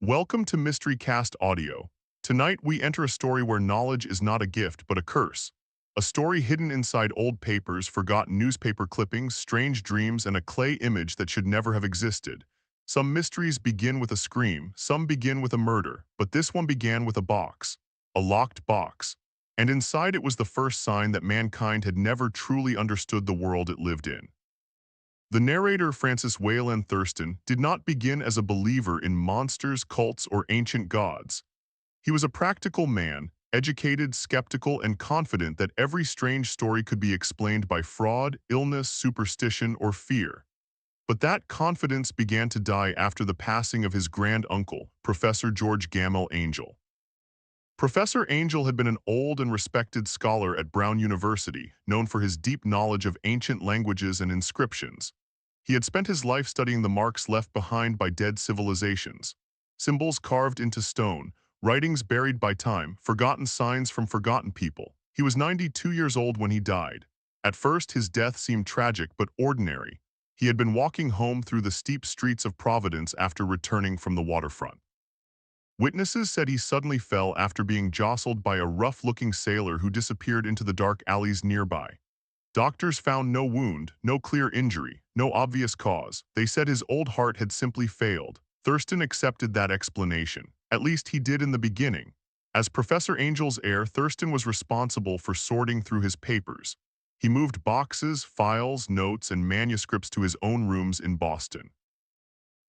Welcome to Mystery Cast Audio. Tonight we enter a story where knowledge is not a gift but a curse. A story hidden inside old papers, forgotten newspaper clippings, strange dreams, and a clay image that should never have existed. Some mysteries begin with a scream, some begin with a murder, but this one began with a box. A locked box. And inside it was the first sign that mankind had never truly understood the world it lived in. The narrator, Francis Wayland Thurston, did not begin as a believer in monsters, cults, or ancient gods. He was a practical man, educated, skeptical, and confident that every strange story could be explained by fraud, illness, superstition, or fear. But that confidence began to die after the passing of his grand uncle, Professor George Gamel Angel. Professor Angel had been an old and respected scholar at Brown University, known for his deep knowledge of ancient languages and inscriptions. He had spent his life studying the marks left behind by dead civilizations, symbols carved into stone, writings buried by time, forgotten signs from forgotten people. He was 92 years old when he died. At first, his death seemed tragic but ordinary. He had been walking home through the steep streets of Providence after returning from the waterfront. Witnesses said he suddenly fell after being jostled by a rough-looking sailor who disappeared into the dark alleys nearby. Doctors found no wound, no clear injury, no obvious cause. They said his old heart had simply failed. Thurston accepted that explanation. At least he did in the beginning. As Professor Angel's heir, Thurston was responsible for sorting through his papers. He moved boxes, files, notes, and manuscripts to his own rooms in Boston.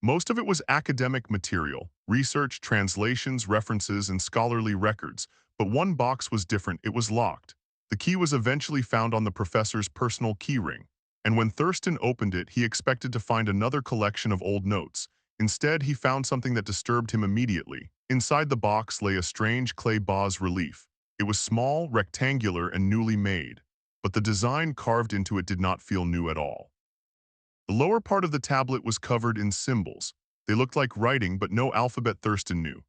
Most of it was academic material, research, translations, references, and scholarly records, but one box was different. It was locked. The key was eventually found on the professor's personal keyring, and when Thurston opened it, he expected to find another collection of old notes. Instead, he found something that disturbed him immediately. Inside the box lay a strange clay bas relief. It was small, rectangular, and newly made, but the design carved into it did not feel new at all. The lower part of the tablet was covered in symbols. They looked like writing, but no alphabet Thurston knew.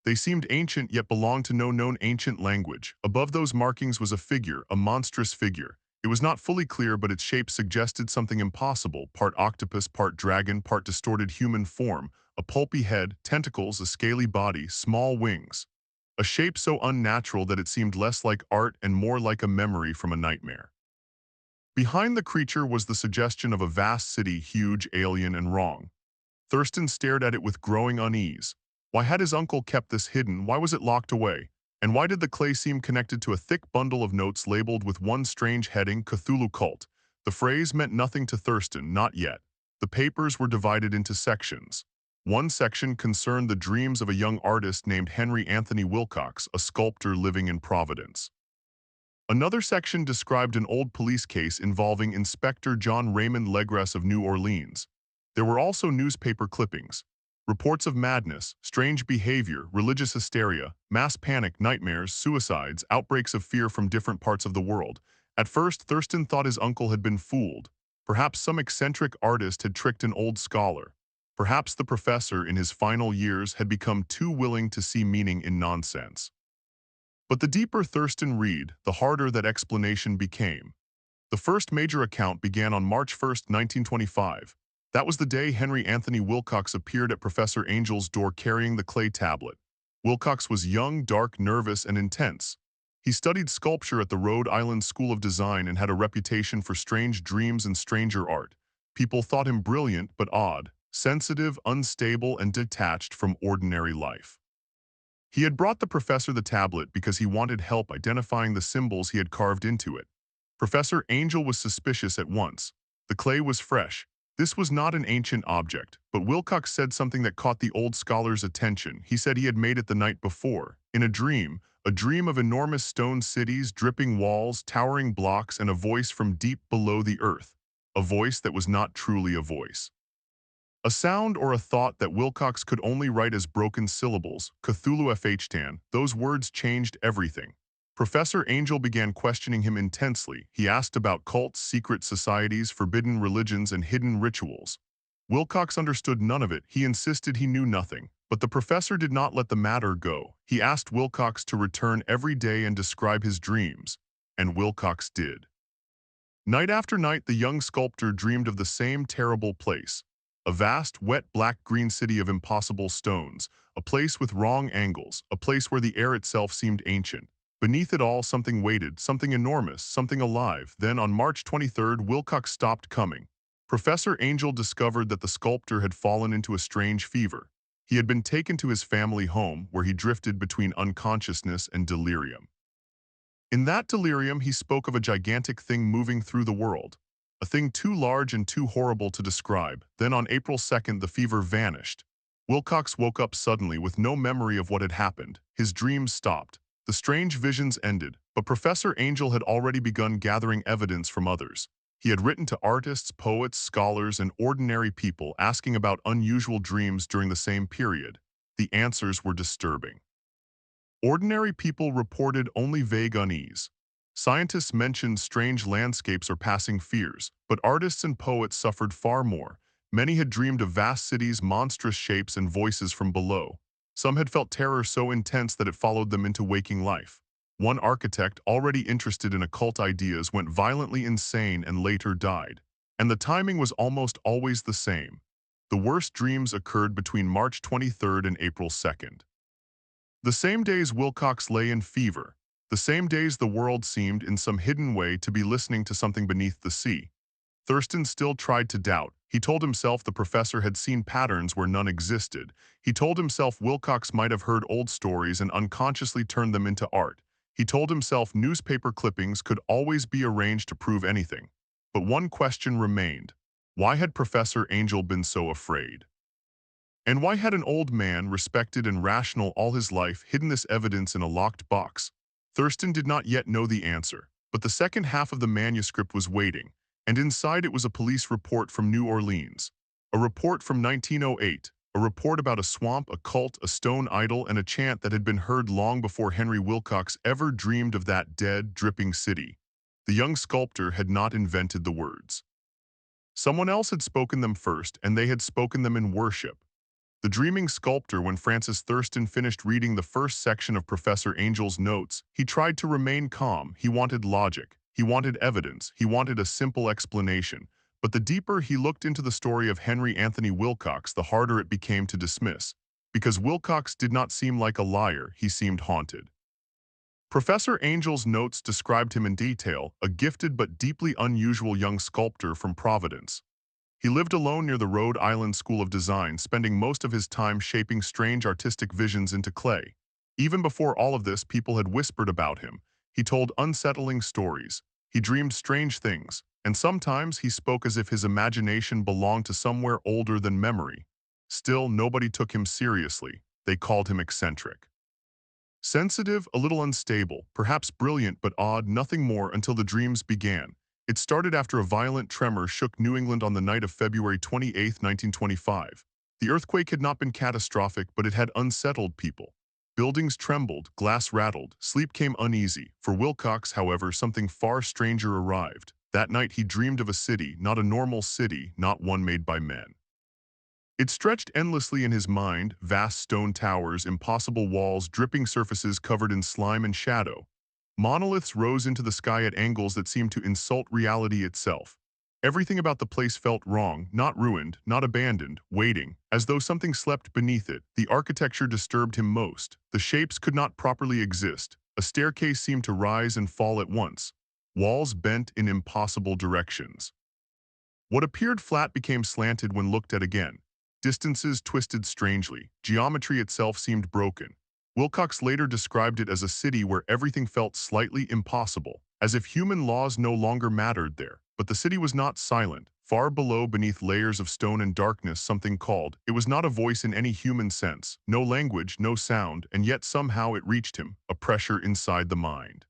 They seemed ancient yet belonged to no known ancient language. Above those markings was a figure, a monstrous figure. It was not fully clear, but its shape suggested something impossible, part octopus, part dragon, part distorted human form, a pulpy head, tentacles, a scaly body, small wings. A shape so unnatural that it seemed less like art and more like a memory from a nightmare. Behind the creature was the suggestion of a vast city, huge, alien, and wrong. Thurston stared at it with growing unease. Why had his uncle kept this hidden? Why was it locked away? And why did the clay seem connected to a thick bundle of notes labeled with one strange heading, Cthulhu Cult? The phrase meant nothing to Thurston, not yet. The papers were divided into sections. One section concerned the dreams of a young artist named Henry Anthony Wilcox, a sculptor living in Providence. Another section described an old police case involving Inspector John Raymond Legras of New Orleans. There were also newspaper clippings, reports of madness, strange behavior, religious hysteria, mass panic, nightmares, suicides, outbreaks of fear from different parts of the world. At first, Thurston thought his uncle had been fooled. Perhaps some eccentric artist had tricked an old scholar. Perhaps the professor in his final years had become too willing to see meaning in nonsense. But the deeper Thurston read, the harder that explanation became. The first major account began on March 1, 1925. That was the day Henry Anthony Wilcox appeared at Professor Angel's door carrying the clay tablet. Wilcox was young, dark, nervous, and intense. He studied sculpture at the Rhode Island School of Design and had a reputation for strange dreams and stranger art. People thought him brilliant but odd, sensitive, unstable, and detached from ordinary life. He had brought the professor the tablet because he wanted help identifying the symbols he had carved into it. Professor Angel was suspicious at once. The clay was fresh. This was not an ancient object, but Wilcox said something that caught the old scholar's attention. He said he had made it the night before, in a dream of enormous stone cities, dripping walls, towering blocks, and a voice from deep below the earth. A voice that was not truly a voice. A sound or a thought that Wilcox could only write as broken syllables, Cthulhu FHTAN. Those words changed everything. Professor Angel began questioning him intensely. He asked about cults, secret societies, forbidden religions, and hidden rituals. Wilcox understood none of it. He insisted he knew nothing. But the professor did not let the matter go. He asked Wilcox to return every day and describe his dreams. And Wilcox did. Night after night, the young sculptor dreamed of the same terrible place. A vast, wet, black-green city of impossible stones, a place with wrong angles, a place where the air itself seemed ancient. Beneath it all, something waited, something enormous, something alive. Then, on March 23rd, Wilcox stopped coming. Professor Angel discovered that the sculptor had fallen into a strange fever. He had been taken to his family home, where he drifted between unconsciousness and delirium. In that delirium, he spoke of a gigantic thing moving through the world, a thing too large and too horrible to describe. Then on April 2nd, the fever vanished. Wilcox woke up suddenly with no memory of what had happened. His dreams stopped. The strange visions ended, but Professor Angel had already begun gathering evidence from others. He had written to artists, poets, scholars, and ordinary people asking about unusual dreams during the same period. The answers were disturbing. Ordinary people reported only vague unease. Scientists mentioned strange landscapes or passing fears, but artists and poets suffered far more. Many had dreamed of vast cities, monstrous shapes, and voices from below. Some had felt terror so intense that it followed them into waking life. One architect, already interested in occult ideas, went violently insane and later died. And the timing was almost always the same. The worst dreams occurred between March 23rd and April 2nd. The same days Wilcox lay in fever, the same days the world seemed in some hidden way to be listening to something beneath the sea. Thurston still tried to doubt. He told himself the professor had seen patterns where none existed. He told himself Wilcox might have heard old stories and unconsciously turned them into art. He told himself newspaper clippings could always be arranged to prove anything. But one question remained. Why had Professor Angel been so afraid? And why had an old man, respected and rational all his life, hidden this evidence in a locked box? Thurston did not yet know the answer, but the second half of the manuscript was waiting, and inside it was a police report from New Orleans. A report from 1908, a report about a swamp, a cult, a stone idol, and a chant that had been heard long before Henry Wilcox ever dreamed of that dead, dripping city. The young sculptor had not invented the words. Someone else had spoken them first, and they had spoken them in worship. The dreaming sculptor, when Francis Thurston finished reading the first section of Professor Angel's notes, he tried to remain calm. He wanted logic. He wanted evidence. He wanted a simple explanation. But the deeper he looked into the story of Henry Anthony Wilcox, the harder it became to dismiss. Because Wilcox did not seem like a liar, he seemed haunted. Professor Angel's notes described him in detail, a gifted but deeply unusual young sculptor from Providence. He lived alone near the Rhode Island School of Design, spending most of his time shaping strange artistic visions into clay. Even before all of this, people had whispered about him. He told unsettling stories. He dreamed strange things, and sometimes he spoke as if his imagination belonged to somewhere older than memory. Still, nobody took him seriously. They called him eccentric. Sensitive, a little unstable, perhaps brilliant but odd, nothing more until the dreams began. It started after a violent tremor shook New England on the night of February 28, 1925. The earthquake had not been catastrophic, but it had unsettled people. Buildings trembled, glass rattled, sleep came uneasy. For Wilcox, however, something far stranger arrived. That night he dreamed of a city, not a normal city, not one made by men. It stretched endlessly in his mind, vast stone towers, impossible walls, dripping surfaces covered in slime and shadow. Monoliths rose into the sky at angles that seemed to insult reality itself. Everything about the place felt wrong, not ruined, not abandoned, waiting, as though something slept beneath it. The architecture disturbed him most. The shapes could not properly exist. A staircase seemed to rise and fall at once. Walls bent in impossible directions. What appeared flat became slanted when looked at again. Distances twisted strangely. Geometry itself seemed broken. Wilcox later described it as a city where everything felt slightly impossible, as if human laws no longer mattered there. But the city was not silent. Far below, beneath layers of stone and darkness, something called. It was not a voice in any human sense, no language, no sound, and yet somehow it reached him, a pressure inside the mind.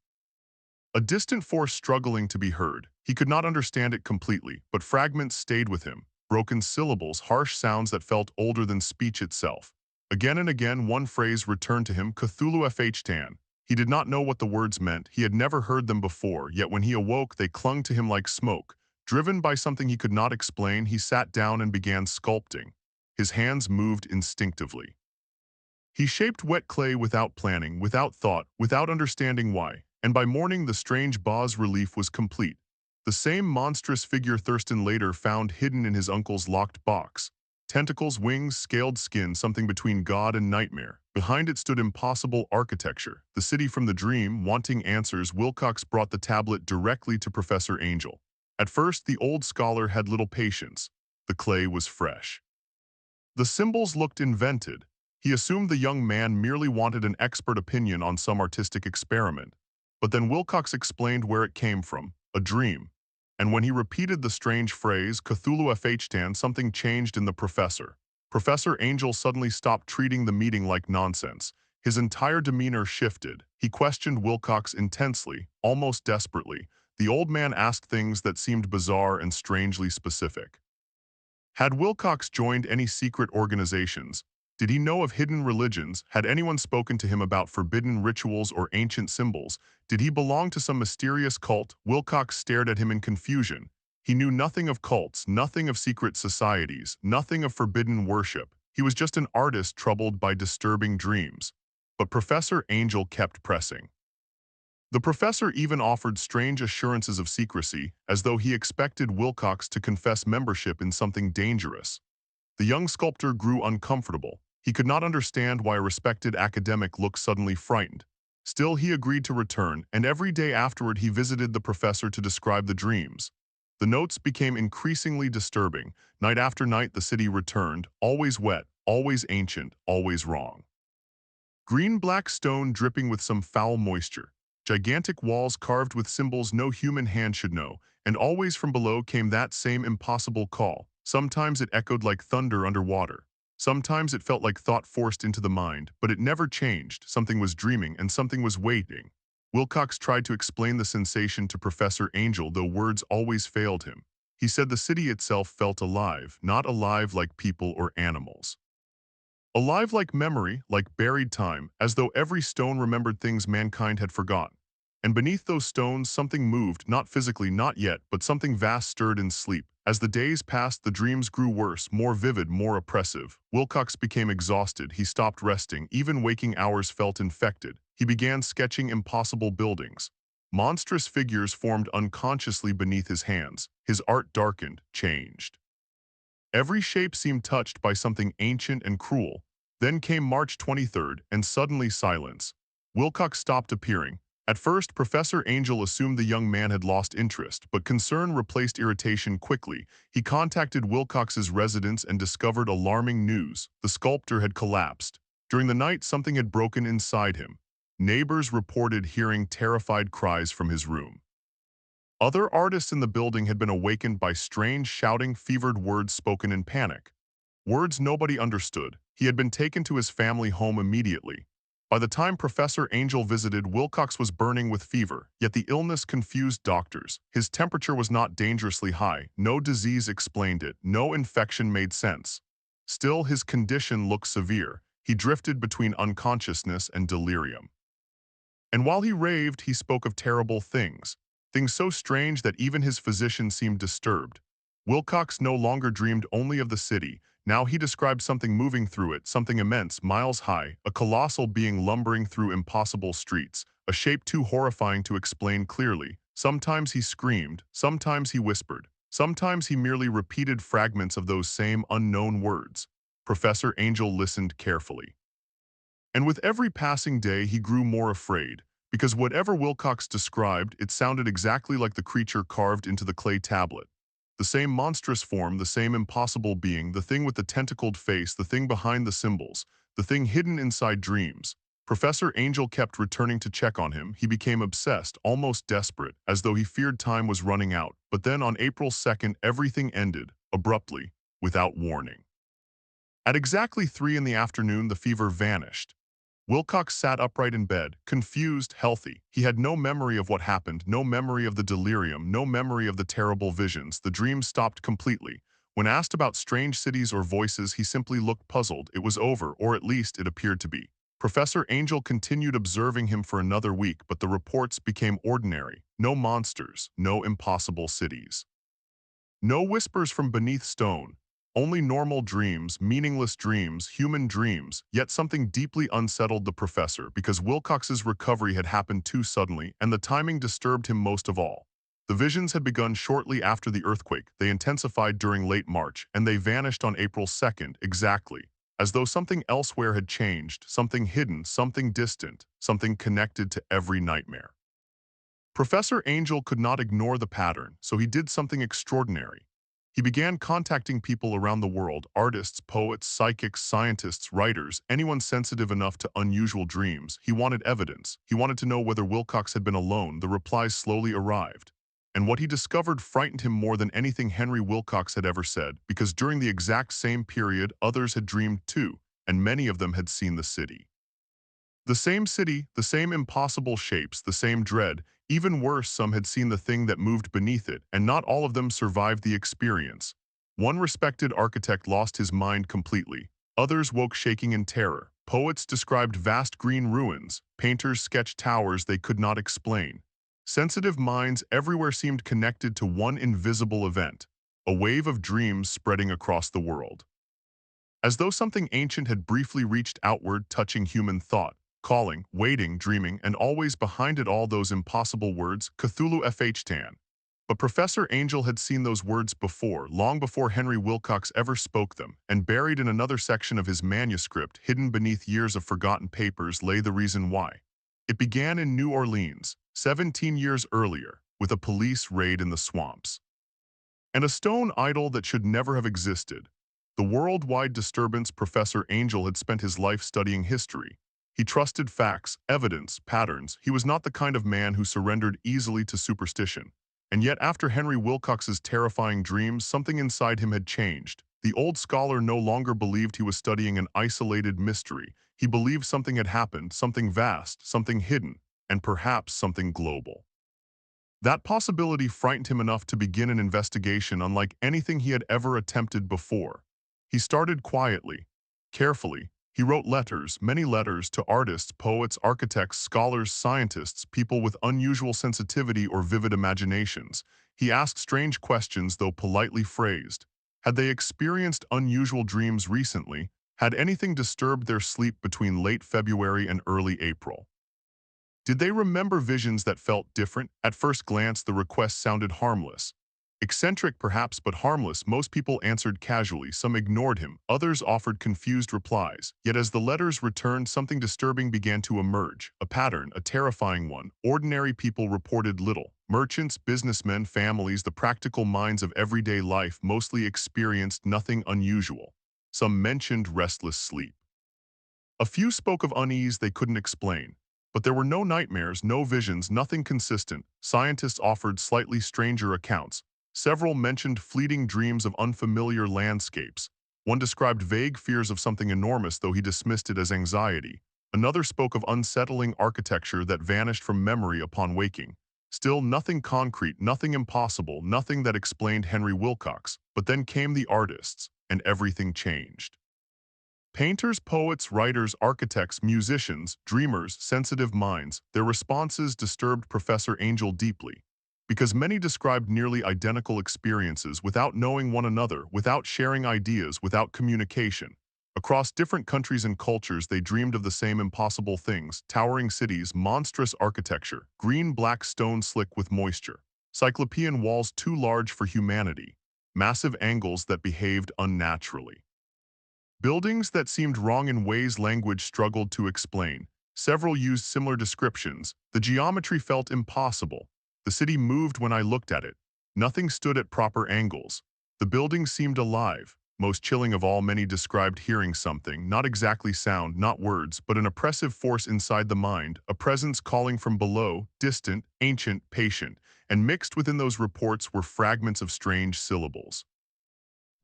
A distant force struggling to be heard. He could not understand it completely, but fragments stayed with him, broken syllables, harsh sounds that felt older than speech itself. Again and again, one phrase returned to him, Cthulhu Fhtan. He did not know what the words meant. He had never heard them before, yet when he awoke, they clung to him like smoke. Driven by something he could not explain, he sat down and began sculpting. His hands moved instinctively. He shaped wet clay without planning, without thought, without understanding why, and by morning the strange bas-relief was complete. The same monstrous figure Thurston later found hidden in his uncle's locked box. Tentacles, wings, scaled skin, something between god and nightmare. Behind it stood impossible architecture. The city from the dream, wanting answers, Wilcox brought the tablet directly to Professor Angel. At first, the old scholar had little patience. The clay was fresh. The symbols looked invented. He assumed the young man merely wanted an expert opinion on some artistic experiment. But then Wilcox explained where it came from, a dream. And when he repeated the strange phrase, Cthulhu FHTan, something changed in the professor. Professor Angel suddenly stopped treating the meeting like nonsense. His entire demeanor shifted. He questioned Wilcox intensely, almost desperately. The old man asked things that seemed bizarre and strangely specific. Had Wilcox joined any secret organizations? Did he know of hidden religions? Had anyone spoken to him about forbidden rituals or ancient symbols? Did he belong to some mysterious cult? Wilcox stared at him in confusion. He knew nothing of cults, nothing of secret societies, nothing of forbidden worship. He was just an artist troubled by disturbing dreams. But Professor Angel kept pressing. The professor even offered strange assurances of secrecy, as though he expected Wilcox to confess membership in something dangerous. The young sculptor grew uncomfortable. He could not understand why a respected academic looked suddenly frightened. Still, he agreed to return, and every day afterward he visited the professor to describe the dreams. The notes became increasingly disturbing. Night after night the city returned, always wet, always ancient, always wrong. Green-black stone dripping with some foul moisture. Gigantic walls carved with symbols no human hand should know, and always from below came that same impossible call. Sometimes it echoed like thunder underwater. Sometimes it felt like thought forced into the mind, but it never changed. Something was dreaming and something was waiting. Wilcox tried to explain the sensation to Professor Angel, though words always failed him. He said the city itself felt alive, not alive like people or animals. Alive like memory, like buried time, as though every stone remembered things mankind had forgotten. And beneath those stones something moved, not physically, not yet, but something vast stirred in sleep. As the days passed, the dreams grew worse, more vivid, more oppressive. Wilcox became exhausted. He stopped resting. Even waking hours felt infected. He began sketching impossible buildings. Monstrous figures formed unconsciously beneath his hands. His art darkened, changed. Every shape seemed touched by something ancient and cruel. Then came March 23rd, and suddenly silence. Wilcox stopped appearing. At first, Professor Angel assumed the young man had lost interest, but concern replaced irritation quickly. He contacted Wilcox's residence and discovered alarming news. The sculptor had collapsed. During the night, something had broken inside him. Neighbors reported hearing terrified cries from his room. Other artists in the building had been awakened by strange, shouting, fevered words spoken in panic. Words nobody understood. He had been taken to his family home immediately. By the time Professor Angel visited, Wilcox was burning with fever, yet the illness confused doctors. His temperature was not dangerously high. No disease explained it. No infection made sense. Still, his condition looked severe. He drifted between unconsciousness and delirium. And while he raved, he spoke of terrible things. Things so strange that even his physician seemed disturbed. Wilcox no longer dreamed only of the city. Now he described something moving through it, something immense, miles high, a colossal being lumbering through impossible streets, a shape too horrifying to explain clearly. Sometimes he screamed, sometimes he whispered, sometimes he merely repeated fragments of those same unknown words. Professor Angel listened carefully. And with every passing day he grew more afraid, because whatever Wilcox described, it sounded exactly like the creature carved into the clay tablet. The same monstrous form, the same impossible being, the thing with the tentacled face, the thing behind the symbols, the thing hidden inside dreams. Professor Angel kept returning to check on him. He became obsessed, almost desperate, as though he feared time was running out. But then on April 2nd, everything ended, abruptly, without warning. At exactly 3 in the afternoon, the fever vanished. Wilcox sat upright in bed, confused, healthy. He had no memory of what happened, no memory of the delirium, no memory of the terrible visions. The dreams stopped completely. When asked about strange cities or voices, he simply looked puzzled. It was over, or at least it appeared to be. Professor Angel continued observing him for another week, but the reports became ordinary. No monsters, no impossible cities. No whispers from beneath stone. Only normal dreams, meaningless dreams, human dreams, yet something deeply unsettled the professor because Wilcox's recovery had happened too suddenly and the timing disturbed him most of all. The visions had begun shortly after the earthquake, they intensified during late March, and they vanished on April 2nd exactly, as though something elsewhere had changed, something hidden, something distant, something connected to every nightmare. Professor Angel could not ignore the pattern, so he did something extraordinary. He began contacting people around the world, artists, poets, psychics, scientists, writers, anyone sensitive enough to unusual dreams. He wanted evidence. He wanted to know whether Wilcox had been alone. The replies slowly arrived. And what he discovered frightened him more than anything Henry Wilcox had ever said, because during the exact same period, others had dreamed too, and many of them had seen the city. The same city, the same impossible shapes, the same dread. Even worse, some had seen the thing that moved beneath it, and not all of them survived the experience. One respected architect lost his mind completely. Others woke shaking in terror. Poets described vast green ruins. Painters sketched towers they could not explain. Sensitive minds everywhere seemed connected to one invisible event, a wave of dreams spreading across the world. As though something ancient had briefly reached outward, touching human thought, calling, waiting, dreaming, and always behind it all those impossible words, Cthulhu FHTAN. But Professor Angel had seen those words before, long before Henry Wilcox ever spoke them, and buried in another section of his manuscript, hidden beneath years of forgotten papers, lay the reason why. It began in New Orleans, 17 years earlier, with a police raid in the swamps. And a stone idol that should never have existed. The worldwide disturbance. Professor Angel had spent his life studying history. He trusted facts, evidence, patterns. He was not the kind of man who surrendered easily to superstition. And yet after Henry Wilcox's terrifying dreams, something inside him had changed. The old scholar no longer believed he was studying an isolated mystery. He believed something had happened, something vast, something hidden, and perhaps something global. That possibility frightened him enough to begin an investigation unlike anything he had ever attempted before. He started quietly, carefully. He wrote letters, many letters, to artists, poets, architects, scholars, scientists, people with unusual sensitivity or vivid imaginations. He asked strange questions, though politely phrased. Had they experienced unusual dreams recently? Had anything disturbed their sleep between late February and early April? Did they remember visions that felt different? At first glance, the request sounded harmless. Eccentric perhaps, but harmless. Most people answered casually, some ignored him, others offered confused replies. Yet as the letters returned, something disturbing began to emerge, a pattern, a terrifying one. Ordinary people reported little. Merchants, businessmen, families, the practical minds of everyday life mostly experienced nothing unusual. Some mentioned restless sleep. A few spoke of unease they couldn't explain. But there were no nightmares, no visions, nothing consistent. Scientists offered slightly stranger accounts. Several mentioned fleeting dreams of unfamiliar landscapes. One described vague fears of something enormous, though he dismissed it as anxiety. Another spoke of unsettling architecture that vanished from memory upon waking. Still nothing concrete, nothing impossible, nothing that explained Henry Wilcox. But then came the artists, and everything changed. Painters, poets, writers, architects, musicians, dreamers, sensitive minds, their responses disturbed Professor Angel deeply, because many described nearly identical experiences without knowing one another, without sharing ideas, without communication. Across different countries and cultures, they dreamed of the same impossible things: towering cities, monstrous architecture, green-black stone slick with moisture, cyclopean walls too large for humanity, massive angles that behaved unnaturally. Buildings that seemed wrong in ways language struggled to explain. Several used similar descriptions. The geometry felt impossible. The city moved when I looked at it. Nothing stood at proper angles. The building seemed alive. Most chilling of all, many described hearing something, not exactly sound, not words, but an oppressive force inside the mind, a presence calling from below, distant, ancient, patient, and mixed within those reports were fragments of strange syllables.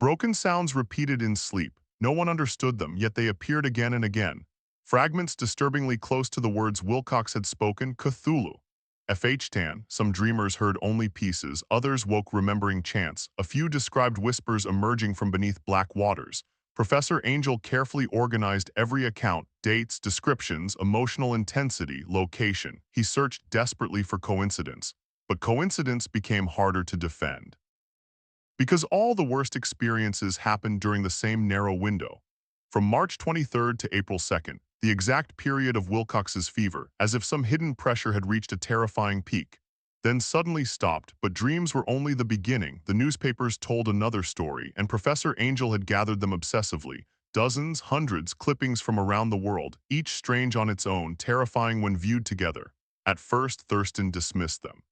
Broken sounds repeated in sleep. No one understood them, yet they appeared again and again. Fragments disturbingly close to the words Wilcox had spoken: Cthulhu. FHTAN. Some dreamers heard only pieces, others woke remembering chants. A few described whispers emerging from beneath black waters. Professor Angel carefully organized every account: dates, descriptions, emotional intensity, location. He searched desperately for coincidence, but coincidence became harder to defend. Because all the worst experiences happened during the same narrow window. From March 23rd to April 2nd, the exact period of Wilcox's fever, as if some hidden pressure had reached a terrifying peak. then suddenly stopped, but dreams were only the beginning. The newspapers told another story, and Professor Angel had gathered them obsessively. Dozens, hundreds, clippings from around the world, each strange on its own, terrifying when viewed together. At first, Thurston dismissed them.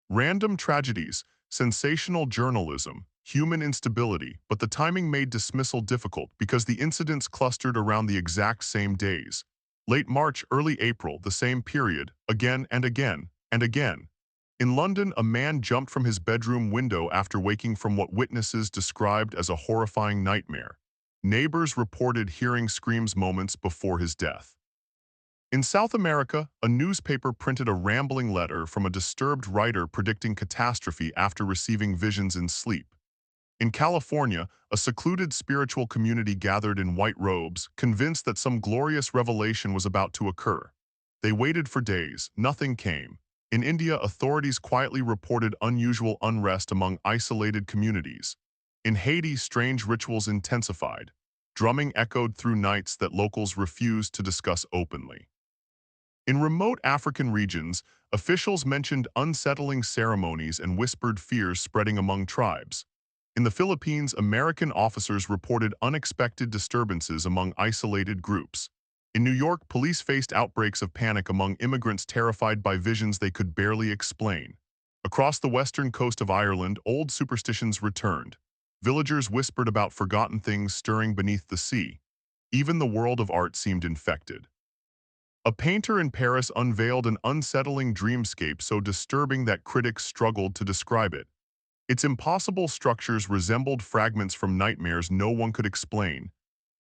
Random tragedies, sensational journalism, human instability, but the timing made dismissal difficult because the incidents clustered around the exact same days. Late March, early April, the same period, again and again, and again. In London, a man jumped from his bedroom window after waking from what witnesses described as a horrifying nightmare. Neighbors reported hearing screams moments before his death. In South America, a newspaper printed a rambling letter from a disturbed writer predicting catastrophe after receiving visions in sleep. In California, a secluded spiritual community gathered in white robes, convinced that some glorious revelation was about to occur. They waited for days, nothing came. In India, authorities quietly reported unusual unrest among isolated communities. In Haiti, strange rituals intensified. Drumming echoed through nights that locals refused to discuss openly. In remote African regions, officials mentioned unsettling ceremonies and whispered fears spreading among tribes. In the Philippines, American officers reported unexpected disturbances among isolated groups. In New York, police faced outbreaks of panic among immigrants terrified by visions they could barely explain. Across the western coast of Ireland, old superstitions returned. Villagers whispered about forgotten things stirring beneath the sea. Even the world of art seemed infected. A painter in Paris unveiled an unsettling dreamscape so disturbing that critics struggled to describe it. Its impossible structures resembled fragments from nightmares no one could explain.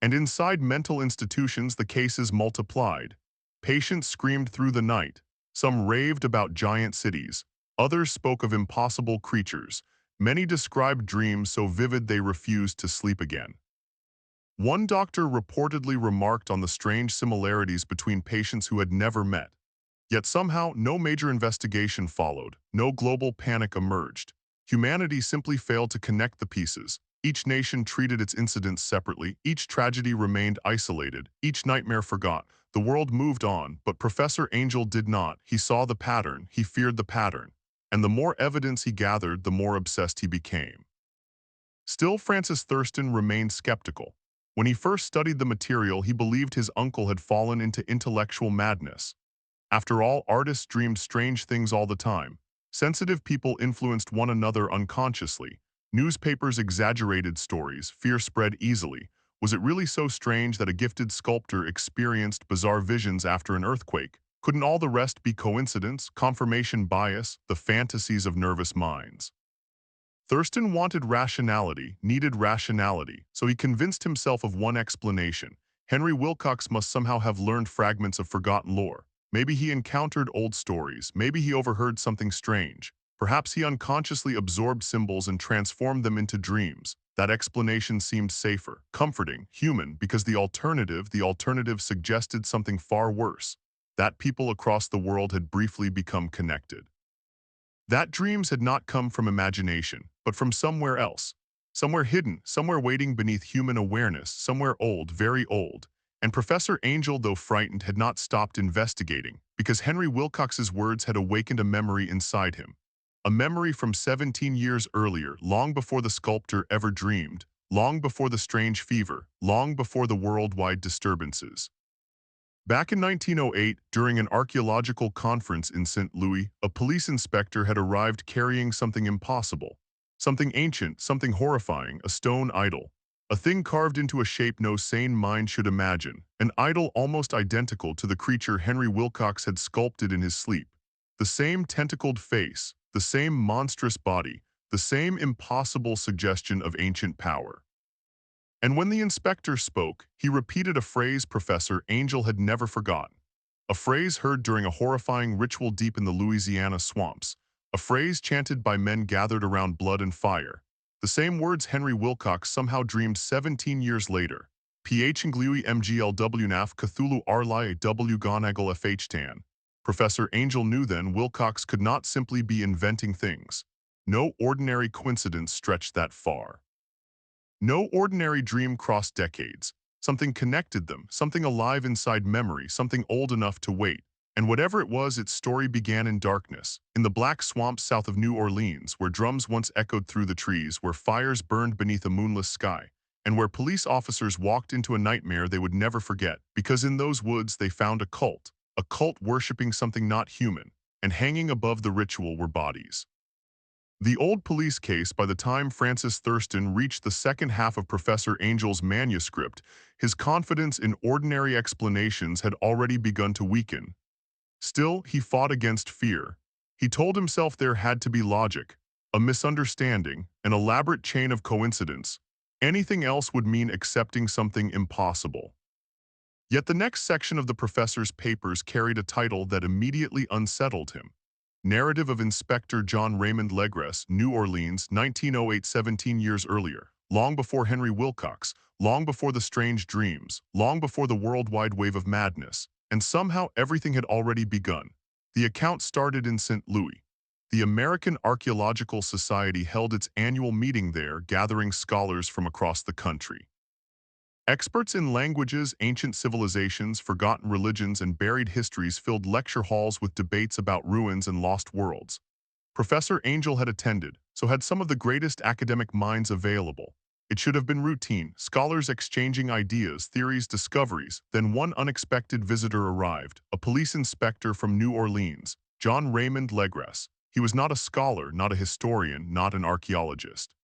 And inside mental institutions, the cases multiplied. Patients screamed through the night. Some raved about giant cities. Others spoke of impossible creatures. Many described dreams so vivid they refused to sleep again. One doctor reportedly remarked on the strange similarities between patients who had never met. Yet somehow, no major investigation followed, no global panic emerged. Humanity simply failed to connect the pieces. Each nation treated its incidents separately, each tragedy remained isolated, each nightmare forgot. The world moved on, but Professor Angel did not. He saw the pattern, he feared the pattern. And the more evidence he gathered, the more obsessed he became. Still, Francis Thurston remained skeptical. When he first studied the material, he believed his uncle had fallen into intellectual madness. After all, artists dreamed strange things all the time. Sensitive people influenced one another unconsciously. Newspapers exaggerated stories, fear spread easily. Was it really so strange that a gifted sculptor experienced bizarre visions after an earthquake? Couldn't all the rest be coincidence, confirmation bias, the fantasies of nervous minds? Thurston wanted rationality, needed rationality, so he convinced himself of one explanation. Henry Wilcox must somehow have learned fragments of forgotten lore. Maybe he encountered old stories, maybe he overheard something strange. Perhaps he unconsciously absorbed symbols and transformed them into dreams. That explanation seemed safer, comforting, human, because the alternative suggested something far worse. That people across the world had briefly become connected. That dreams had not come from imagination, but from somewhere else. Somewhere hidden, somewhere waiting beneath human awareness, somewhere old, very old. And Professor Angel, though frightened, had not stopped investigating, because Henry Wilcox's words had awakened a memory inside him. A memory from 17 years earlier, long before the sculptor ever dreamed, long before the strange fever, long before the worldwide disturbances. Back in 1908, during an archaeological conference in St. Louis, a police inspector had arrived carrying something impossible. Something ancient, something horrifying, a stone idol. A thing carved into a shape no sane mind should imagine. An idol almost identical to the creature Henry Wilcox had sculpted in his sleep. The same tentacled face, the same monstrous body, the same impossible suggestion of ancient power. And when the inspector spoke, he repeated a phrase Professor Angel had never forgotten. A phrase heard during a horrifying ritual deep in the Louisiana swamps. A phrase chanted by men gathered around blood and fire. The same words Henry Wilcox somehow dreamed 17 years later. Phnglui mglwnaf Cthulhu arli w gonagal fhtan. Professor Angel knew then Wilcox could not simply be inventing things. No ordinary coincidence stretched that far. No ordinary dream crossed decades. Something connected them, something alive inside memory, something old enough to wait. And whatever it was, its story began in darkness, in the black swamps south of New Orleans, where drums once echoed through the trees, where fires burned beneath a moonless sky, and where police officers walked into a nightmare they would never forget, because in those woods they found a cult worshipping something not human, and hanging above the ritual were bodies. The old police case. By the time Francis Thurston reached the second half of Professor Angel's manuscript, his confidence in ordinary explanations had already begun to weaken. Still, he fought against fear. He told himself there had to be logic, a misunderstanding, an elaborate chain of coincidence. Anything else would mean accepting something impossible. Yet the next section of the professor's papers carried a title that immediately unsettled him. Narrative of Inspector John Raymond Legras, New Orleans, 1908, 17 years earlier, long before Henry Wilcox, long before the strange dreams, long before the worldwide wave of madness, and somehow everything had already begun. The account started in St. Louis. The American Archaeological Society held its annual meeting there, gathering scholars from across the country. Experts in languages, ancient civilizations, forgotten religions, and buried histories filled lecture halls with debates about ruins and lost worlds. Professor Angel had attended, so had some of the greatest academic minds available. It should have been routine, scholars exchanging ideas, theories, discoveries. Then one unexpected visitor arrived, a police inspector from New Orleans, John Raymond Legras. He was not a scholar, not a historian, not an archaeologist.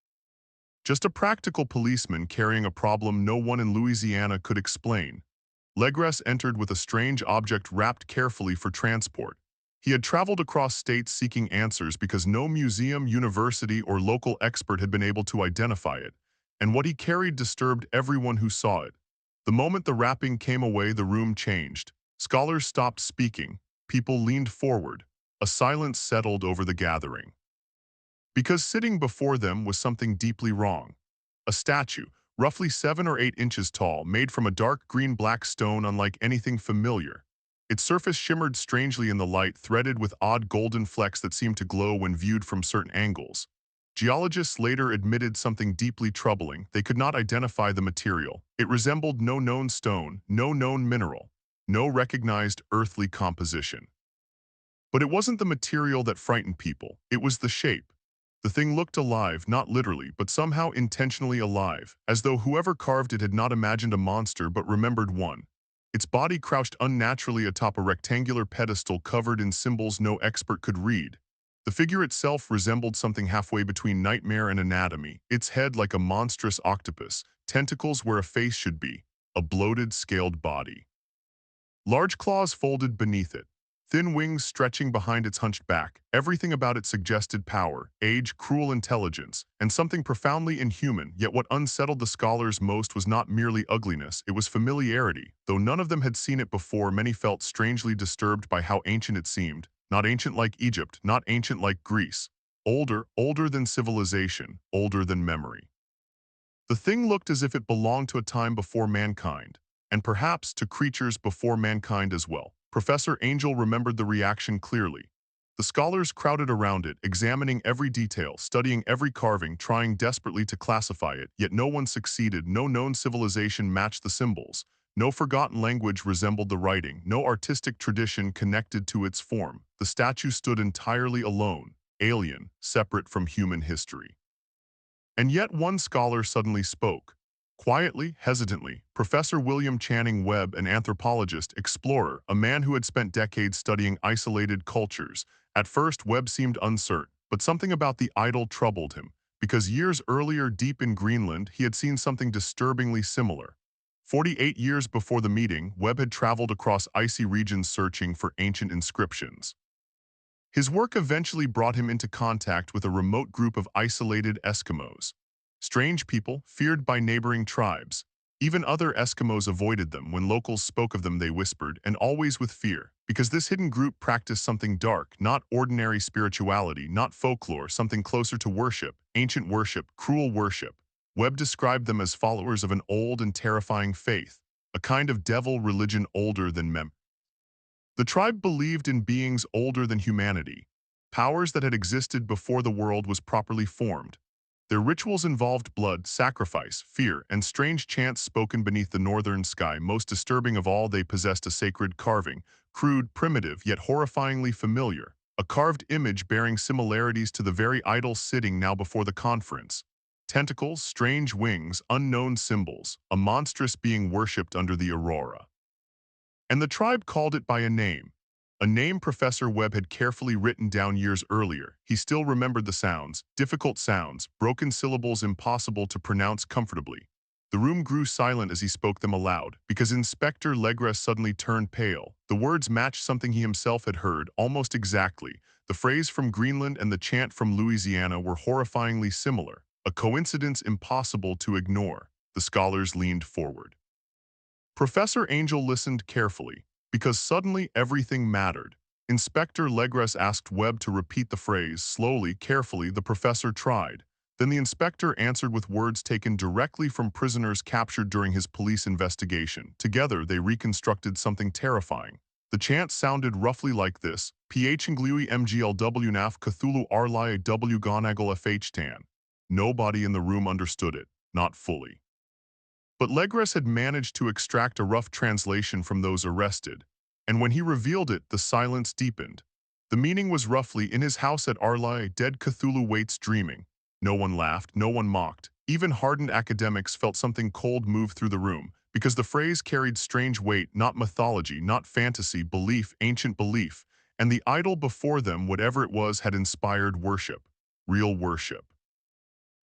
Just a practical policeman carrying a problem no one in Louisiana could explain. Legras entered with a strange object wrapped carefully for transport. He had traveled across states seeking answers because no museum, university, or local expert had been able to identify it, and what he carried disturbed everyone who saw it. The moment the wrapping came away, the room changed. Scholars stopped speaking. People leaned forward. A silence settled over the gathering. Because sitting before them was something deeply wrong. A statue, roughly 7 or 8 inches tall, made from a dark green-black stone unlike anything familiar. Its surface shimmered strangely in the light, threaded with odd golden flecks that seemed to glow when viewed from certain angles. Geologists later admitted something deeply troubling. They could not identify the material. It resembled no known stone, no known mineral, no recognized earthly composition. But it wasn't the material that frightened people. It was the shape. The thing looked alive, not literally, but somehow intentionally alive, as though whoever carved it had not imagined a monster but remembered one. Its body crouched unnaturally atop a rectangular pedestal covered in symbols no expert could read. The figure itself resembled something halfway between nightmare and anatomy, its head like a monstrous octopus, tentacles where a face should be, a bloated, scaled body. Large claws folded beneath it. Thin wings stretching behind its hunched back. Everything about it suggested power, age, cruel intelligence, and something profoundly inhuman. Yet what unsettled the scholars most was not merely ugliness, it was familiarity. Though none of them had seen it before, many felt strangely disturbed by how ancient it seemed. Not ancient like Egypt, not ancient like Greece. Older than civilization, older than memory. The thing looked as if it belonged to a time before mankind, and perhaps to creatures before mankind as well. Professor Angel remembered the reaction clearly. The scholars crowded around it, examining every detail, studying every carving, trying desperately to classify it, yet no one succeeded. No known civilization matched the symbols. No forgotten language resembled the writing. No artistic tradition connected to its form. The statue stood entirely alone, alien, separate from human history. And yet one scholar suddenly spoke. Quietly, hesitantly, Professor William Channing Webb, an anthropologist, explorer, a man who had spent decades studying isolated cultures. At first, Webb seemed uncertain, but something about the idol troubled him, because years earlier, deep in Greenland, he had seen something disturbingly similar. 48 years before the meeting, Webb had traveled across icy regions searching for ancient inscriptions. His work eventually brought him into contact with a remote group of isolated Eskimos. Strange people, feared by neighboring tribes. Even other Eskimos avoided them. When locals spoke of them, they whispered, and always with fear, because this hidden group practiced something dark, not ordinary spirituality, not folklore, something closer to worship, ancient worship, cruel worship. Webb described them as followers of an old and terrifying faith, a kind of devil religion older than Mem. The tribe believed in beings older than humanity, powers that had existed before the world was properly formed. Their rituals involved blood, sacrifice, fear, and strange chants spoken beneath the northern sky. Most disturbing of all, they possessed a sacred carving, crude, primitive, yet horrifyingly familiar, a carved image bearing similarities to the very idol sitting now before the conference. Tentacles, strange wings, unknown symbols, a monstrous being worshipped under the aurora. And the tribe called it by a name Professor Webb had carefully written down years earlier. He still remembered the sounds, difficult sounds, broken syllables impossible to pronounce comfortably. The room grew silent as he spoke them aloud, because Inspector Legras suddenly turned pale. The words matched something he himself had heard, almost exactly. The phrase from Greenland and the chant from Louisiana were horrifyingly similar, a coincidence impossible to ignore. The scholars leaned forward. Professor Angel listened carefully, because suddenly everything mattered. Inspector Legras asked Webb to repeat the phrase. Slowly, carefully, the professor tried. Then the inspector answered with words taken directly from prisoners captured during his police investigation. Together, they reconstructed something terrifying. The chant sounded roughly like this: Phnglui mglw naf Cthulhu arli w gonagal fhtan. Nobody in the room understood it, not fully. But Legras had managed to extract a rough translation from those arrested, and when he revealed it, the silence deepened. The meaning was roughly, in his house at Arlai, dead Cthulhu waits dreaming. No one laughed, no one mocked. Even hardened academics felt something cold move through the room, because the phrase carried strange weight, not mythology, not fantasy, belief, ancient belief, and the idol before them, whatever it was, had inspired worship, real worship.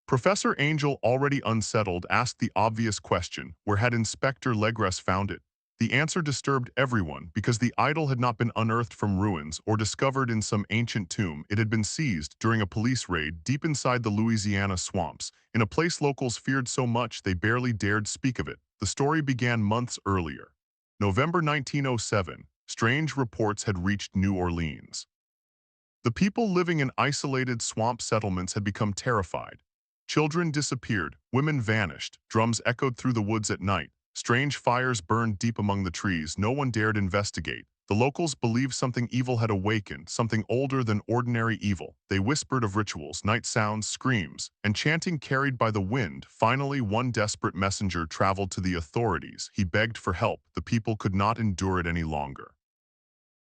Professor Angel, already unsettled, asked the obvious question: where had Inspector Legras found it? The answer disturbed everyone, because the idol had not been unearthed from ruins or discovered in some ancient tomb. It had been seized during a police raid deep inside the Louisiana swamps, in a place locals feared so much they barely dared speak of it. The story began months earlier. November 1907, strange reports had reached New Orleans. The people living in isolated swamp settlements had become terrified. Children disappeared, women vanished, drums echoed through the woods at night, strange fires burned deep among the trees. No one dared investigate. The locals believed something evil had awakened, something older than ordinary evil. They whispered of rituals, night sounds, screams, and chanting carried by the wind. Finally, one desperate messenger traveled to the authorities. He begged for help. The people could not endure it any longer.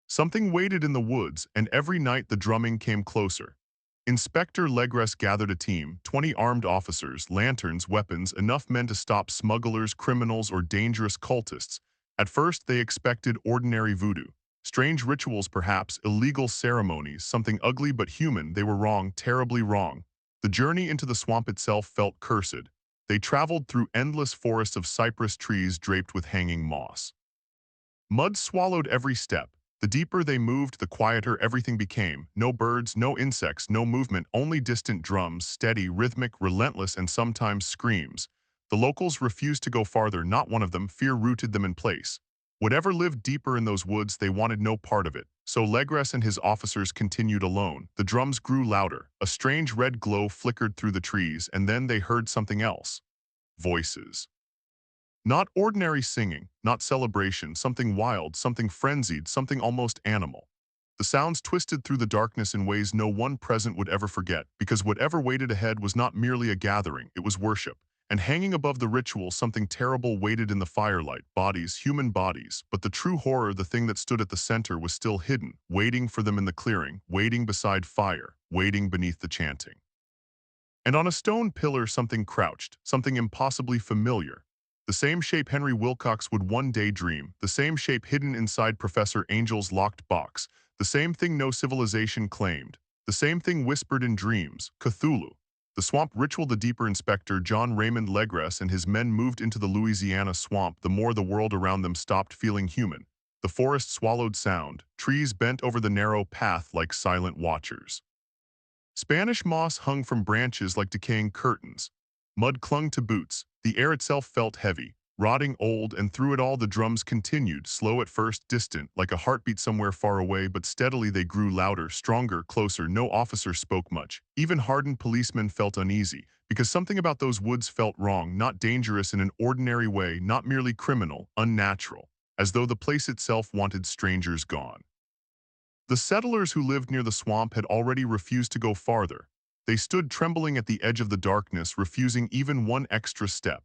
Something waited in the woods, and every night the drumming came closer. Inspector Legras gathered a team, 20 armed officers, lanterns, weapons, enough men to stop smugglers, criminals, or dangerous cultists. At first, they expected ordinary voodoo. Strange rituals perhaps, illegal ceremonies, something ugly but human. They were wrong, terribly wrong. The journey into the swamp itself felt cursed. They traveled through endless forests of cypress trees draped with hanging moss. Mud swallowed every step. The deeper they moved, the quieter everything became. No birds, no insects, no movement, only distant drums, steady, rhythmic, relentless, and sometimes screams. The locals refused to go farther, not one of them. Fear rooted them in place. Whatever lived deeper in those woods, they wanted no part of it. So Legras and his officers continued alone. The drums grew louder. A strange red glow flickered through the trees, and then they heard something else. Voices. Not ordinary singing, not celebration, something wild, something frenzied, something almost animal. The sounds twisted through the darkness in ways no one present would ever forget, because whatever waited ahead was not merely a gathering, it was worship. And hanging above the ritual, something terrible waited in the firelight, bodies, human bodies. But the true horror, the thing that stood at the center, was still hidden, waiting for them in the clearing, waiting beside fire, waiting beneath the chanting. And on a stone pillar something crouched, something impossibly familiar. The same shape Henry Wilcox would one day dream, the same shape hidden inside Professor Angel's locked box, the same thing no civilization claimed, the same thing whispered in dreams: Cthulhu. The swamp ritual. The deeper Inspector John Raymond Legras and his men moved into the Louisiana swamp, the more the world around them stopped feeling human. The forest swallowed sound, trees bent over the narrow path like silent watchers. Spanish moss hung from branches like decaying curtains. Mud clung to boots. The air itself felt heavy, rotting, old, and through it all the drums continued, slow at first, distant, like a heartbeat somewhere far away, but steadily they grew louder, stronger, closer. No officer spoke much. Even hardened policemen felt uneasy, because something about those woods felt wrong, not dangerous in an ordinary way, not merely criminal, unnatural, as though the place itself wanted strangers gone. The settlers who lived near the swamp had already refused to go farther. They stood trembling at the edge of the darkness, refusing even one extra step.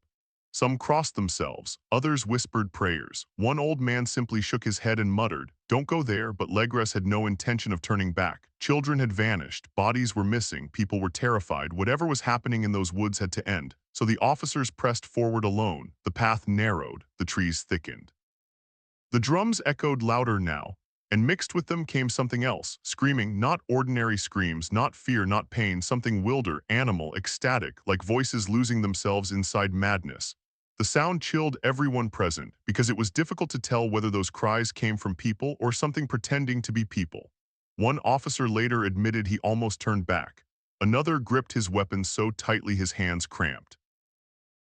Some crossed themselves, others whispered prayers. One old man simply shook his head and muttered, "Don't go there," but Legres had no intention of turning back. Children had vanished, bodies were missing, people were terrified. Whatever was happening in those woods had to end. So the officers pressed forward alone. The path narrowed, the trees thickened. The drums echoed louder now, and mixed with them came something else, screaming, not ordinary screams, not fear, not pain, something wilder, animal, ecstatic, like voices losing themselves inside madness. The sound chilled everyone present, because it was difficult to tell whether those cries came from people or something pretending to be people. One officer later admitted he almost turned back. Another gripped his weapon so tightly his hands cramped.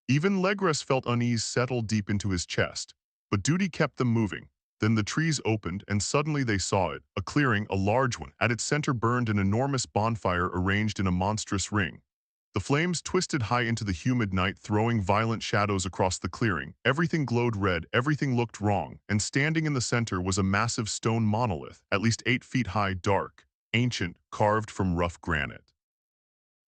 Even Legres felt unease settle deep into his chest. But duty kept them moving. Then the trees opened, and suddenly they saw it, a clearing, a large one. At its center burned an enormous bonfire arranged in a monstrous ring. The flames twisted high into the humid night, throwing violent shadows across the clearing. Everything glowed red, everything looked wrong, and standing in the center was a massive stone monolith, at least 8 feet high, dark, ancient, carved from rough granite.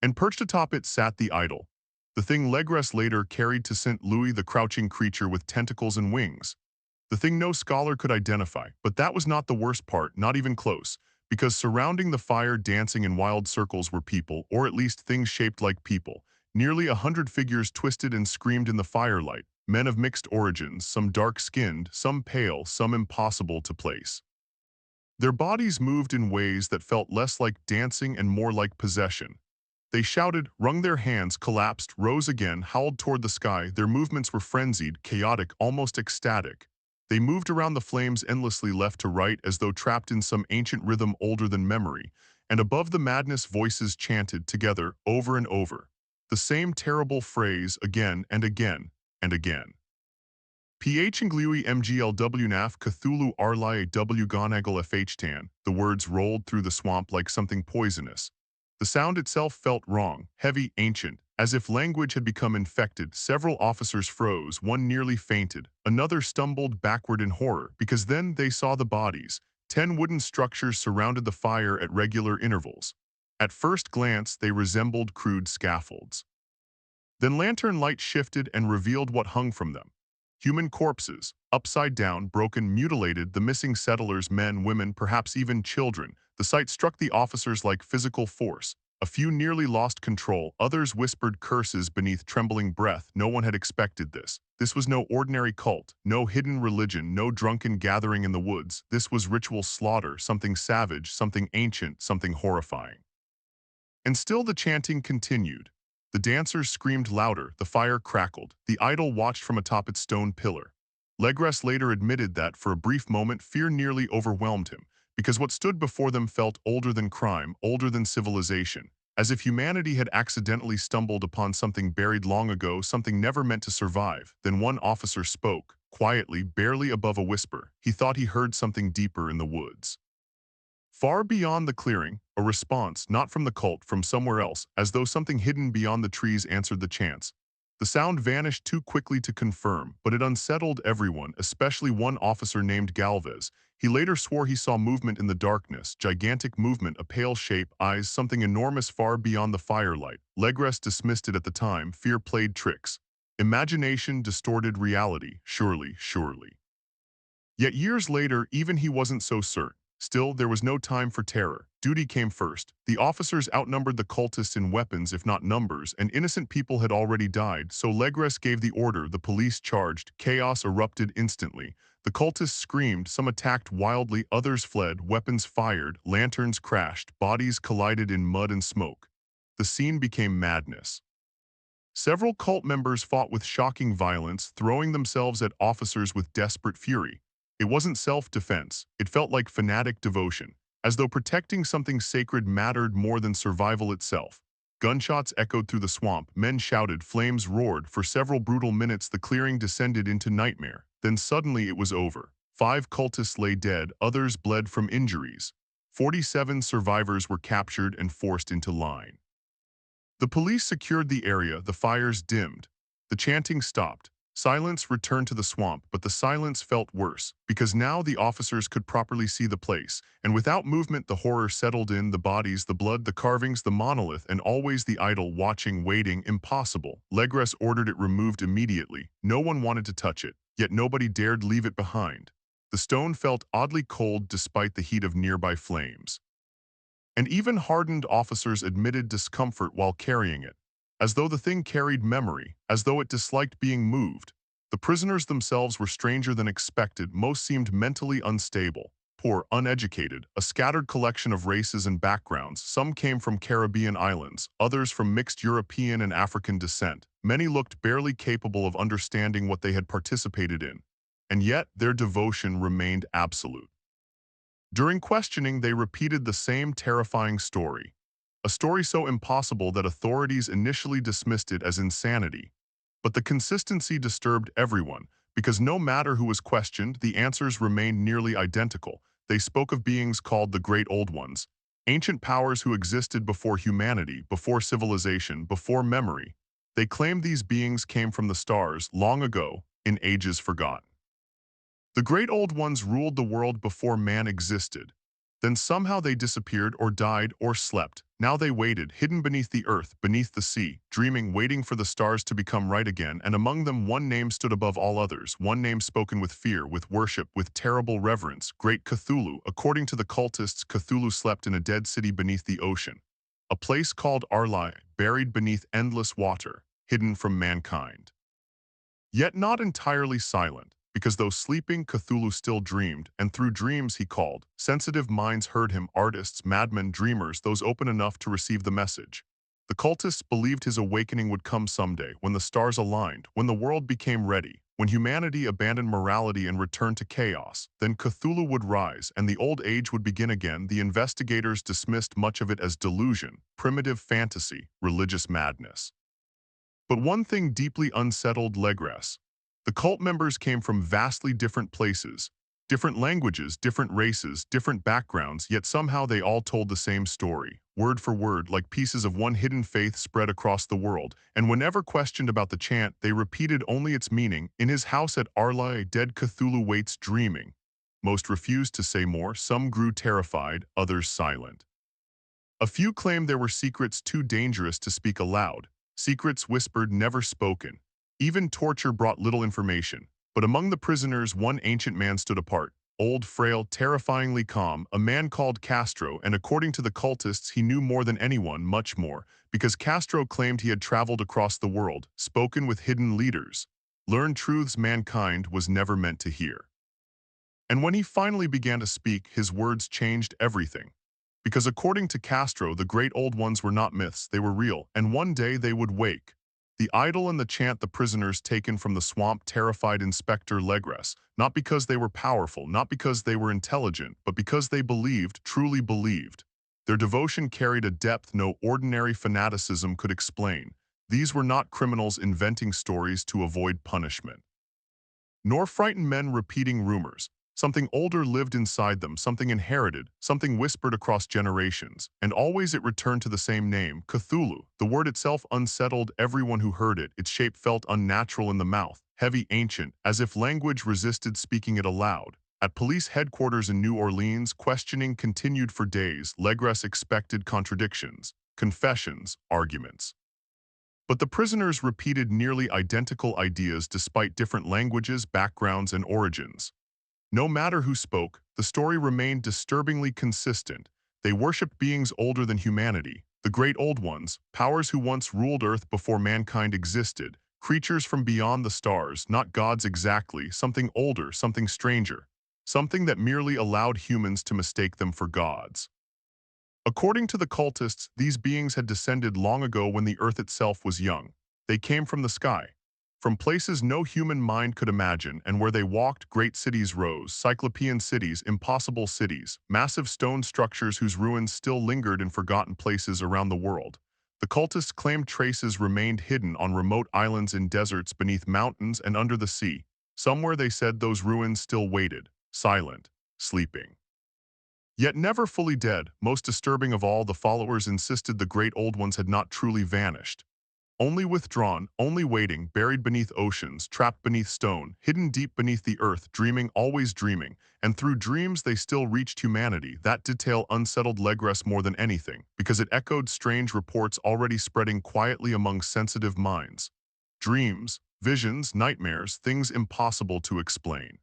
And perched atop it sat the idol, the thing Legres later carried to St. Louis, the crouching creature with tentacles and wings. The thing no scholar could identify, but that was not the worst part, not even close, because surrounding the fire dancing in wild circles were people, or at least things shaped like people. Nearly 100 figures twisted and screamed in the firelight, men of mixed origins, some dark-skinned, some pale, some impossible to place. Their bodies moved in ways that felt less like dancing and more like possession. They shouted, wrung their hands, collapsed, rose again, howled toward the sky. Their movements were frenzied, chaotic, almost ecstatic. They moved around the flames endlessly left to right as though trapped in some ancient rhythm older than memory, and above the madness voices chanted together over and over. The same terrible phrase again and again and again. PH Nglui MGLW Naf Cthulhu Arlai W Gonagal FH The words rolled through the swamp like something poisonous. The sound itself felt wrong, heavy, ancient, as if language had become infected. Several officers froze, one nearly fainted, another stumbled backward in horror, because then they saw the bodies. 10 wooden structures surrounded the fire at regular intervals. At first glance, they resembled crude scaffolds. Then lantern light shifted and revealed what hung from them. Human corpses, upside down, broken, mutilated, the missing settlers, men, women, perhaps even children. The sight struck the officers like physical force. A few nearly lost control, others whispered curses beneath trembling breath. No one had expected this. This was no ordinary cult, no hidden religion, no drunken gathering in the woods. This was ritual slaughter, something savage, something ancient, something horrifying. And still the chanting continued. The dancers screamed louder, the fire crackled. The idol watched from atop its stone pillar. Legres later admitted that, for a brief moment, fear nearly overwhelmed him, because what stood before them felt older than crime, older than civilization, as if humanity had accidentally stumbled upon something buried long ago, something never meant to survive. Then one officer spoke, quietly, barely above a whisper. He thought he heard something deeper in the woods. Far beyond the clearing, a response, not from the cult, from somewhere else, as though something hidden beyond the trees answered the chants. The sound vanished too quickly to confirm, but it unsettled everyone, especially one officer named Galvez. He later swore he saw movement in the darkness, gigantic movement, a pale shape, eyes, something enormous far beyond the firelight. Legres dismissed it at the time. Fear played tricks. Imagination distorted reality, surely, surely. Yet years later, even he wasn't so certain. Still, there was no time for terror. Duty came first. The officers outnumbered the cultists in weapons, if not numbers, and innocent people had already died, so Legres gave the order. The police charged. Chaos erupted instantly. The cultists screamed, some attacked wildly, others fled, weapons fired, lanterns crashed, bodies collided in mud and smoke. The scene became madness. Several cult members fought with shocking violence, throwing themselves at officers with desperate fury. It wasn't self-defense, it felt like fanatic devotion, as though protecting something sacred mattered more than survival itself. Gunshots echoed through the swamp, men shouted, flames roared. For several brutal minutes the clearing descended into nightmare. Then suddenly it was over. 5 cultists lay dead, others bled from injuries. 47 survivors were captured and forced into line. The police secured the area, the fires dimmed. The chanting stopped. Silence returned to the swamp, but the silence felt worse, because now the officers could properly see the place, and without movement the horror settled in, the bodies, the blood, the carvings, the monolith, and always the idol watching, waiting. Impossible. Legres ordered it removed immediately. No one wanted to touch it, yet nobody dared leave it behind. The stone felt oddly cold despite the heat of nearby flames. And even hardened officers admitted discomfort while carrying it, as though the thing carried memory, as though it disliked being moved. The prisoners themselves were stranger than expected. Most seemed mentally unstable, poor, uneducated, a scattered collection of races and backgrounds. Some came from Caribbean islands, others from mixed European and African descent. Many looked barely capable of understanding what they had participated in, and yet their devotion remained absolute. During questioning, they repeated the same terrifying story, a story so impossible that authorities initially dismissed it as insanity. But the consistency disturbed everyone, because no matter who was questioned, the answers remained nearly identical. They spoke of beings called the Great Old Ones, ancient powers who existed before humanity, before civilization, before memory. They claimed these beings came from the stars long ago, in ages forgotten. The Great Old Ones ruled the world before man existed. Then somehow they disappeared or died or slept. Now they waited, hidden beneath the earth, beneath the sea, dreaming, waiting for the stars to become right again, and among them one name stood above all others, one name spoken with fear, with worship, with terrible reverence, Great Cthulhu. According to the cultists, Cthulhu slept in a dead city beneath the ocean, a place called Arlai, buried beneath endless water, hidden from mankind. Yet not entirely silent, because though sleeping, Cthulhu still dreamed, and through dreams he called. Sensitive minds heard him, artists, madmen, dreamers, those open enough to receive the message. The cultists believed his awakening would come someday, when the stars aligned, when the world became ready, when humanity abandoned morality and returned to chaos. Then Cthulhu would rise, and the old age would begin again. The investigators dismissed much of it as delusion, primitive fantasy, religious madness. But one thing deeply unsettled Legres. The cult members came from vastly different places, different languages, different races, different backgrounds, yet somehow they all told the same story, word for word, like pieces of one hidden faith spread across the world. And whenever questioned about the chant, they repeated only its meaning. In his house at Arlai, dead Cthulhu waits dreaming. Most refused to say more, some grew terrified, others silent. A few claimed there were secrets too dangerous to speak aloud, secrets whispered, never spoken. Even torture brought little information. But among the prisoners, one ancient man stood apart, old, frail, terrifyingly calm, a man called Castro, and according to the cultists, he knew more than anyone, much more, because Castro claimed he had traveled across the world, spoken with hidden leaders, learned truths mankind was never meant to hear. And when he finally began to speak, his words changed everything. Because according to Castro, the Great Old Ones were not myths, they were real, and one day they would wake. The idol and the chant the prisoners taken from the swamp terrified Inspector Legres, not because they were powerful, not because they were intelligent, but because they believed, truly believed. Their devotion carried a depth no ordinary fanaticism could explain. These were not criminals inventing stories to avoid punishment, nor frightened men repeating rumors. Something older lived inside them, something inherited, something whispered across generations, and always it returned to the same name, Cthulhu. The word itself unsettled everyone who heard it. Its shape felt unnatural in the mouth, heavy, ancient, as if language resisted speaking it aloud. At police headquarters in New Orleans, questioning continued for days. Legres expected contradictions, confessions, arguments. But the prisoners repeated nearly identical ideas despite different languages, backgrounds, and origins. No matter who spoke, the story remained disturbingly consistent. They worshipped beings older than humanity, the Great Old Ones, powers who once ruled Earth before mankind existed, creatures from beyond the stars, not gods exactly, something older, something stranger, something that merely allowed humans to mistake them for gods. According to the cultists, these beings had descended long ago when the Earth itself was young. They came from the sky, from places no human mind could imagine, and where they walked, great cities rose, cyclopean cities, impossible cities, massive stone structures whose ruins still lingered in forgotten places around the world. The cultists claimed traces remained hidden on remote islands in deserts beneath mountains and under the sea. Somewhere they said those ruins still waited, silent, sleeping. Yet never fully dead. Most disturbing of all, the followers insisted the Great Old Ones had not truly vanished. Only withdrawn, only waiting, buried beneath oceans, trapped beneath stone, hidden deep beneath the earth, dreaming, always dreaming, and through dreams they still reached humanity. That detail unsettled Legres more than anything, because it echoed strange reports already spreading quietly among sensitive minds. Dreams, visions, nightmares, things impossible to explain.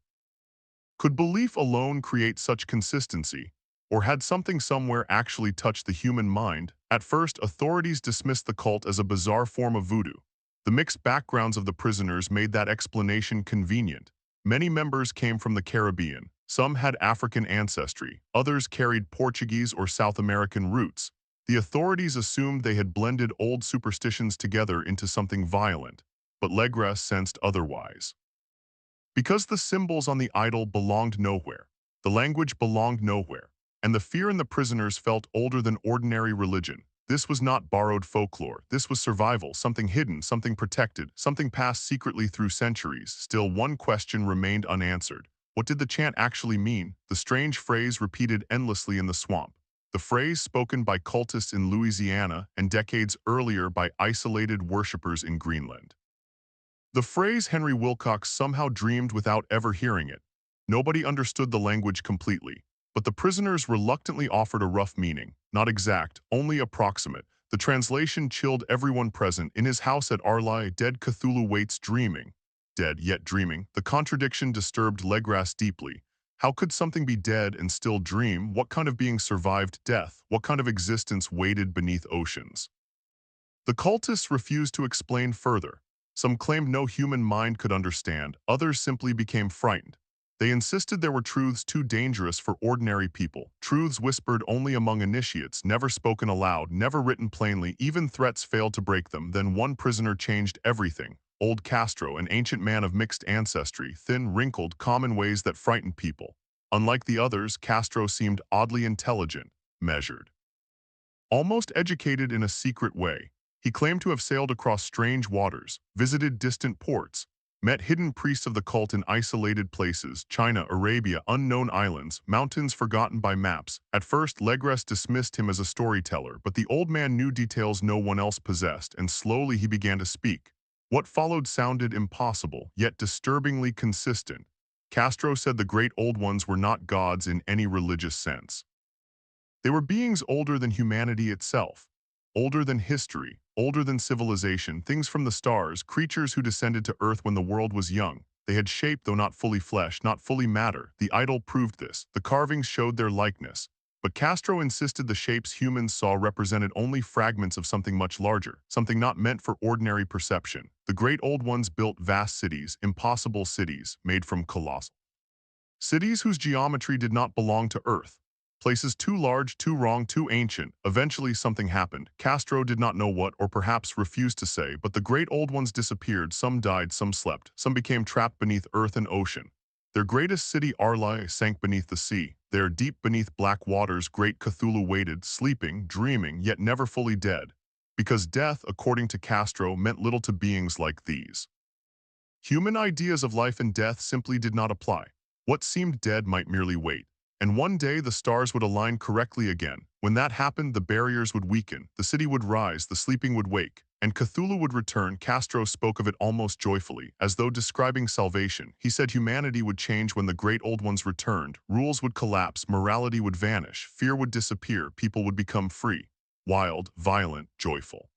Could belief alone create such consistency? Or had something somewhere actually touched the human mind? At first, authorities dismissed the cult as a bizarre form of voodoo. The mixed backgrounds of the prisoners made that explanation convenient. Many members came from the Caribbean. Some had African ancestry. Others carried Portuguese or South American roots. The authorities assumed they had blended old superstitions together into something violent. But Legras sensed otherwise. Because the symbols on the idol belonged nowhere, the language belonged nowhere, and the fear in the prisoners felt older than ordinary religion. This was not borrowed folklore. This was survival, something hidden, something protected, something passed secretly through centuries. Still, one question remained unanswered. What did the chant actually mean? The strange phrase repeated endlessly in the swamp. The phrase spoken by cultists in Louisiana and decades earlier by isolated worshippers in Greenland. The phrase Henry Wilcox somehow dreamed without ever hearing it. Nobody understood the language completely, but the prisoners reluctantly offered a rough meaning, not exact, only approximate. The translation chilled everyone present. In his house at Arlai, dead Cthulhu waits dreaming. Dead yet dreaming. The contradiction disturbed Legras deeply. How could something be dead and still dream? What kind of being survived death? What kind of existence waited beneath oceans? The cultists refused to explain further. Some claimed no human mind could understand, others simply became frightened. They insisted there were truths too dangerous for ordinary people, truths whispered only among initiates, never spoken aloud, never written plainly. Even threats failed to break them. Then one prisoner changed everything. Old Castro, an ancient man of mixed ancestry, thin, wrinkled, common ways that frightened people. Unlike the others, Castro seemed oddly intelligent, measured, almost educated in a secret way. He claimed to have sailed across strange waters, visited distant ports, met hidden priests of the cult in isolated places, China, Arabia, unknown islands, mountains forgotten by maps. At first, Legres dismissed him as a storyteller, but the old man knew details no one else possessed, and slowly he began to speak. What followed sounded impossible, yet disturbingly consistent. Castro said the great old ones were not gods in any religious sense. They were beings older than humanity itself, older than history, older than civilization, things from the stars, creatures who descended to Earth when the world was young. They had shape though not fully flesh, not fully matter. The idol proved this. The carvings showed their likeness. But Castro insisted the shapes humans saw represented only fragments of something much larger, something not meant for ordinary perception. The great old ones built vast cities, impossible cities, made from colossal cities whose geometry did not belong to Earth. Places too large, too wrong, too ancient. Eventually something happened. Castro did not know what, or perhaps refused to say, but the great old ones disappeared. Some died, some slept, some became trapped beneath earth and ocean. Their greatest city, Arlai, sank beneath the sea. There, deep beneath black waters, great Cthulhu waited, sleeping, dreaming, yet never fully dead. Because death, according to Castro, meant little to beings like these. Human ideas of life and death simply did not apply. What seemed dead might merely wait. And one day the stars would align correctly again. When that happened, the barriers would weaken, the city would rise, the sleeping would wake, and Cthulhu would return. Castro spoke of it almost joyfully, as though describing salvation. He said humanity would change when the great old ones returned, rules would collapse, morality would vanish, fear would disappear, people would become free, wild, violent, joyful.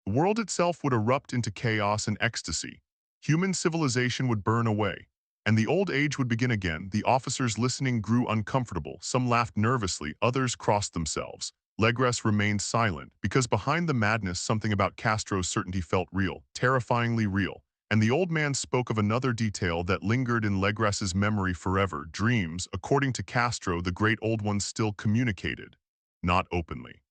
The world itself would erupt into chaos and ecstasy. Human civilization would burn away, and the old age would begin again. The officers listening grew uncomfortable. Some laughed nervously, others crossed themselves. Legres remained silent, because behind the madness something about Castro's certainty felt real, terrifyingly real. And the old man spoke of another detail that lingered in Legres's memory forever. Dreams, according to Castro, the great old ones still communicated. Not openly.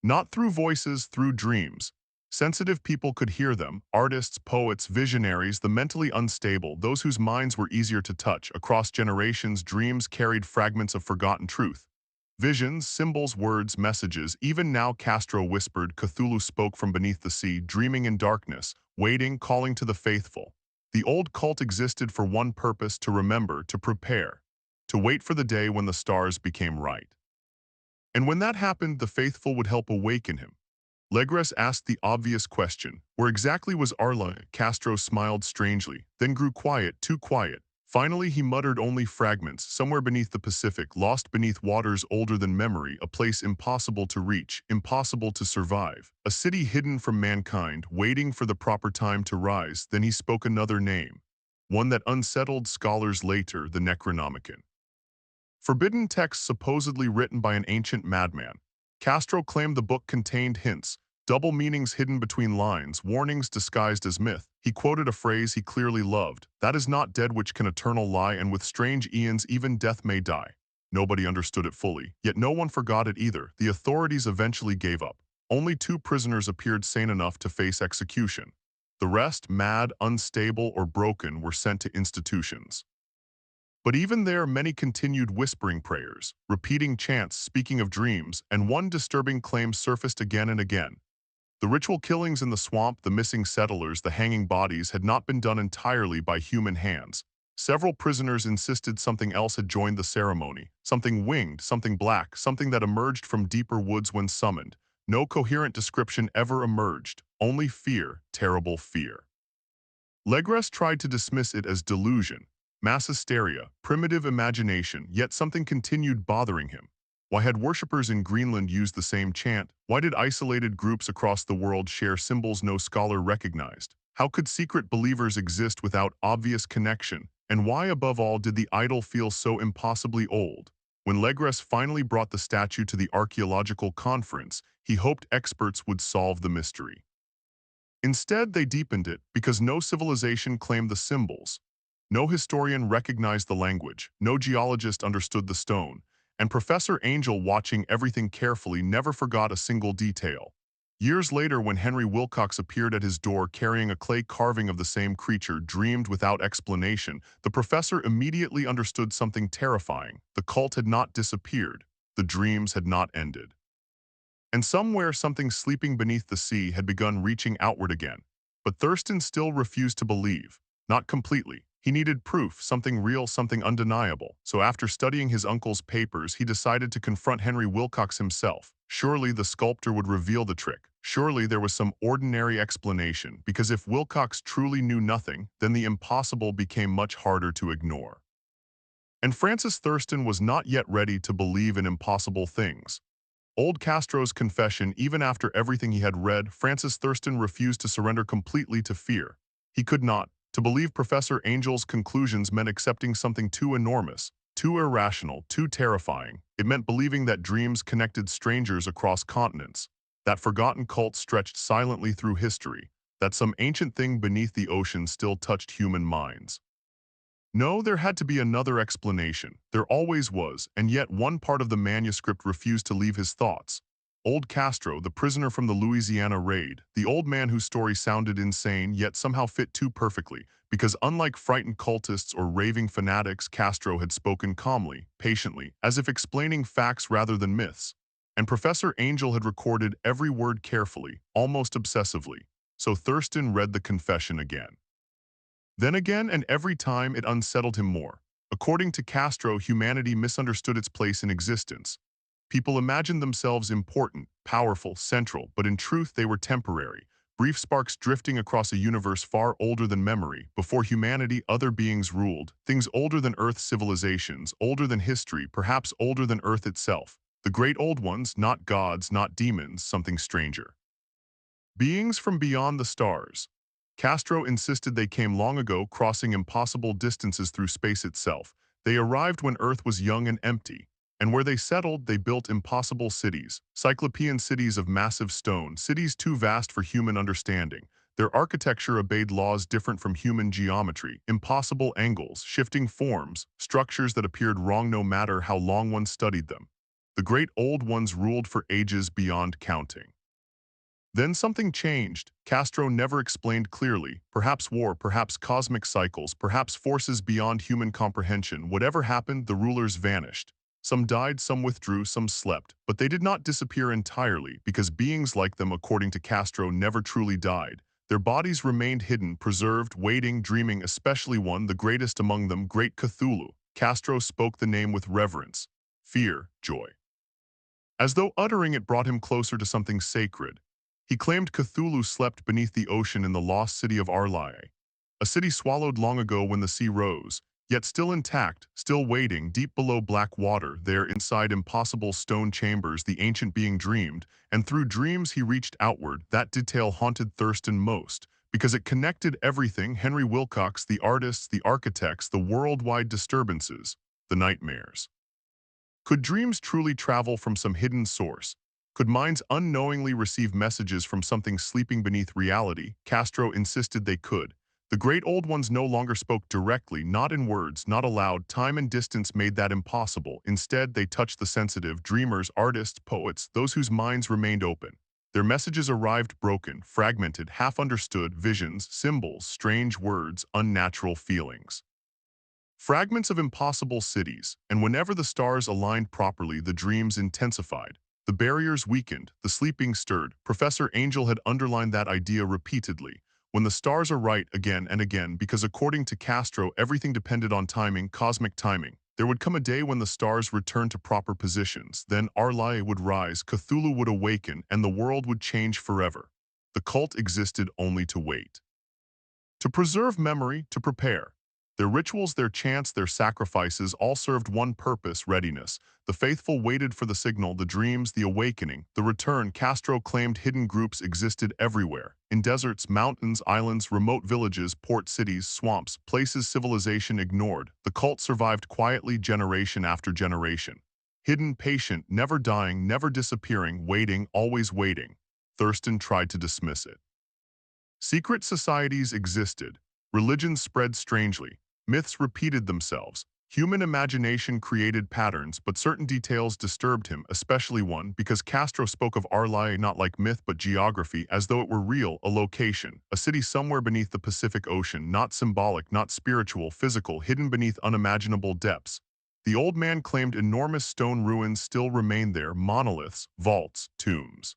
Not through voices, through dreams. Sensitive people could hear them, artists, poets, visionaries, the mentally unstable, those whose minds were easier to touch. Across generations, dreams carried fragments of forgotten truth. Visions, symbols, words, messages. Even now, Castro whispered, Cthulhu spoke from beneath the sea, dreaming in darkness, waiting, calling to the faithful. The old cult existed for one purpose: to remember, to prepare, to wait for the day when the stars became right. And when that happened, the faithful would help awaken him. Legres asked the obvious question. Where exactly was Arla? Castro smiled strangely, then grew quiet, too quiet. Finally, he muttered only fragments, somewhere beneath the Pacific, lost beneath waters older than memory, a place impossible to reach, impossible to survive. A city hidden from mankind, waiting for the proper time to rise. Then he spoke another name, one that unsettled scholars later, the Necronomicon. Forbidden texts supposedly written by an ancient madman. Castro claimed the book contained hints, double meanings hidden between lines, warnings disguised as myth. He quoted a phrase he clearly loved, "That is not dead which can eternal lie, and with strange eons even death may die." Nobody understood it fully, yet no one forgot it either. The authorities eventually gave up. Only 2 prisoners appeared sane enough to face execution. The rest, mad, unstable, or broken, were sent to institutions. But even there, many continued whispering prayers, repeating chants, speaking of dreams, and one disturbing claim surfaced again and again. The ritual killings in the swamp, the missing settlers, the hanging bodies had not been done entirely by human hands. Several prisoners insisted something else had joined the ceremony, something winged, something black, something that emerged from deeper woods when summoned. No coherent description ever emerged, only fear, terrible fear. Legres tried to dismiss it as delusion, mass hysteria, primitive imagination, yet something continued bothering him. Why had worshippers in Greenland used the same chant? Why did isolated groups across the world share symbols no scholar recognized? How could secret believers exist without obvious connection? And why, above all, did the idol feel so impossibly old? When Legres finally brought the statue to the archaeological conference, he hoped experts would solve the mystery. Instead, they deepened it because no civilization claimed the symbols. No historian recognized the language, no geologist understood the stone, and Professor Angel, watching everything carefully, never forgot a single detail. Years later, when Henry Wilcox appeared at his door carrying a clay carving of the same creature, dreamed without explanation, the professor immediately understood something terrifying. The cult had not disappeared. The dreams had not ended. And somewhere something sleeping beneath the sea had begun reaching outward again. But Thurston still refused to believe. Not completely. He needed proof, something real, something undeniable. So after studying his uncle's papers, he decided to confront Henry Wilcox himself. Surely the sculptor would reveal the trick. Surely there was some ordinary explanation, because if Wilcox truly knew nothing, then the impossible became much harder to ignore. And Francis Thurston was not yet ready to believe in impossible things. Old Castro's confession, even after everything he had read, Francis Thurston refused to surrender completely to fear. He could not. To believe Professor Angel's conclusions meant accepting something too enormous, too irrational, too terrifying. It meant believing that dreams connected strangers across continents, that forgotten cult stretched silently through history, that some ancient thing beneath the ocean still touched human minds. No, there had to be another explanation. There always was, and yet one part of the manuscript refused to leave his thoughts. Old Castro, the prisoner from the Louisiana raid, the old man whose story sounded insane yet somehow fit too perfectly, because unlike frightened cultists or raving fanatics, Castro had spoken calmly, patiently, as if explaining facts rather than myths. And Professor Angel had recorded every word carefully, almost obsessively. So Thurston read the confession again. Then again, and every time it unsettled him more. According to Castro, humanity misunderstood its place in existence. People imagined themselves important, powerful, central, but in truth they were temporary, brief sparks drifting across a universe far older than memory. Before humanity, other beings ruled, things older than Earth's civilizations, older than history, perhaps older than Earth itself. The great old ones, not gods, not demons, something stranger. Beings from beyond the stars. Castro insisted they came long ago, crossing impossible distances through space itself. They arrived when Earth was young and empty, and where they settled, they built impossible cities, cyclopean cities of massive stone, cities too vast for human understanding. Their architecture obeyed laws different from human geometry, impossible angles, shifting forms, structures that appeared wrong no matter how long one studied them. The great old ones ruled for ages beyond counting. Then something changed. Castro never explained clearly. Perhaps war, perhaps cosmic cycles, perhaps forces beyond human comprehension. Whatever happened, the rulers vanished. Some died, some withdrew, some slept. But they did not disappear entirely, because beings like them, according to Castro, never truly died. Their bodies remained hidden, preserved, waiting, dreaming, especially one, the greatest among them, Great Cthulhu. Castro spoke the name with reverence, fear, joy. As though uttering it brought him closer to something sacred. He claimed Cthulhu slept beneath the ocean in the lost city of Arlai, a city swallowed long ago when the sea rose, yet still intact, still waiting deep below black water, there inside impossible stone chambers the ancient being dreamed, and through dreams he reached outward. That detail haunted Thurston most, because it connected everything: Henry Wilcox, the artists, the architects, the worldwide disturbances, the nightmares. Could dreams truly travel from some hidden source? Could minds unknowingly receive messages from something sleeping beneath reality? Castro insisted they could. The great old ones no longer spoke directly, not in words, not aloud. Time and distance made that impossible. Instead, they touched the sensitive: dreamers, artists, poets, those whose minds remained open. Their messages arrived broken, fragmented, half-understood: visions, symbols, strange words, unnatural feelings. Fragments of impossible cities, and whenever the stars aligned properly, the dreams intensified. The barriers weakened, the sleeping stirred. Professor Angel had underlined that idea repeatedly. When the stars are right, again and again, because according to Castro, everything depended on timing, cosmic timing. There would come a day when the stars returned to proper positions. Then Arlai would rise, Cthulhu would awaken, and the world would change forever. The cult existed only to wait. To preserve memory, to prepare. Their rituals, their chants, their sacrifices all served one purpose: readiness. The faithful waited for the signal, the dreams, the awakening, the return. Castro claimed hidden groups existed everywhere. In deserts, mountains, islands, remote villages, port cities, swamps, places civilization ignored. The cult survived quietly, generation after generation. Hidden, patient, never dying, never disappearing, waiting, always waiting. Thurston tried to dismiss it. Secret societies existed. Religions spread strangely. Myths repeated themselves. Human imagination created patterns, but certain details disturbed him, especially one: because Castro spoke of Arlai not like myth but geography, as though it were real, a location, a city somewhere beneath the Pacific Ocean, not symbolic, not spiritual, physical, hidden beneath unimaginable depths. The old man claimed enormous stone ruins still remained there: monoliths, vaults, tombs.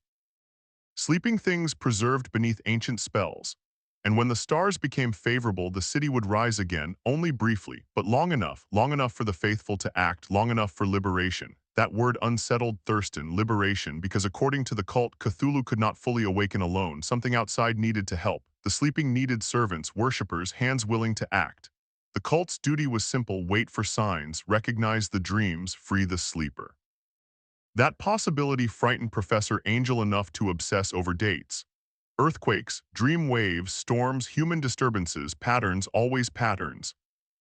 Sleeping things preserved beneath ancient spells. And when the stars became favorable, the city would rise again, only briefly, but long enough for the faithful to act, long enough for liberation. That word unsettled Thurston: liberation, because according to the cult, Cthulhu could not fully awaken alone. Something outside needed to help. The sleeping needed servants, worshippers, hands willing to act. The cult's duty was simple: wait for signs, recognize the dreams, free the sleeper. That possibility frightened Professor Angel enough to obsess over dates. Earthquakes, dream waves, storms, human disturbances, patterns, always patterns.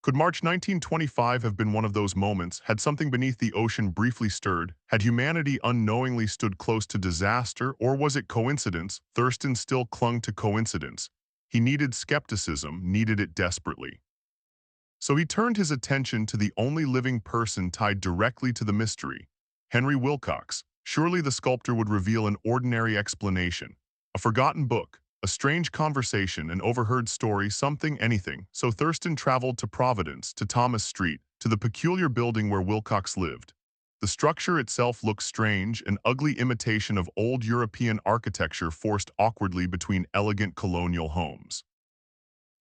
Could March 1925 have been one of those moments? Had something beneath the ocean briefly stirred? Had humanity unknowingly stood close to disaster? Or was it coincidence? Thurston still clung to coincidence. He needed skepticism, needed it desperately. So he turned his attention to the only living person tied directly to the mystery: Henry Wilcox. Surely the sculptor would reveal an ordinary explanation. A forgotten book, a strange conversation, an overheard story, something, anything. So Thurston traveled to Providence, to Thomas Street, to the peculiar building where Wilcox lived. The structure itself looked strange, an ugly imitation of old European architecture forced awkwardly between elegant colonial homes.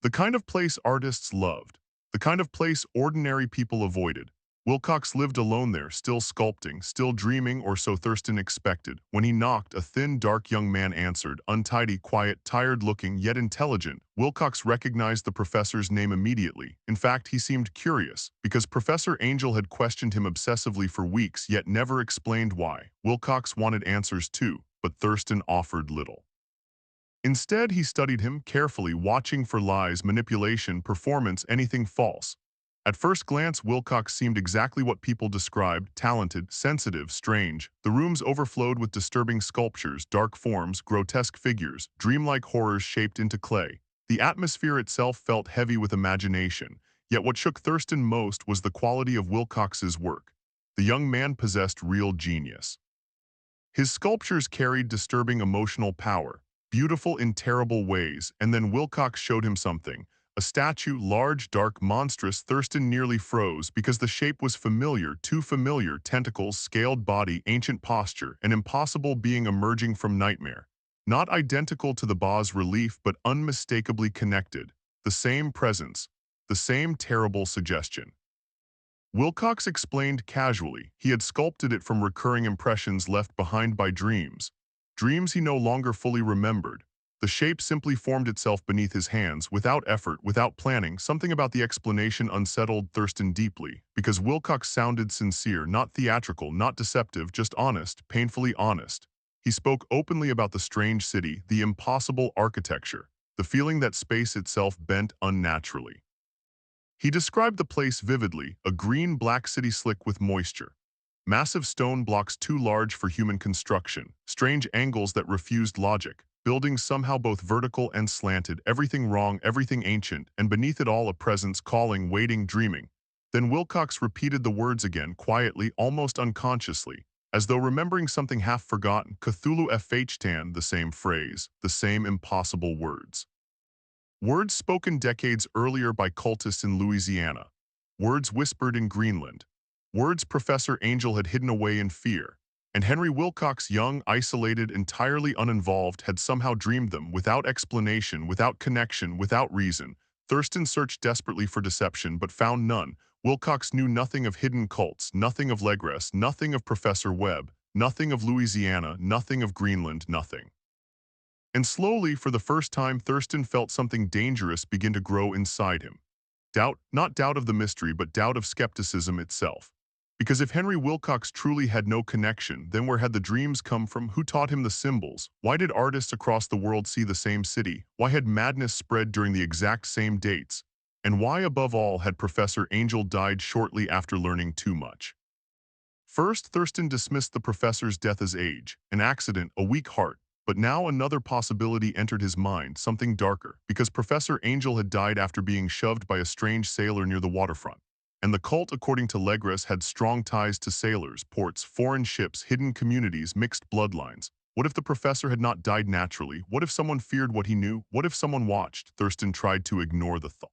The kind of place artists loved. The kind of place ordinary people avoided. Wilcox lived alone there, still sculpting, still dreaming, or so Thurston expected. When he knocked, a thin, dark young man answered, untidy, quiet, tired-looking, yet intelligent. Wilcox recognized the professor's name immediately. In fact, he seemed curious, because Professor Angel had questioned him obsessively for weeks, yet never explained why. Wilcox wanted answers too, but Thurston offered little. Instead, he studied him carefully, watching for lies, manipulation, performance, anything false. At first glance, Wilcox seemed exactly what people described: talented, sensitive, strange. The rooms overflowed with disturbing sculptures, dark forms, grotesque figures, dreamlike horrors shaped into clay. The atmosphere itself felt heavy with imagination, yet what shook Thurston most was the quality of Wilcox's work. The young man possessed real genius. His sculptures carried disturbing emotional power, beautiful in terrible ways. And then Wilcox showed him something. A statue, large, dark, monstrous. Thurston nearly froze because the shape was familiar, too familiar: tentacles, scaled body, ancient posture, an impossible being emerging from nightmare. Not identical to the bas-relief, but unmistakably connected. The same presence, the same terrible suggestion. Wilcox explained casually he had sculpted it from recurring impressions left behind by dreams. dreams he no longer fully remembered. The shape simply formed itself beneath his hands, without effort, without planning. Something about the explanation unsettled Thurston deeply, because Wilcox sounded sincere, not theatrical, not deceptive, just honest, painfully honest. He spoke openly about the strange city, the impossible architecture, the feeling that space itself bent unnaturally. He described the place vividly, a green-black city slick with moisture. Massive stone blocks too large for human construction, strange angles that refused logic, buildings somehow both vertical and slanted, everything wrong, everything ancient, and beneath it all a presence calling, waiting, dreaming. Then Wilcox repeated the words again, quietly, almost unconsciously, as though remembering something half-forgotten. Cthulhu FHTan, the same phrase, the same impossible words. Words spoken decades earlier by cultists in Louisiana. Words whispered in Greenland. Words Professor Angel had hidden away in fear. And Henry Wilcox, young, isolated, entirely uninvolved, had somehow dreamed them, without explanation, without connection, without reason. Thurston searched desperately for deception, but found none. Wilcox knew nothing of hidden cults, nothing of Legres, nothing of Professor Webb, nothing of Louisiana, nothing of Greenland, nothing. And slowly, for the first time, Thurston felt something dangerous begin to grow inside him. Doubt, not doubt of the mystery, but doubt of skepticism itself. Because if Henry Wilcox truly had no connection, then where had the dreams come from? Who taught him the symbols? Why did artists across the world see the same city? Why had madness spread during the exact same dates? And why, above all, had Professor Angel died shortly after learning too much? First, Thurston dismissed the professor's death as age, an accident, a weak heart. But now another possibility entered his mind, something darker, because Professor Angel had died after being shoved by a strange sailor near the waterfront. And the cult, according to Legres, had strong ties to sailors, ports, foreign ships, hidden communities, mixed bloodlines. What if the professor had not died naturally? What if someone feared what he knew? What if someone watched? Thurston tried to ignore the thought.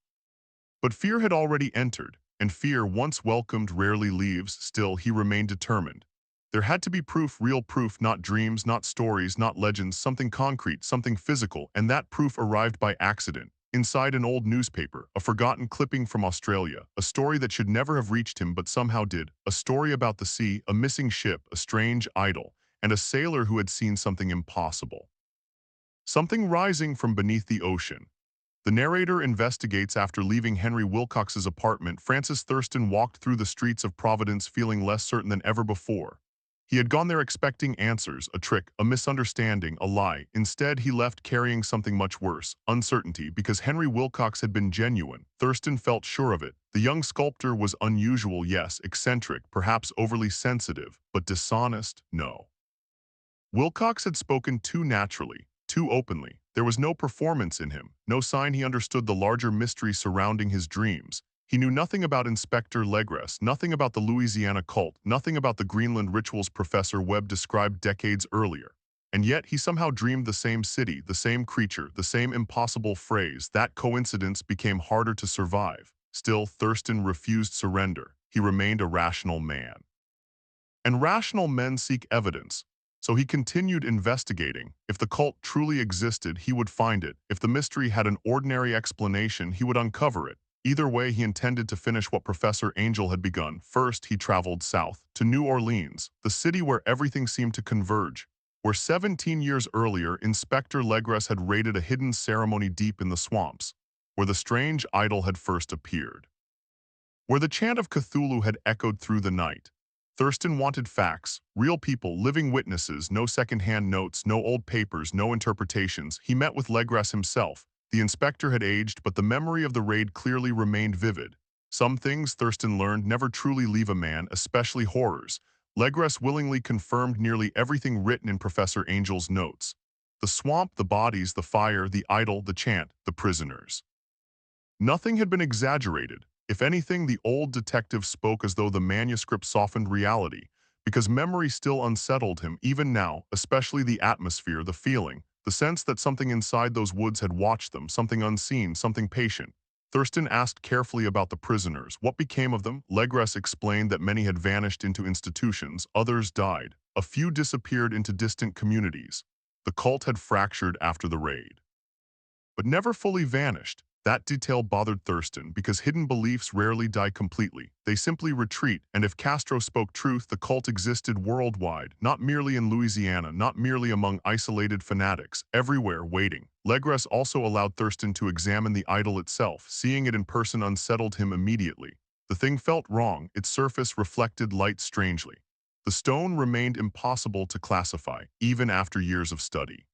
But fear had already entered, and fear, once welcomed, rarely leaves. Still, he remained determined. There had to be proof, real proof, not dreams, not stories, not legends, something concrete, something physical, and that proof arrived by accident. Inside an old newspaper, a forgotten clipping from Australia, a story that should never have reached him but somehow did, a story about the sea, a missing ship, a strange idol, and a sailor who had seen something impossible. Something rising from beneath the ocean. The narrator investigates. After leaving Henry Wilcox's apartment, Francis Thurston walked through the streets of Providence feeling less certain than ever before. He had gone there expecting answers, a trick, a misunderstanding, a lie. Instead, he left carrying something much worse, uncertainty. Because Henry Wilcox had been genuine, Thurston felt sure of it. The young sculptor was unusual, yes, eccentric, perhaps overly sensitive, but dishonest, no. Wilcox had spoken too naturally, too openly. There was no performance in him, no sign he understood the larger mystery surrounding his dreams. He knew nothing about Inspector Legres, nothing about the Louisiana cult, nothing about the Greenland rituals Professor Webb described decades earlier. And yet he somehow dreamed the same city, the same creature, the same impossible phrase. That coincidence became harder to survive. Still, Thurston refused surrender. He remained a rational man. And rational men seek evidence. So he continued investigating. If the cult truly existed, he would find it. If the mystery had an ordinary explanation, he would uncover it. Either way, he intended to finish what Professor Angel had begun. First, he traveled south, to New Orleans, the city where everything seemed to converge, where 17 years earlier, Inspector Legres had raided a hidden ceremony deep in the swamps, where the strange idol had first appeared, where the chant of Cthulhu had echoed through the night. Thurston wanted facts, real people, living witnesses, no second-hand notes, no old papers, no interpretations. He met with Legres himself. The inspector had aged, but the memory of the raid clearly remained vivid. Some things, Thurston learned, never truly leave a man, especially horrors. Legres willingly confirmed nearly everything written in Professor Angel's notes. The swamp, the bodies, the fire, the idol, the chant, the prisoners. Nothing had been exaggerated. If anything, the old detective spoke as though the manuscript softened reality, because memory still unsettled him, even now, especially the atmosphere, the feeling, the sense that something inside those woods had watched them, something unseen, something patient. Thurston asked carefully about the prisoners. What became of them? Legres explained that many had vanished into institutions, others died. A few disappeared into distant communities. The cult had fractured after the raid, but never fully vanished. That detail bothered Thurston because hidden beliefs rarely die completely. They simply retreat, and if Castro spoke truth, the cult existed worldwide, not merely in Louisiana, not merely among isolated fanatics, everywhere waiting. Legras also allowed Thurston to examine the idol itself. Seeing it in person unsettled him immediately. The thing felt wrong, its surface reflected light strangely. The stone remained impossible to classify, even after years of study.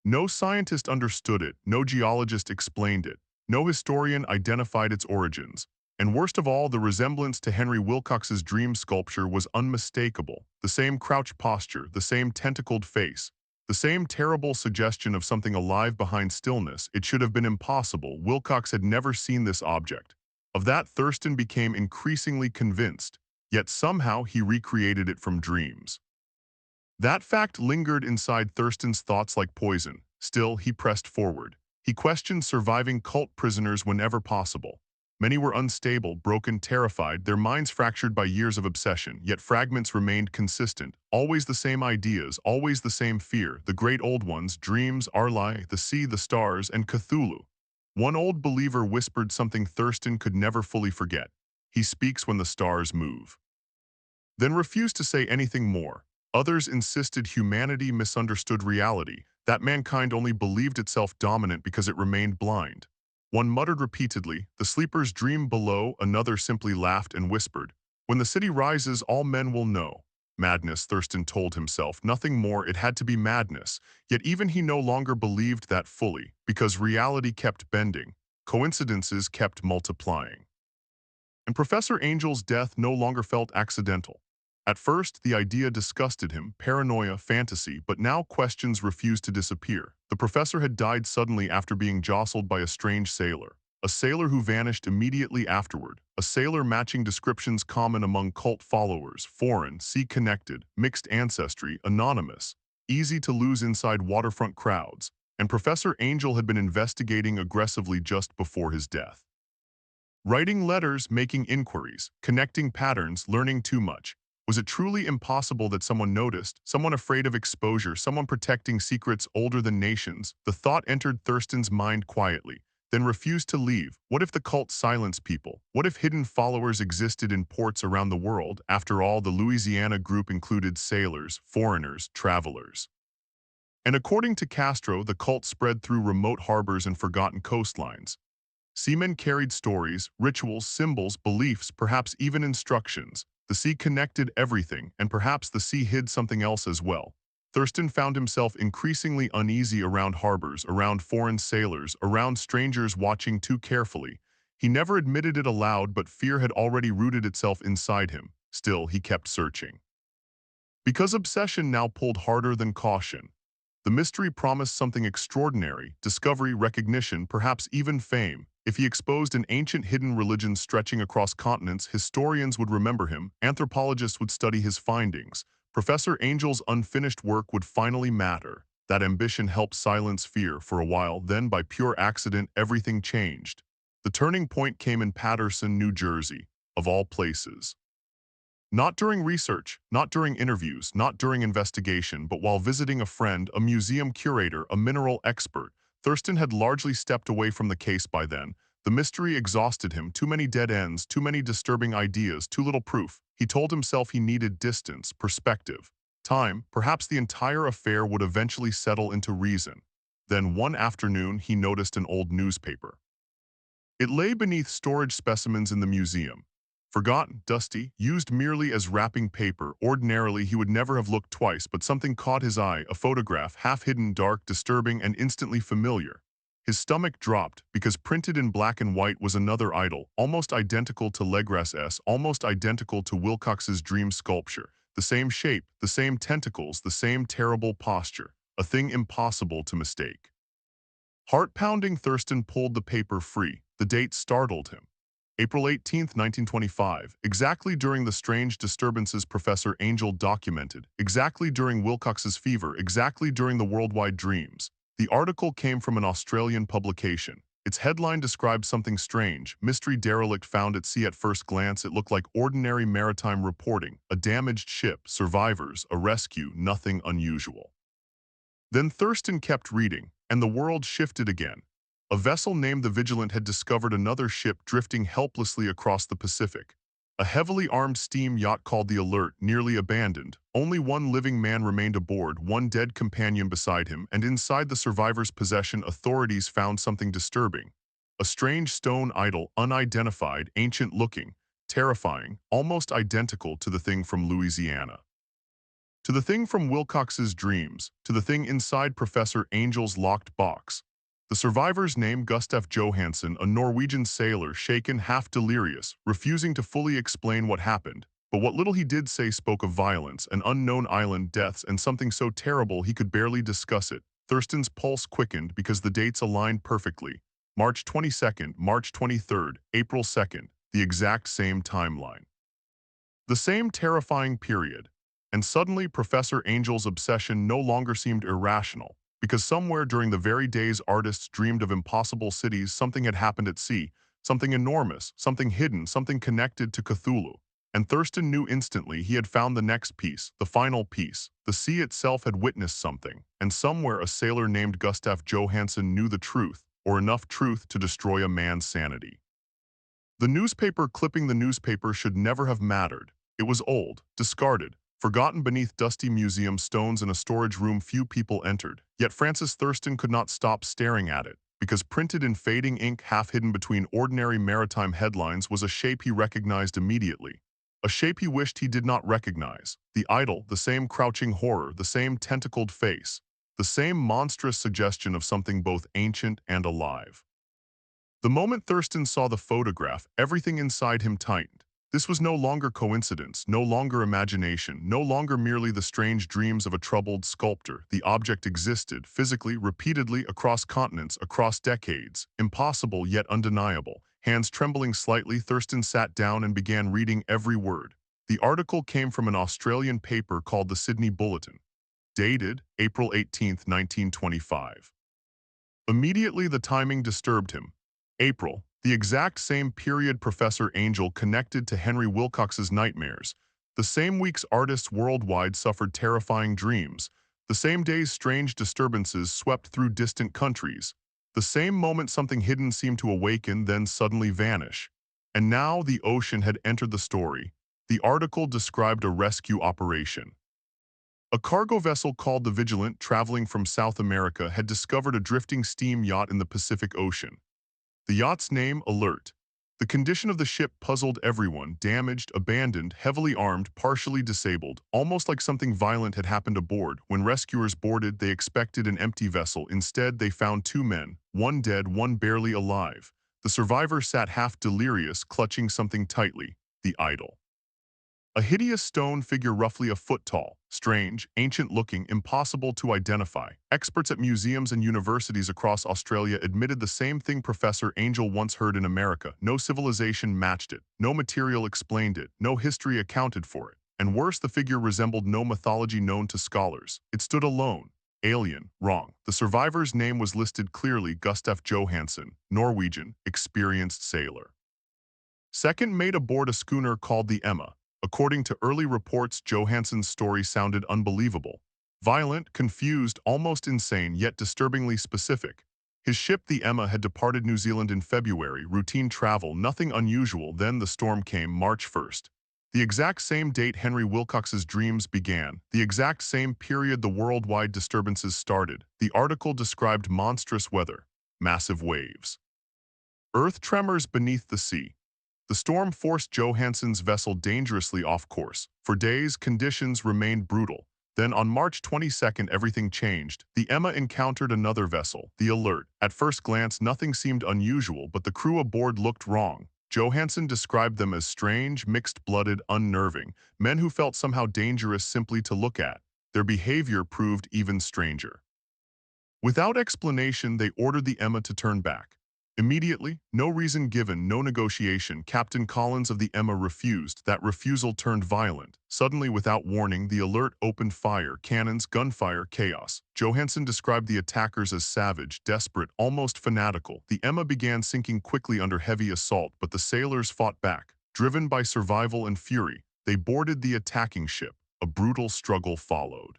No scientist understood it, no geologist explained it, no historian identified its origins, and worst of all, the resemblance to Henry Wilcox's dream sculpture was unmistakable. The same crouched posture, the same tentacled face, the same terrible suggestion of something alive behind stillness. It should have been impossible. Wilcox had never seen this object. Of that, Thurston became increasingly convinced, yet somehow he recreated it from dreams. That fact lingered inside Thurston's thoughts like poison. Still, he pressed forward. He questioned surviving cult prisoners whenever possible. Many were unstable, broken, terrified, their minds fractured by years of obsession, yet fragments remained consistent. Always the same ideas, always the same fear, the great old ones, dreams, Arlai, the sea, the stars, and Cthulhu. One old believer whispered something Thurston could never fully forget. He speaks when the stars move. Then refused to say anything more. Others insisted humanity misunderstood reality, that mankind only believed itself dominant because it remained blind. One muttered repeatedly, "The sleepers dream below," another simply laughed and whispered, "When the city rises, all men will know." Madness, Thurston told himself, nothing more, it had to be madness. Yet even he no longer believed that fully, because reality kept bending, coincidences kept multiplying. And Professor Angel's death no longer felt accidental. At first, the idea disgusted him, paranoia, fantasy, but now questions refused to disappear. The professor had died suddenly after being jostled by a strange sailor. A sailor who vanished immediately afterward. A sailor matching descriptions common among cult followers, foreign, sea-connected, mixed ancestry, anonymous, easy to lose inside waterfront crowds. And Professor Angel had been investigating aggressively just before his death. Writing letters, making inquiries, connecting patterns, learning too much. Was it truly impossible that someone noticed, someone afraid of exposure, someone protecting secrets older than nations? The thought entered Thurston's mind quietly, then refused to leave. What if the cult silenced people? What if hidden followers existed in ports around the world? After all, the Louisiana group included sailors, foreigners, travelers. And according to Castro, the cult spread through remote harbors and forgotten coastlines. Seamen carried stories, rituals, symbols, beliefs, perhaps even instructions. The sea connected everything, and perhaps the sea hid something else as well. Thurston found himself increasingly uneasy around harbors, around foreign sailors, around strangers watching too carefully. He never admitted it aloud, but fear had already rooted itself inside him. Still, he kept searching. Because obsession now pulled harder than caution. The mystery promised something extraordinary, discovery, recognition, perhaps even fame. If he exposed an ancient hidden religion stretching across continents, historians would remember him, anthropologists would study his findings. Professor Angel's unfinished work would finally matter. That ambition helped silence fear for a while, then by pure accident, everything changed. The turning point came in Paterson, New Jersey, of all places. Not during research, not during interviews, not during investigation, but while visiting a friend, a museum curator, a mineral expert. Thurston had largely stepped away from the case by then. The mystery exhausted him, too many dead ends, too many disturbing ideas, too little proof. He told himself he needed distance, perspective, time. Perhaps the entire affair would eventually settle into reason. Then one afternoon, he noticed an old newspaper. It lay beneath storage specimens in the museum. Forgotten, dusty, used merely as wrapping paper. Ordinarily, he would never have looked twice, but something caught his eye, a photograph, half-hidden, dark, disturbing, and instantly familiar. His stomach dropped, because printed in black and white was another idol, almost identical to Legras's, almost identical to Wilcox's dream sculpture. The same shape, the same tentacles, the same terrible posture. A thing impossible to mistake. Heart-pounding, Thurston pulled the paper free. The date startled him. April 18, 1925, exactly during the strange disturbances Professor Angel documented, exactly during Wilcox's fever, exactly during the worldwide dreams. The article came from an Australian publication. Its headline described something strange: mystery derelict found at sea. At first glance, it looked like ordinary maritime reporting, a damaged ship, survivors, a rescue, nothing unusual. Then Thurston kept reading, and the world shifted again. A vessel named the Vigilant had discovered another ship drifting helplessly across the Pacific. A heavily armed steam yacht called the Alert, nearly abandoned. Only one living man remained aboard, one dead companion beside him, and inside the survivor's possession, authorities found something disturbing. A strange stone idol, unidentified, ancient-looking, terrifying, almost identical to the thing from Louisiana. To the thing from Wilcox's dreams, to the thing inside Professor Angel's locked box. The survivor's name, Gustaf Johansson, a Norwegian sailor, shaken, half delirious, refusing to fully explain what happened. But what little he did say spoke of violence, an unknown island, deaths, and something so terrible he could barely discuss it. Thurston's pulse quickened because the dates aligned perfectly. March 22nd, March 23rd, April 2nd, the exact same timeline. The same terrifying period. And suddenly Professor Angel's obsession no longer seemed irrational, because somewhere during the very days artists dreamed of impossible cities, something had happened at sea, something enormous, something hidden, something connected to Cthulhu. And Thurston knew instantly he had found the next piece, the final piece. The sea itself had witnessed something, and somewhere a sailor named Gustaf Johansson knew the truth, or enough truth to destroy a man's sanity. The newspaper clipping the newspaper should never have mattered. It was old, discarded, forgotten beneath dusty museum stones in a storage room few people entered. Yet Francis Thurston could not stop staring at it, because printed in fading ink half hidden between ordinary maritime headlines was a shape he recognized immediately. A shape he wished he did not recognize. The idol, the same crouching horror, the same tentacled face, the same monstrous suggestion of something both ancient and alive. The moment Thurston saw the photograph, everything inside him tightened. This was no longer coincidence, no longer imagination, no longer merely the strange dreams of a troubled sculptor. The object existed, physically, repeatedly, across continents, across decades. Impossible yet undeniable. Hands trembling slightly, Thurston sat down and began reading every word. The article came from an Australian paper called the Sydney Bulletin, dated April 18, 1925. Immediately the timing disturbed him. April, the exact same period Professor Angel connected to Henry Wilcox's nightmares, the same weeks artists worldwide suffered terrifying dreams, the same days strange disturbances swept through distant countries, the same moment something hidden seemed to awaken, then suddenly vanish. And now the ocean had entered the story. The article described a rescue operation. A cargo vessel called the Vigilant, traveling from South America, had discovered a drifting steam yacht in the Pacific Ocean. The yacht's name, Alert. The condition of the ship puzzled everyone: damaged, abandoned, heavily armed, partially disabled, almost like something violent had happened aboard. When rescuers boarded, they expected an empty vessel. Instead, they found two men, one dead, one barely alive. The survivor sat half delirious, clutching something tightly, the idol. A hideous stone figure roughly a foot tall, strange, ancient-looking, impossible to identify. Experts at museums and universities across Australia admitted the same thing Professor Angel once heard in America. No civilization matched it, no material explained it, no history accounted for it. And worse, the figure resembled no mythology known to scholars. It stood alone. Alien, wrong. The survivor's name was listed clearly: Gustaf Johansson, Norwegian, experienced sailor. Second, mate aboard a schooner called the Emma. According to early reports, Johansson's story sounded unbelievable. Violent, confused, almost insane, yet disturbingly specific. His ship, the Emma, had departed New Zealand in February, routine travel, nothing unusual. Then the storm came, March 1st. The exact same date Henry Wilcox's dreams began, the exact same period the worldwide disturbances started. The article described monstrous weather, massive waves, earth tremors beneath the sea. The storm forced Johansson's vessel dangerously off course. For days, conditions remained brutal. Then on March 22nd, everything changed. The Emma encountered another vessel, the Alert. At first glance, nothing seemed unusual, but the crew aboard looked wrong. Johansson described them as strange, mixed-blooded, unnerving, men who felt somehow dangerous simply to look at. Their behavior proved even stranger. Without explanation, they ordered the Emma to turn back. Immediately, no reason given, no negotiation, Captain Collins of the Emma refused. That refusal turned violent. Suddenly, without warning, the Alert opened fire: cannons, gunfire, chaos. Johansson described the attackers as savage, desperate, almost fanatical. The Emma began sinking quickly under heavy assault, but the sailors fought back. Driven by survival and fury, they boarded the attacking ship. A brutal struggle followed.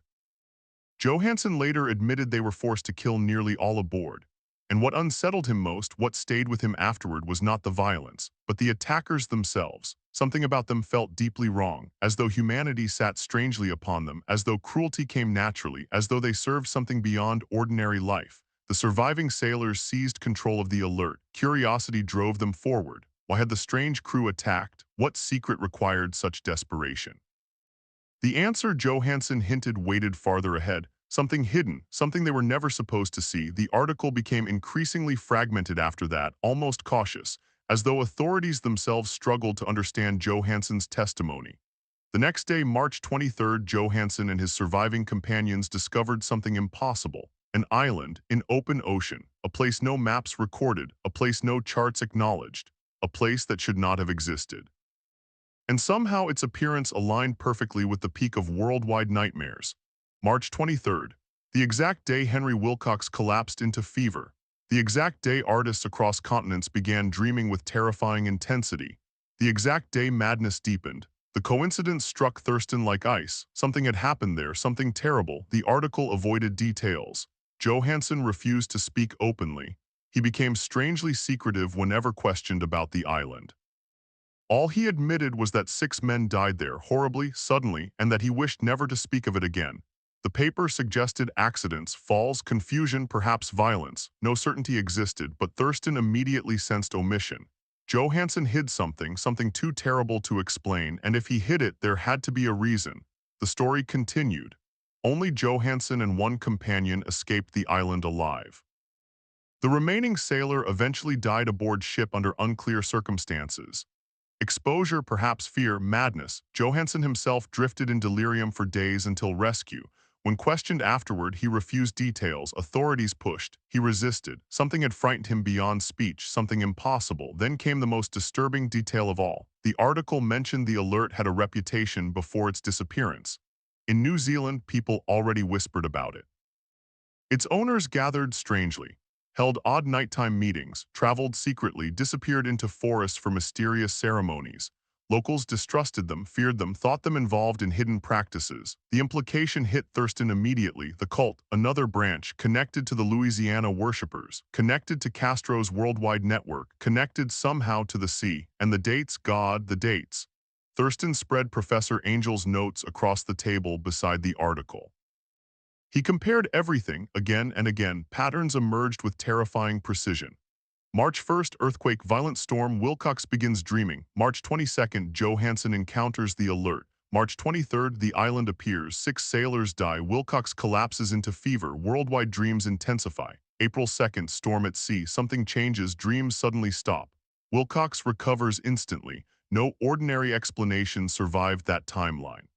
Johansson later admitted they were forced to kill nearly all aboard. And what unsettled him most, what stayed with him afterward, was not the violence, but the attackers themselves. Something about them felt deeply wrong, as though humanity sat strangely upon them, as though cruelty came naturally, as though they served something beyond ordinary life. The surviving sailors seized control of the Alert. Curiosity drove them forward. Why had the strange crew attacked? What secret required such desperation? The answer, Johansson hinted, waited farther ahead. Something hidden, something they were never supposed to see. The article became increasingly fragmented after that, almost cautious, as though authorities themselves struggled to understand Johansson's testimony. The next day, March 23rd, Johansson and his surviving companions discovered something impossible. An island in open ocean, a place no maps recorded, a place no charts acknowledged, a place that should not have existed. And somehow its appearance aligned perfectly with the peak of worldwide nightmares. March 23rd, the exact day Henry Wilcox collapsed into fever, the exact day artists across continents began dreaming with terrifying intensity, the exact day madness deepened. The coincidence struck Thurston like ice. Something had happened there, something terrible. The article avoided details. Johansson refused to speak openly. He became strangely secretive whenever questioned about the island. All he admitted was that 6 men died there, horribly, suddenly, and that he wished never to speak of it again. The paper suggested accidents, falls, confusion, perhaps violence. No certainty existed, but Thurston immediately sensed omission. Johansson hid something, something too terrible to explain, and if he hid it, there had to be a reason. The story continued. Only Johansson and one companion escaped the island alive. The remaining sailor eventually died aboard ship under unclear circumstances. Exposure, perhaps fear, madness. Johansson himself drifted in delirium for days until rescue. When questioned afterward, he refused details. Authorities pushed. He resisted. Something had frightened him beyond speech, something impossible. Then came the most disturbing detail of all. The article mentioned the Alert had a reputation before its disappearance. In New Zealand, people already whispered about it. Its owners gathered strangely, held odd nighttime meetings, traveled secretly, disappeared into forests for mysterious ceremonies. Locals distrusted them, feared them, thought them involved in hidden practices. The implication hit Thurston immediately. The cult, another branch, connected to the Louisiana worshippers, connected to Castro's worldwide network, connected somehow to the sea. And the dates, God, the dates. Thurston spread Professor Angel's notes across the table beside the article. He compared everything, again and again. Patterns emerged with terrifying precision. March 1st, earthquake, violent storm, Wilcox begins dreaming. March 22nd, Johansson encounters the Alert. March 23rd, the island appears. 6 sailors die. Wilcox collapses into fever. Worldwide dreams intensify. April 2nd, storm at sea. Something changes. Dreams suddenly stop. Wilcox recovers instantly. No ordinary explanation survived that timeline.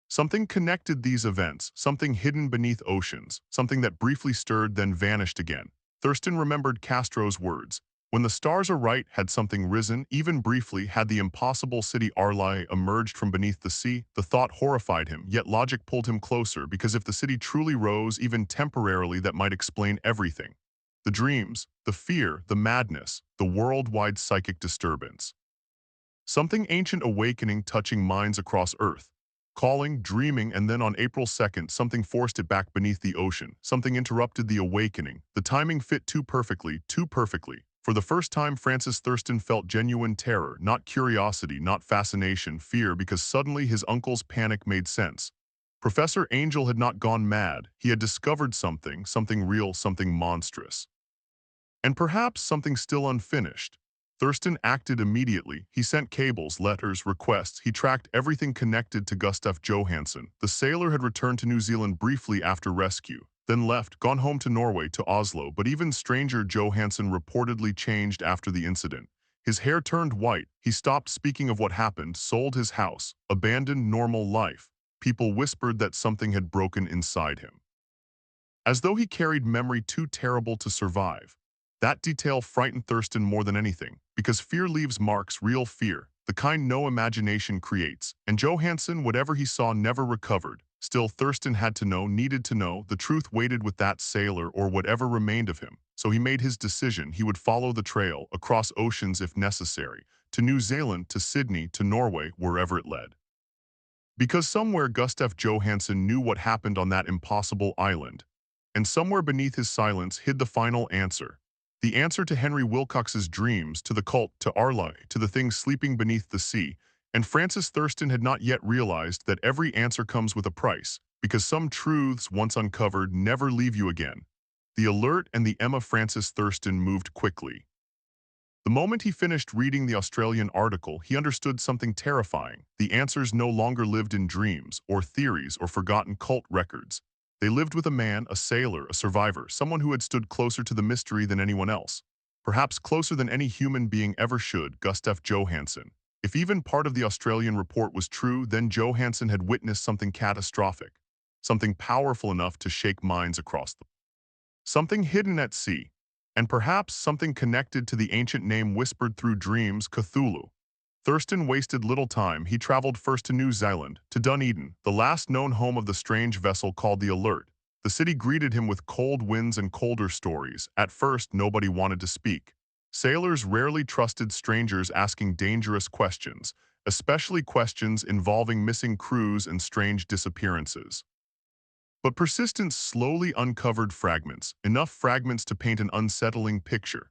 Something connected these events, something hidden beneath oceans, something that briefly stirred then vanished again. Thurston remembered Castro's words. When the stars are right, had something risen, even briefly, had the impossible city Arlai emerged from beneath the sea? The thought horrified him, yet logic pulled him closer, because if the city truly rose, even temporarily, that might explain everything. The dreams, the fear, the madness, the worldwide psychic disturbance. Something ancient awakening touching minds across Earth. Calling, dreaming, and then on April 2nd, something forced it back beneath the ocean. Something interrupted the awakening. The timing fit too perfectly, too perfectly. For the first time, Francis Thurston felt genuine terror, not curiosity, not fascination, fear, because suddenly his uncle's panic made sense. Professor Angel had not gone mad. He had discovered something, something real, something monstrous. And perhaps something still unfinished. Thurston acted immediately. He sent cables, letters, requests. He tracked everything connected to Gustaf Johansson. The sailor had returned to New Zealand briefly after rescue, then left, gone home to Norway, to Oslo. But even stranger, Johansson reportedly changed after the incident. His hair turned white. He stopped speaking of what happened, sold his house, abandoned normal life. People whispered that something had broken inside him, as though he carried memory too terrible to survive. That detail frightened Thurston more than anything, because fear leaves marks, real fear, the kind no imagination creates, and Johansson, whatever he saw, never recovered. Still, Thurston had to know, needed to know. The truth waited with that sailor or whatever remained of him. So he made his decision. He would follow the trail, across oceans if necessary, to New Zealand, to Sydney, to Norway, wherever it led. Because somewhere Gustaf Johansson knew what happened on that impossible island. And somewhere beneath his silence hid the final answer. The answer to Henry Wilcox's dreams, to the cult, to Arlai, to the things sleeping beneath the sea. And Francis Thurston had not yet realized that every answer comes with a price, because some truths, once uncovered, never leave you again. The alert and the Emma Francis Thurston moved quickly. The moment he finished reading the Australian article, he understood something terrifying. The answers no longer lived in dreams, or theories, or forgotten cult records. They lived with a man, a sailor, a survivor, someone who had stood closer to the mystery than anyone else. Perhaps closer than any human being ever should, Gustaf Johansson. If even part of the Australian report was true, then Johansson had witnessed something catastrophic, something powerful enough to shake minds across them. Something hidden at sea, and perhaps something connected to the ancient name whispered through dreams, Cthulhu. Thurston wasted little time. He traveled first to New Zealand, to Dunedin, the last known home of the strange vessel called the Alert. The city greeted him with cold winds and colder stories. At first, nobody wanted to speak. Sailors rarely trusted strangers asking dangerous questions, especially questions involving missing crews and strange disappearances. But persistence slowly uncovered fragments, enough fragments to paint an unsettling picture.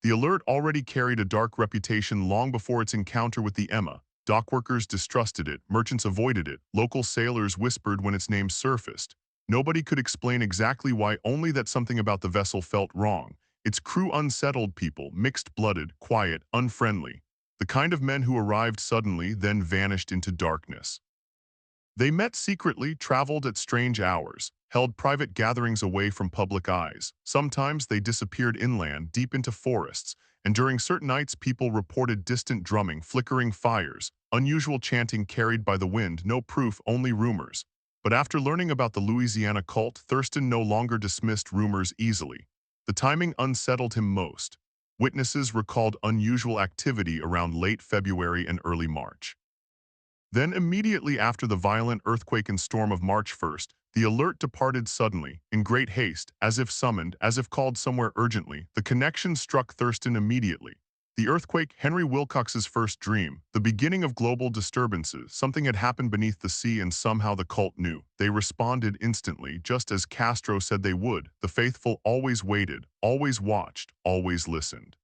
The Alert already carried a dark reputation long before its encounter with the Emma. Dockworkers distrusted it, merchants avoided it, local sailors whispered when its name surfaced. Nobody could explain exactly why, only that something about the vessel felt wrong. Its crew unsettled people, mixed-blooded, quiet, unfriendly. The kind of men who arrived suddenly, then vanished into darkness. They met secretly, traveled at strange hours, held private gatherings away from public eyes. Sometimes they disappeared inland, deep into forests, and during certain nights people reported distant drumming, flickering fires, unusual chanting carried by the wind, no proof, only rumors. But after learning about the Louisiana cult, Thurston no longer dismissed rumors easily. The timing unsettled him most. Witnesses recalled unusual activity around late February and early March. Then immediately after the violent earthquake and storm of March 1st, the Alert departed suddenly, in great haste, as if summoned, as if called somewhere urgently. The connection struck Thurston immediately. The earthquake, Henry Wilcox's first dream, the beginning of global disturbances. Something had happened beneath the sea and somehow the cult knew. They responded instantly, just as Castro said they would. The faithful always waited, always watched, always listened.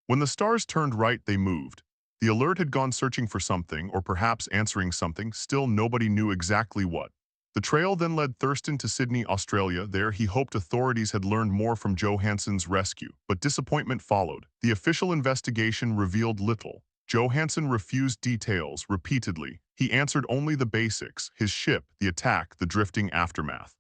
When the stars turned right, they moved. The Alert had gone searching for something, or perhaps answering something, still nobody knew exactly what. The trail then led Thurston to Sydney, Australia. There he hoped authorities had learned more from Johansson's rescue, but disappointment followed. The official investigation revealed little. Johansson refused details repeatedly. He answered only the basics: his ship, the attack, the drifting aftermath.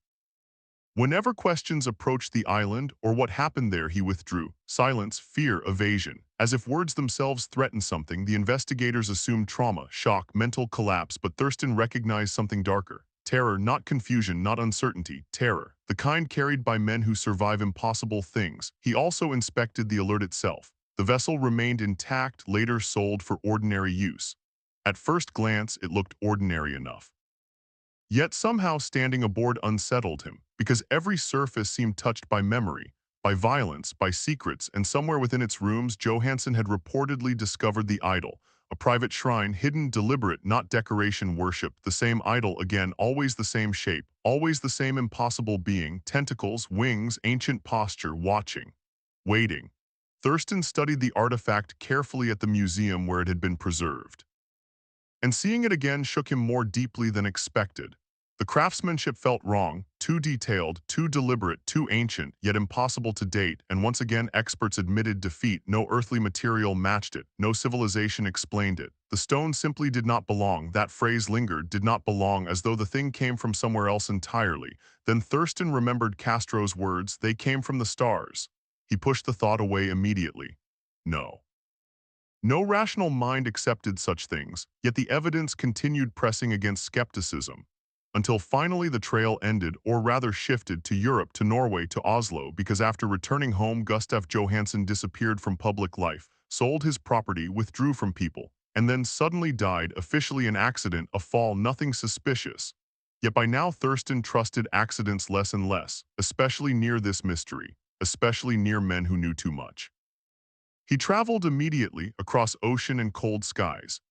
Whenever questions approached the island or what happened there, he withdrew. Silence, fear, evasion. As if words themselves threatened something, the investigators assumed trauma, shock, mental collapse, but Thurston recognized something darker. Terror, not confusion, not uncertainty, terror. The kind carried by men who survive impossible things. He also inspected the Alert itself. The vessel remained intact, later sold for ordinary use. At first glance, it looked ordinary enough. Yet somehow standing aboard unsettled him, because every surface seemed touched by memory, by violence, by secrets, and somewhere within its rooms Johansson had reportedly discovered the idol, a private shrine, hidden, deliberate, not decoration worship, the same idol again, always the same shape, always the same impossible being, tentacles, wings, ancient posture, watching, waiting. Thurston studied the artifact carefully at the museum where it had been preserved. And seeing it again shook him more deeply than expected. The craftsmanship felt wrong, too detailed, too deliberate, too ancient, yet impossible to date, and once again experts admitted defeat. No earthly material matched it, no civilization explained it. The stone simply did not belong. That phrase lingered, did not belong, as though the thing came from somewhere else entirely. Then Thurston remembered Castro's words, they came from the stars. He pushed the thought away immediately. No. No rational mind accepted such things, yet the evidence continued pressing against skepticism. Until finally the trail ended, or rather shifted, to Europe, to Norway, to Oslo, because after returning home Gustaf Johansson disappeared from public life, sold his property, withdrew from people, and then suddenly died, officially an accident, a fall, nothing suspicious. Yet by now Thurston trusted accidents less and less, especially near this mystery, especially near men who knew too much. He traveled immediately across ocean and cold skies.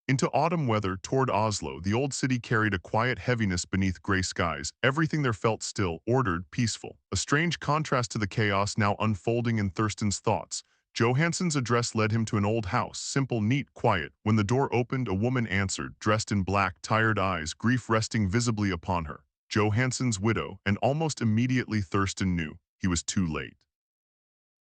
Into autumn weather toward Oslo, the old city carried a quiet heaviness beneath gray skies. Everything there felt still, ordered, peaceful. A strange contrast to the chaos now unfolding in Thurston's thoughts. Johansson's address led him to an old house, simple, neat, quiet. When the door opened, a woman answered, dressed in black, tired eyes, grief resting visibly upon her. Johansson's widow, and almost immediately Thurston knew he was too late.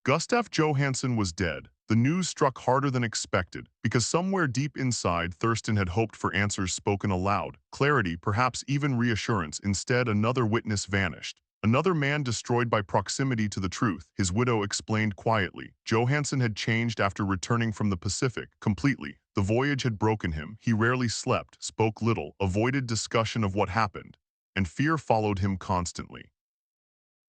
Gustaf Johansson was dead. The news struck harder than expected, because somewhere deep inside, Thurston had hoped for answers spoken aloud, clarity, perhaps even reassurance. Instead, another witness vanished. Another man destroyed by proximity to the truth, his widow explained quietly. Johansson had changed after returning from the Pacific, completely. The voyage had broken him. He rarely slept, spoke little, avoided discussion of what happened, and fear followed him constantly.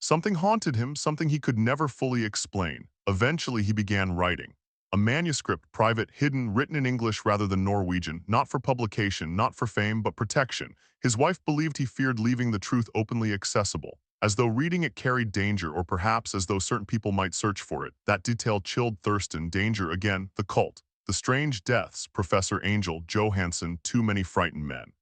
Something haunted him, something he could never fully explain. Eventually, he began writing. A manuscript, private, hidden, written in English rather than Norwegian, not for publication, not for fame, but protection. His wife believed he feared leaving the truth openly accessible, as though reading it carried danger, or perhaps as though certain people might search for it. That detail chilled Thurston. Danger again, the cult, the strange deaths, Professor Angel, Johansson, too many frightened men.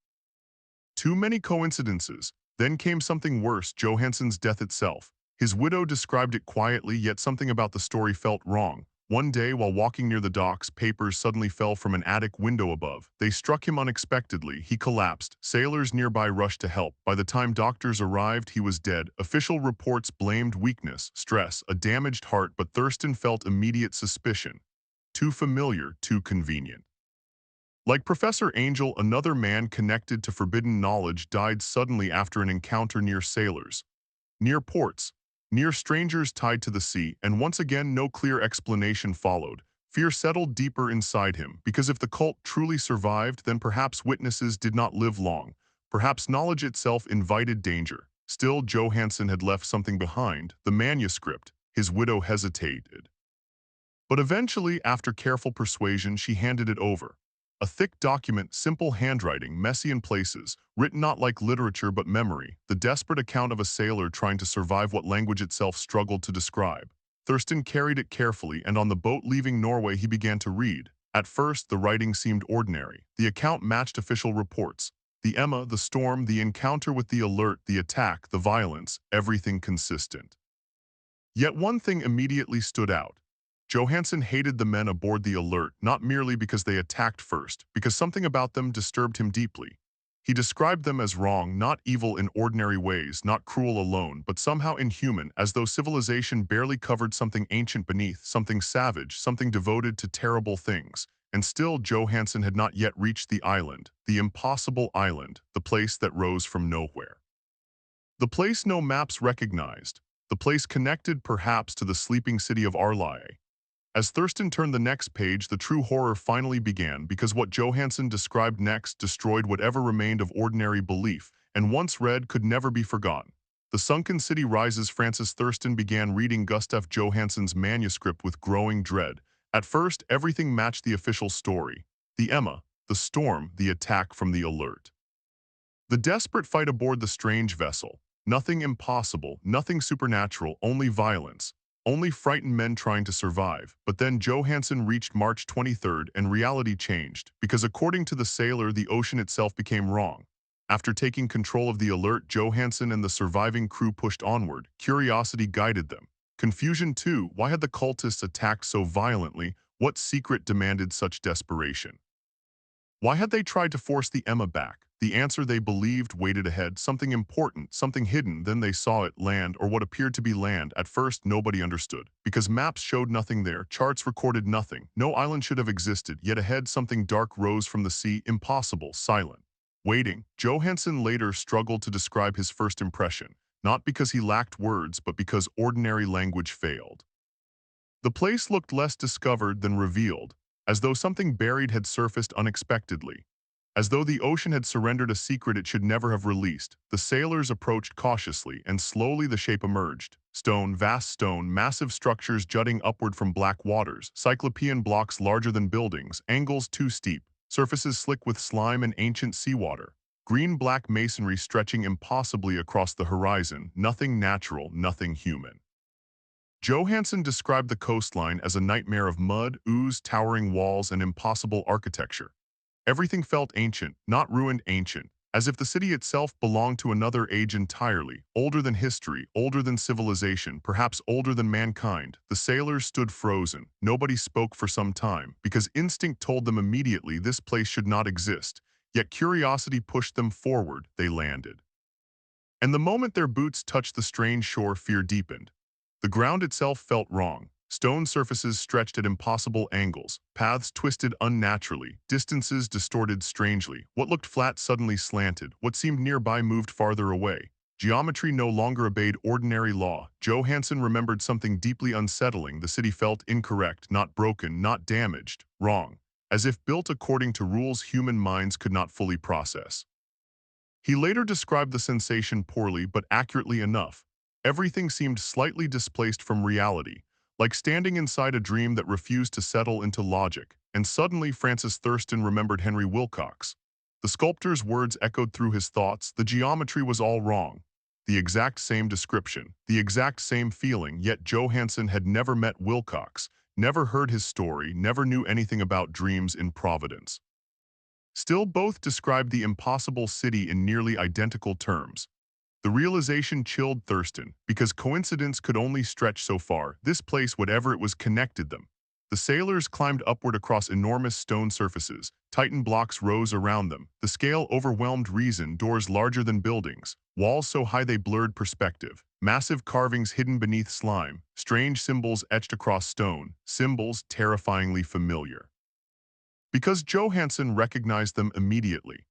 Too many coincidences. Then came something worse, Johansson's death itself. His widow described it quietly, yet something about the story felt wrong. One day, while walking near the docks, papers suddenly fell from an attic window above. They struck him unexpectedly. He collapsed. Sailors nearby rushed to help. By the time doctors arrived, he was dead. Official reports blamed weakness, stress, a damaged heart, but Thurston felt immediate suspicion. Too familiar, too convenient. Like Professor Angel, another man connected to forbidden knowledge died suddenly after an encounter near sailors, near ports, near strangers tied to the sea, and once again no clear explanation followed. Fear settled deeper inside him, because if the cult truly survived, then perhaps witnesses did not live long. Perhaps knowledge itself invited danger. Still, Johansson had left something behind, the manuscript. His widow hesitated. But eventually, after careful persuasion, she handed it over. A thick document, simple handwriting, messy in places, written not like literature but memory, the desperate account of a sailor trying to survive what language itself struggled to describe. Thurston carried it carefully, and on the boat leaving Norway he began to read. At first, the writing seemed ordinary. The account matched official reports. The Emma, the storm, the encounter with the alert, the attack, the violence, everything consistent. Yet one thing immediately stood out. Johansson hated the men aboard the Alert, not merely because they attacked first, because something about them disturbed him deeply. He described them as wrong, not evil in ordinary ways, not cruel alone, but somehow inhuman, as though civilization barely covered something ancient beneath, something savage, something devoted to terrible things. And still, Johansson had not yet reached the island, the impossible island, the place that rose from nowhere. The place no maps recognized, the place connected perhaps to the sleeping city of Arlae. As Thurston turned the next page, the true horror finally began, because what Johansson described next destroyed whatever remained of ordinary belief, and once read could never be forgotten. The sunken city rises. Francis Thurston began reading Gustaf Johansson's manuscript with growing dread. At first, everything matched the official story. The Emma, the storm, the attack from the Alert. The desperate fight aboard the strange vessel. Nothing impossible, nothing supernatural, only violence. Only frightened men trying to survive. But then Johansson reached March 23rd and reality changed, because according to the sailor, the ocean itself became wrong. After taking control of the Alert, Johansson and the surviving crew pushed onward. Curiosity guided them. Confusion too. Why had the cultists attacked so violently? What secret demanded such desperation? Why had they tried to force the Emma back? The answer they believed waited ahead, something important, something hidden. Then they saw it, land, or what appeared to be land. At first, nobody understood, because maps showed nothing there, charts recorded nothing. No island should have existed, yet ahead something dark rose from the sea, impossible, silent. Waiting. Johansson later struggled to describe his first impression, not because he lacked words, but because ordinary language failed. The place looked less discovered than revealed, as though something buried had surfaced unexpectedly. As though the ocean had surrendered a secret it should never have released. The sailors approached cautiously, and slowly the shape emerged. Stone, vast stone, massive structures jutting upward from black waters, cyclopean blocks larger than buildings, angles too steep, surfaces slick with slime and ancient seawater. Green-black masonry stretching impossibly across the horizon, nothing natural, nothing human. Johansson described the coastline as a nightmare of mud, ooze, towering walls, and impossible architecture. Everything felt ancient, not ruined ancient, as if the city itself belonged to another age entirely, older than history, older than civilization, perhaps older than mankind. The sailors stood frozen. Nobody spoke for some time, because instinct told them immediately this place should not exist. Yet curiosity pushed them forward. They landed. And the moment their boots touched the strange shore, fear deepened. The ground itself felt wrong. Stone surfaces stretched at impossible angles, paths twisted unnaturally, distances distorted strangely. What looked flat suddenly slanted, what seemed nearby moved farther away. Geometry no longer obeyed ordinary law. Johansson remembered something deeply unsettling. The city felt incorrect, not broken, not damaged, wrong, as if built according to rules human minds could not fully process. He later described the sensation poorly but accurately enough. Everything seemed slightly displaced from reality, like standing inside a dream that refused to settle into logic. And suddenly Francis Thurston remembered Henry Wilcox. The sculptor's words echoed through his thoughts. The geometry was all wrong. The exact same description, the exact same feeling, yet Johansson had never met Wilcox, never heard his story, never knew anything about dreams in Providence. Still, both described the impossible city in nearly identical terms. The realization chilled Thurston, because coincidence could only stretch so far. This place, whatever it was, connected them. The sailors climbed upward across enormous stone surfaces. Titan blocks rose around them. The scale overwhelmed reason, doors larger than buildings, walls so high they blurred perspective, massive carvings hidden beneath slime, strange symbols etched across stone, symbols terrifyingly familiar. Because Johansson recognized them immediately.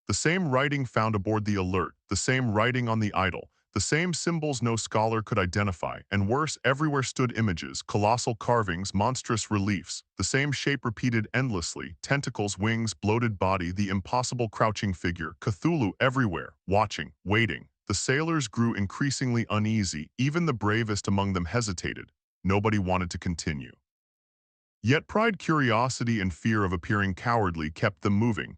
The same writing found aboard the Alert, the same writing on the Idol, the same symbols no scholar could identify, and worse, everywhere stood images, colossal carvings, monstrous reliefs, the same shape repeated endlessly, tentacles, wings, bloated body, the impossible crouching figure, Cthulhu everywhere, watching, waiting. The sailors grew increasingly uneasy, even the bravest among them hesitated. Nobody wanted to continue. Yet pride, curiosity, and fear of appearing cowardly kept them moving.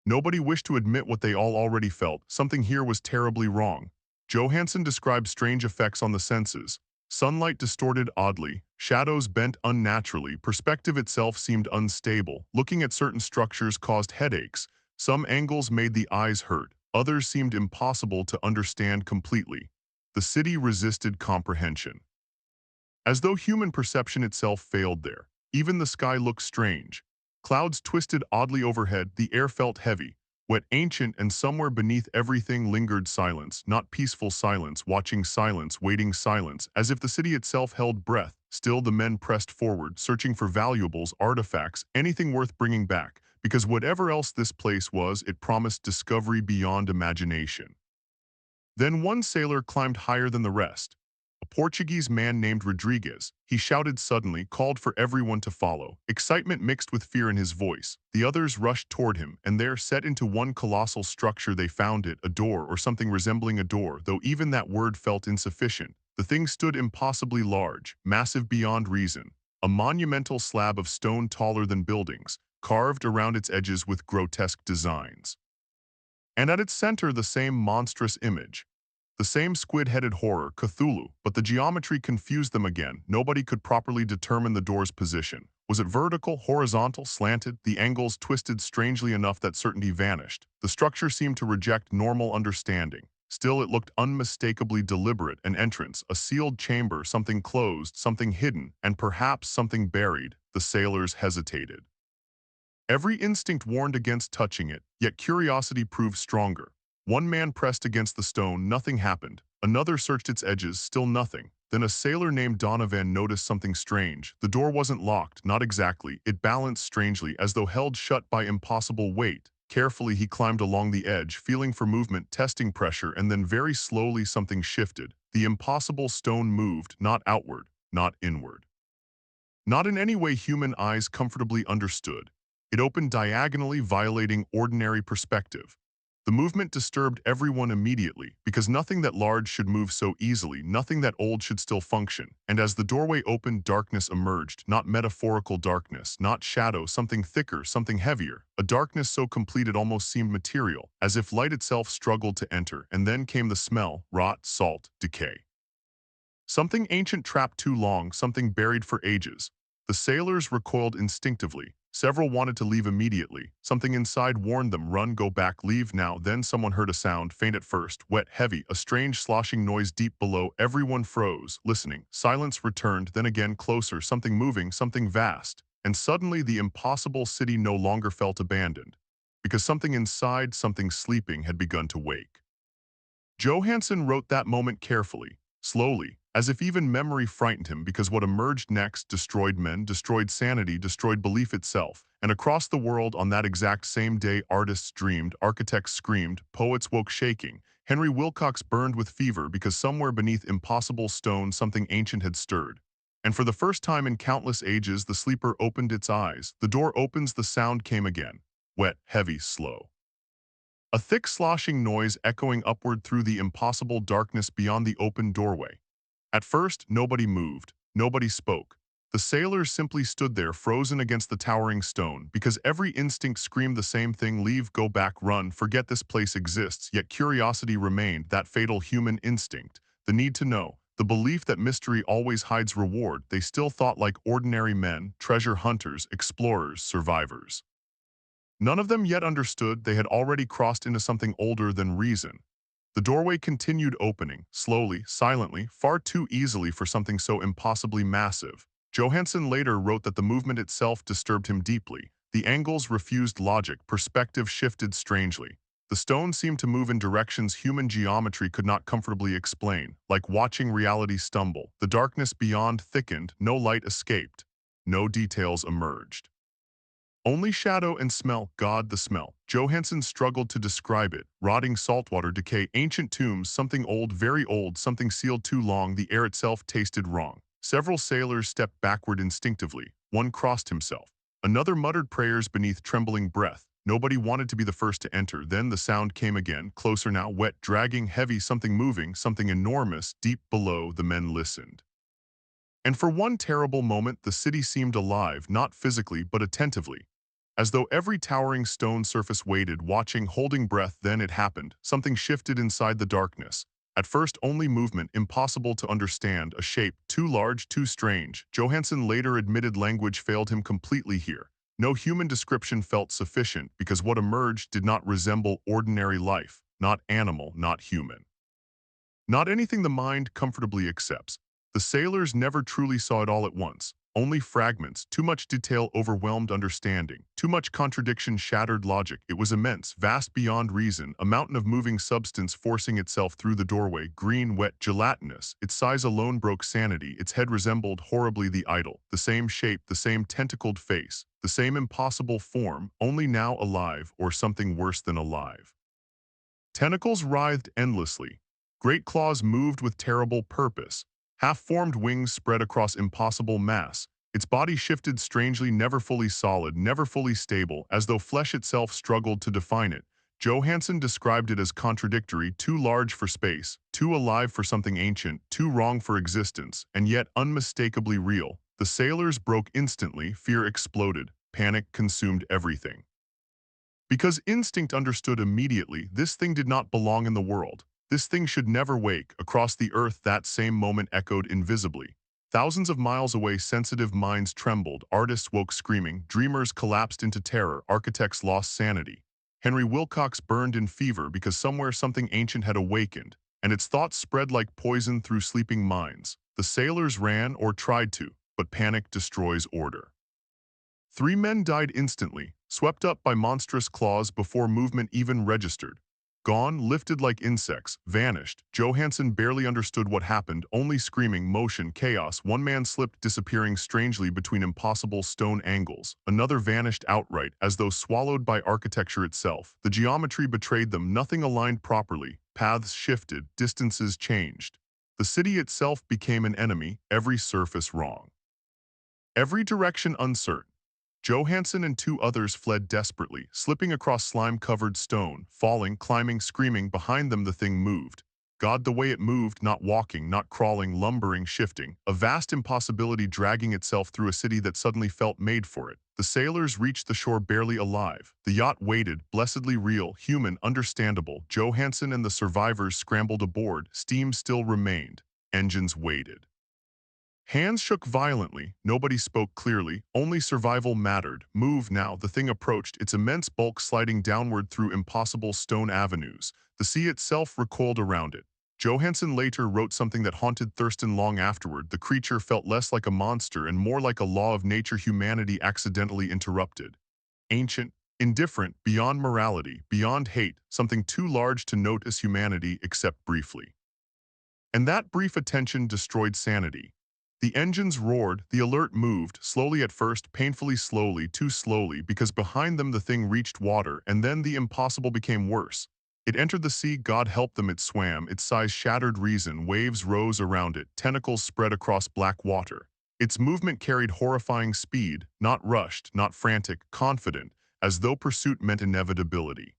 Nobody wished to admit what they all already felt. Something here was terribly wrong. Johansson described strange effects on the senses. Sunlight distorted oddly, shadows bent unnaturally, perspective itself seemed unstable. Looking at certain structures caused headaches. Some angles made the eyes hurt. Others seemed impossible to understand completely. The city resisted comprehension. As though human perception itself failed there. Even the sky looked strange. Clouds twisted oddly overhead, the air felt heavy, wet, ancient, and somewhere beneath everything lingered silence, not peaceful silence, watching silence, waiting silence, as if the city itself held breath. Still the men pressed forward, searching for valuables, artifacts, anything worth bringing back, because whatever else this place was, it promised discovery beyond imagination. Then one sailor climbed higher than the rest. A Portuguese man named Rodriguez. He shouted suddenly, called for everyone to follow. Excitement mixed with fear in his voice. The others rushed toward him, and there, set into one colossal structure, they found it, a door or something resembling a door, though even that word felt insufficient. The thing stood impossibly large, massive beyond reason. A monumental slab of stone taller than buildings, carved around its edges with grotesque designs. And at its center the same monstrous image. The same squid-headed horror, Cthulhu, but the geometry confused them again. Nobody could properly determine the door's position. Was it vertical, horizontal, slanted? The angles twisted strangely enough that certainty vanished. The structure seemed to reject normal understanding. Still, it looked unmistakably deliberate, an entrance, a sealed chamber, something closed, something hidden, and perhaps something buried. The sailors hesitated. Every instinct warned against touching it, yet curiosity proved stronger. One man pressed against the stone, nothing happened. Another searched its edges, still nothing. Then a sailor named Donovan noticed something strange. The door wasn't locked, not exactly. It balanced strangely, as though held shut by impossible weight. Carefully he climbed along the edge, feeling for movement, testing pressure, and then very slowly something shifted. The impossible stone moved, not outward, not inward. Not in any way human eyes comfortably understood. It opened diagonally, violating ordinary perspective. The movement disturbed everyone immediately, because nothing that large should move so easily, nothing that old should still function. And as the doorway opened, darkness emerged, not metaphorical darkness, not shadow, something thicker, something heavier, a darkness so complete it almost seemed material, as if light itself struggled to enter. And then came the smell, rot, salt, decay. Something ancient trapped too long, something buried for ages. The sailors recoiled instinctively. Several wanted to leave immediately. Something inside warned them, run, go back, leave now. Then someone heard a sound, faint at first, wet, heavy, a strange sloshing noise deep below. Everyone froze, listening. Silence returned, then again closer, something moving, something vast. And suddenly the impossible city no longer felt abandoned, because something inside, something sleeping, had begun to wake. Johansson wrote that moment carefully, slowly, as if even memory frightened him, because what emerged next destroyed men, destroyed sanity, destroyed belief itself. And across the world on that exact same day, artists dreamed, architects screamed, poets woke shaking. Henry Wilcox burned with fever because somewhere beneath impossible stone something ancient had stirred. And for the first time in countless ages, the sleeper opened its eyes. The door opens, the sound came again. Wet, heavy, slow. A thick sloshing noise echoing upward through the impossible darkness beyond the open doorway. At first, nobody moved, nobody spoke. The sailors simply stood there, frozen against the towering stone, because every instinct screamed the same thing: leave, go back, run, forget this place exists. Yet curiosity remained, that fatal human instinct, the need to know, the belief that mystery always hides reward. They still thought like ordinary men, treasure hunters, explorers, survivors. None of them yet understood they had already crossed into something older than reason. The doorway continued opening, slowly, silently, far too easily for something so impossibly massive. Johansson later wrote that the movement itself disturbed him deeply. The angles refused logic, perspective shifted strangely. The stone seemed to move in directions human geometry could not comfortably explain, like watching reality stumble. The darkness beyond thickened, no light escaped. No details emerged. Only shadow and smell. God, the smell. Johansson struggled to describe it. Rotting saltwater, decay, ancient tombs, something old, very old, something sealed too long. The air itself tasted wrong. Several sailors stepped backward instinctively. One crossed himself. Another muttered prayers beneath trembling breath. Nobody wanted to be the first to enter. Then the sound came again, closer now, wet, dragging, heavy, something moving, something enormous, deep below. The men listened. And for one terrible moment, the city seemed alive, not physically, but attentively. As though every towering stone surface waited, watching, holding breath. Then it happened. Something shifted inside the darkness. At first, only movement, impossible to understand, a shape, too large, too strange. Johansson later admitted language failed him completely here. No human description felt sufficient, because what emerged did not resemble ordinary life, not animal, not human. Not anything the mind comfortably accepts. The sailors never truly saw it all at once. Only fragments, too much detail overwhelmed understanding, too much contradiction shattered logic. It was immense, vast beyond reason, a mountain of moving substance forcing itself through the doorway, green, wet, gelatinous. Its size alone broke sanity. Its head resembled horribly the idol, the same shape, the same tentacled face, the same impossible form, only now alive, or something worse than alive. Tentacles writhed endlessly. Great claws moved with terrible purpose. Half-formed wings spread across impossible mass. Its body shifted strangely, never fully solid, never fully stable, as though flesh itself struggled to define it. Johansson described it as contradictory, too large for space, too alive for something ancient, too wrong for existence, and yet unmistakably real. The sailors broke instantly, fear exploded, panic consumed everything. Because instinct understood immediately, this thing did not belong in the world. This thing should never wake. Across the earth, that same moment echoed invisibly. Thousands of miles away, sensitive minds trembled, artists woke screaming, dreamers collapsed into terror, architects lost sanity. Henry Wilcox burned in fever because somewhere something ancient had awakened, and its thoughts spread like poison through sleeping minds. The sailors ran or tried to, but panic destroys order. 3 men died instantly, swept up by monstrous claws before movement even registered. Gone, lifted like insects, vanished. Johansson barely understood what happened, only screaming, motion, chaos. One man slipped, disappearing strangely between impossible stone angles. Another vanished outright, as though swallowed by architecture itself. The geometry betrayed them, nothing aligned properly. Paths shifted, distances changed. The city itself became an enemy, every surface wrong. Every direction uncertain. Johansson and 2 others fled desperately, slipping across slime-covered stone, falling, climbing, screaming. Behind them the thing moved. God, the way it moved, not walking, not crawling, lumbering, shifting. A vast impossibility dragging itself through a city that suddenly felt made for it. The sailors reached the shore barely alive. The yacht waited, blessedly real, human, understandable. Johansson and the survivors scrambled aboard. Steam still remained. Engines waited. Hands shook violently, nobody spoke clearly, only survival mattered. Move now, the thing approached, its immense bulk sliding downward through impossible stone avenues. The sea itself recoiled around it. Johansson later wrote something that haunted Thurston long afterward. The creature felt less like a monster and more like a law of nature humanity accidentally interrupted. Ancient, indifferent, beyond morality, beyond hate, something too large to notice humanity except briefly. And that brief attention destroyed sanity. The engines roared, the alert moved, slowly at first, painfully slowly, too slowly, because behind them the thing reached water, and then the impossible became worse. It entered the sea, God help them, it swam, its size shattered reason, waves rose around it, tentacles spread across black water. Its movement carried horrifying speed, not rushed, not frantic, confident, as though pursuit meant inevitability.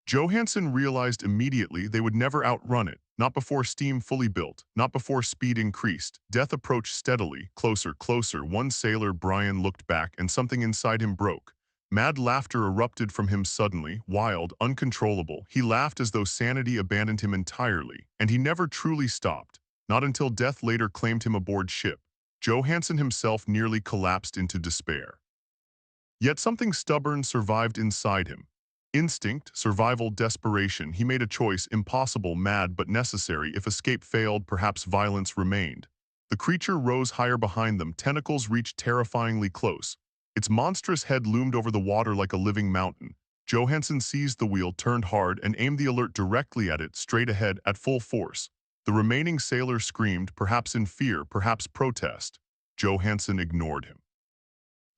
Johansson realized immediately they would never outrun it, not before steam fully built, not before speed increased. Death approached steadily, closer, closer. One sailor, Brian, looked back and something inside him broke. Mad laughter erupted from him suddenly, wild, uncontrollable. He laughed as though sanity abandoned him entirely, and he never truly stopped, not until death later claimed him aboard ship. Johansson himself nearly collapsed into despair. Yet something stubborn survived inside him. Instinct, survival, desperation. He made a choice, impossible, mad, but necessary. If escape failed, perhaps violence remained. The creature rose higher behind them, tentacles reached terrifyingly close. Its monstrous head loomed over the water like a living mountain. Johansson seized the wheel, turned hard, and aimed the alert directly at it, straight ahead, at full force. The remaining sailor screamed, perhaps in fear, perhaps protest. Johansson ignored him.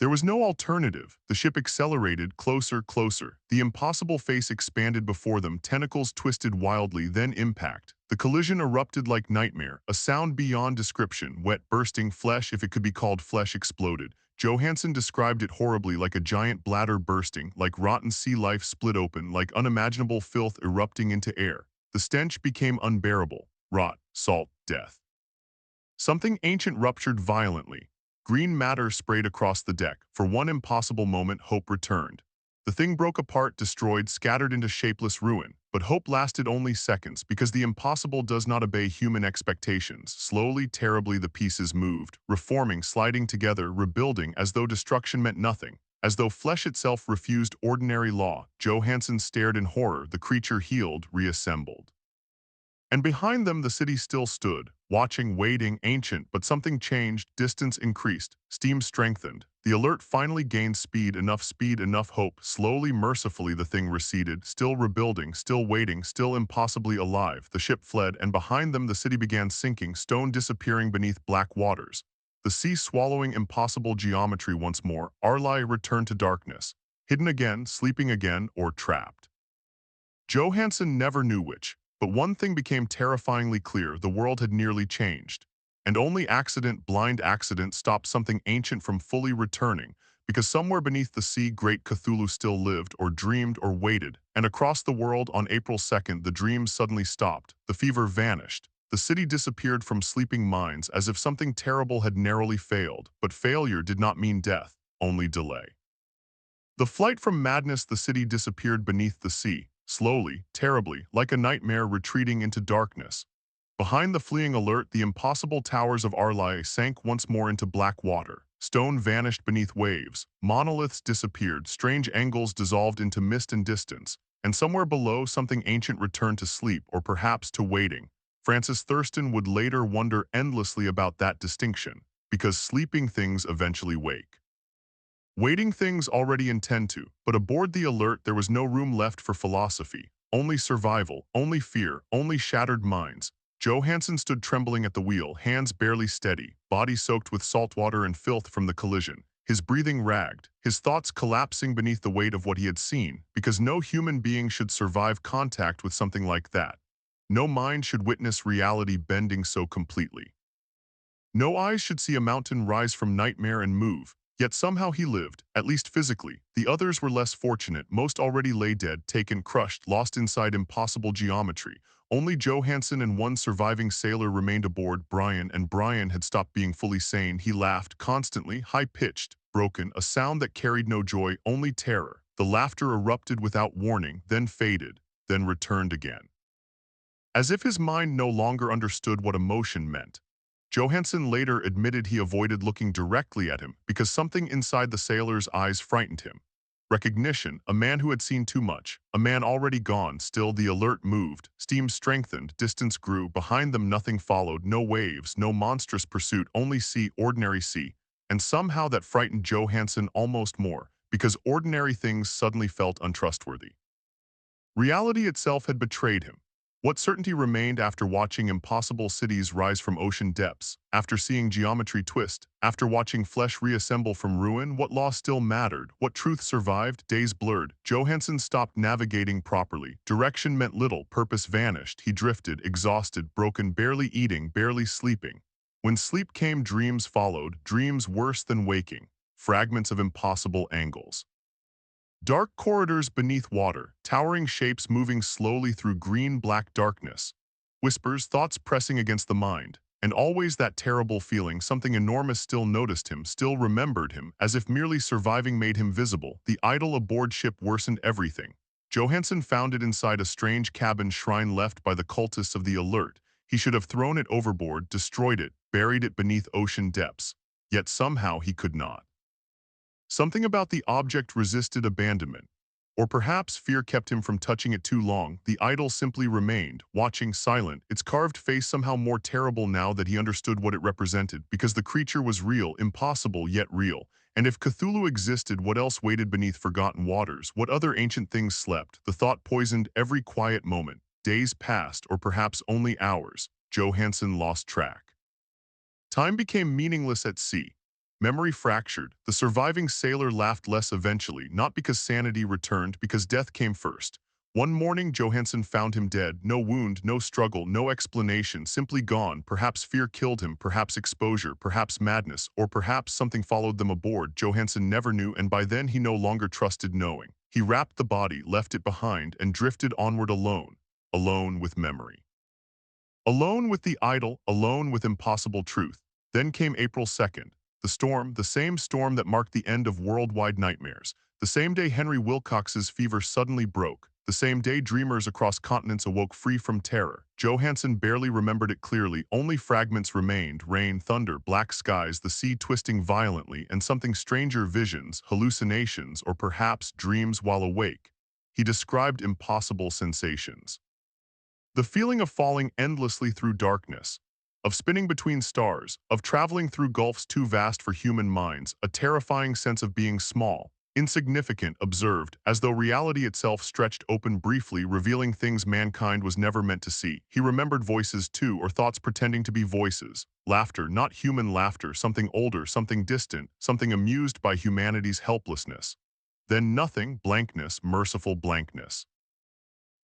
There was no alternative. The ship accelerated, closer, closer. The impossible face expanded before them, tentacles twisted wildly, then impact. The collision erupted like nightmare, a sound beyond description, wet, bursting flesh, if it could be called flesh, exploded. Johansson described it horribly, like a giant bladder bursting, like rotten sea life split open, like unimaginable filth erupting into air. The stench became unbearable. Rot, salt, death. Something ancient ruptured violently. Green matter sprayed across the deck. For one impossible moment, hope returned. The thing broke apart, destroyed, scattered into shapeless ruin. But hope lasted only seconds, because the impossible does not obey human expectations. Slowly, terribly, the pieces moved, reforming, sliding together, rebuilding, as though destruction meant nothing, as though flesh itself refused ordinary law. Johansson stared in horror. The creature healed, reassembled. And behind them the city still stood, watching, waiting, ancient, but something changed, distance increased, steam strengthened. The alert finally gained speed, enough hope. Slowly, mercifully, the thing receded, still rebuilding, still waiting, still impossibly alive. The ship fled, and behind them the city began sinking, stone disappearing beneath black waters. The sea swallowing impossible geometry once more. Arlai returned to darkness, hidden again, sleeping again, or trapped. Johansson never knew which. But one thing became terrifyingly clear: the world had nearly changed. And only accident, blind accident, stopped something ancient from fully returning, because somewhere beneath the sea, great Cthulhu still lived, or dreamed, or waited. And across the world, on April 2nd, the dreams suddenly stopped. The fever vanished. The city disappeared from sleeping minds, as if something terrible had narrowly failed. But failure did not mean death, only delay. The flight from madness, the city disappeared beneath the sea. Slowly, terribly, like a nightmare retreating into darkness. Behind the fleeing alert, the impossible towers of Arlai sank once more into black water. Stone vanished beneath waves. Monoliths disappeared. Strange angles dissolved into mist and distance. And somewhere below, something ancient returned to sleep, or perhaps to waiting. Francis Thurston would later wonder endlessly about that distinction, because sleeping things eventually wake. Waiting things already intend to, but aboard the alert there was no room left for philosophy, only survival, only fear, only shattered minds. Johansson stood trembling at the wheel, hands barely steady, body soaked with salt water and filth from the collision, his breathing ragged, his thoughts collapsing beneath the weight of what he had seen, because no human being should survive contact with something like that. No mind should witness reality bending so completely. No eyes should see a mountain rise from nightmare and move. Yet somehow he lived, at least physically. The others were less fortunate. Most already lay dead, taken, crushed, lost inside impossible geometry. Only Johansson and one surviving sailor remained aboard, Brian, and Brian had stopped being fully sane. He laughed, constantly, high-pitched, broken, a sound that carried no joy, only terror. The laughter erupted without warning, then faded, then returned again. As if his mind no longer understood what emotion meant. Johansson later admitted he avoided looking directly at him because something inside the sailor's eyes frightened him. Recognition, a man who had seen too much, a man already gone, still the alert moved, steam strengthened, distance grew, behind them nothing followed, no waves, no monstrous pursuit, only sea, ordinary sea. And somehow that frightened Johansson almost more, because ordinary things suddenly felt untrustworthy. Reality itself had betrayed him. What certainty remained after watching impossible cities rise from ocean depths, after seeing geometry twist, after watching flesh reassemble from ruin? What law still mattered? What truth survived? Days blurred. Johansson stopped navigating properly. Direction meant little. Purpose vanished. He drifted, exhausted, broken, barely eating, barely sleeping. When sleep came, dreams followed, dreams worse than waking, fragments of impossible angles. Dark corridors beneath water, towering shapes moving slowly through green-black darkness. Whispers, thoughts pressing against the mind. And always that terrible feeling, something enormous still noticed him, still remembered him, as if merely surviving made him visible. The idol aboard ship worsened everything. Johansson found it inside a strange cabin shrine left by the cultists of the Alert. He should have thrown it overboard, destroyed it, buried it beneath ocean depths. Yet somehow he could not. Something about the object resisted abandonment. Or perhaps fear kept him from touching it too long. The idol simply remained, watching, silent, its carved face somehow more terrible now that he understood what it represented, because the creature was real, impossible yet real. And if Cthulhu existed, what else waited beneath forgotten waters? What other ancient things slept? The thought poisoned every quiet moment. Days passed, or perhaps only hours. Johansson lost track. Time became meaningless at sea. Memory fractured. The surviving sailor laughed less eventually, not because sanity returned, because death came first. One morning, Johansson found him dead. No wound, no struggle, no explanation, simply gone. Perhaps fear killed him, perhaps exposure, perhaps madness, or perhaps something followed them aboard. Johansson never knew, and by then he no longer trusted knowing. He wrapped the body, left it behind, and drifted onward alone. Alone with memory. Alone with the idol, alone with impossible truth. Then came April 2nd. The storm, the same storm that marked the end of worldwide nightmares. The same day Henry Wilcox's fever suddenly broke. The same day dreamers across continents awoke free from terror. Johansson barely remembered it clearly. Only fragments remained: rain, thunder, black skies, the sea twisting violently, and something stranger: visions, hallucinations, or perhaps dreams while awake. He described impossible sensations. The feeling of falling endlessly through darkness, of spinning between stars, of traveling through gulfs too vast for human minds, a terrifying sense of being small, insignificant, observed, as though reality itself stretched open briefly, revealing things mankind was never meant to see. He remembered voices too, or thoughts pretending to be voices. Laughter, not human laughter, something older, something distant, something amused by humanity's helplessness. Then nothing, blankness, merciful blankness.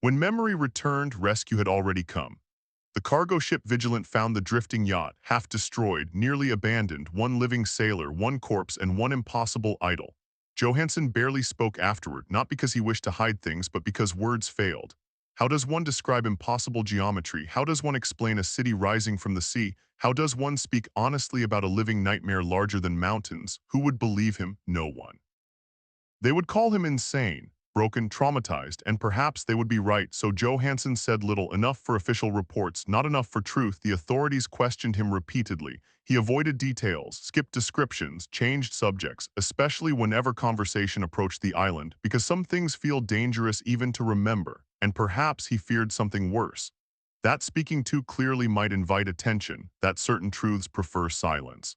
When memory returned, rescue had already come. The cargo ship Vigilant found the drifting yacht, half destroyed, nearly abandoned, one living sailor, one corpse, and one impossible idol. Johansson barely spoke afterward, not because he wished to hide things, but because words failed. How does one describe impossible geometry? How does one explain a city rising from the sea? How does one speak honestly about a living nightmare larger than mountains? Who would believe him? No one. They would call him insane, broken, traumatized, and perhaps they would be right, so Johansson said little, enough for official reports, not enough for truth. The authorities questioned him repeatedly. He avoided details, skipped descriptions, changed subjects, especially whenever conversation approached the island, because some things feel dangerous even to remember, and perhaps he feared something worse. That speaking too clearly might invite attention, that certain truths prefer silence.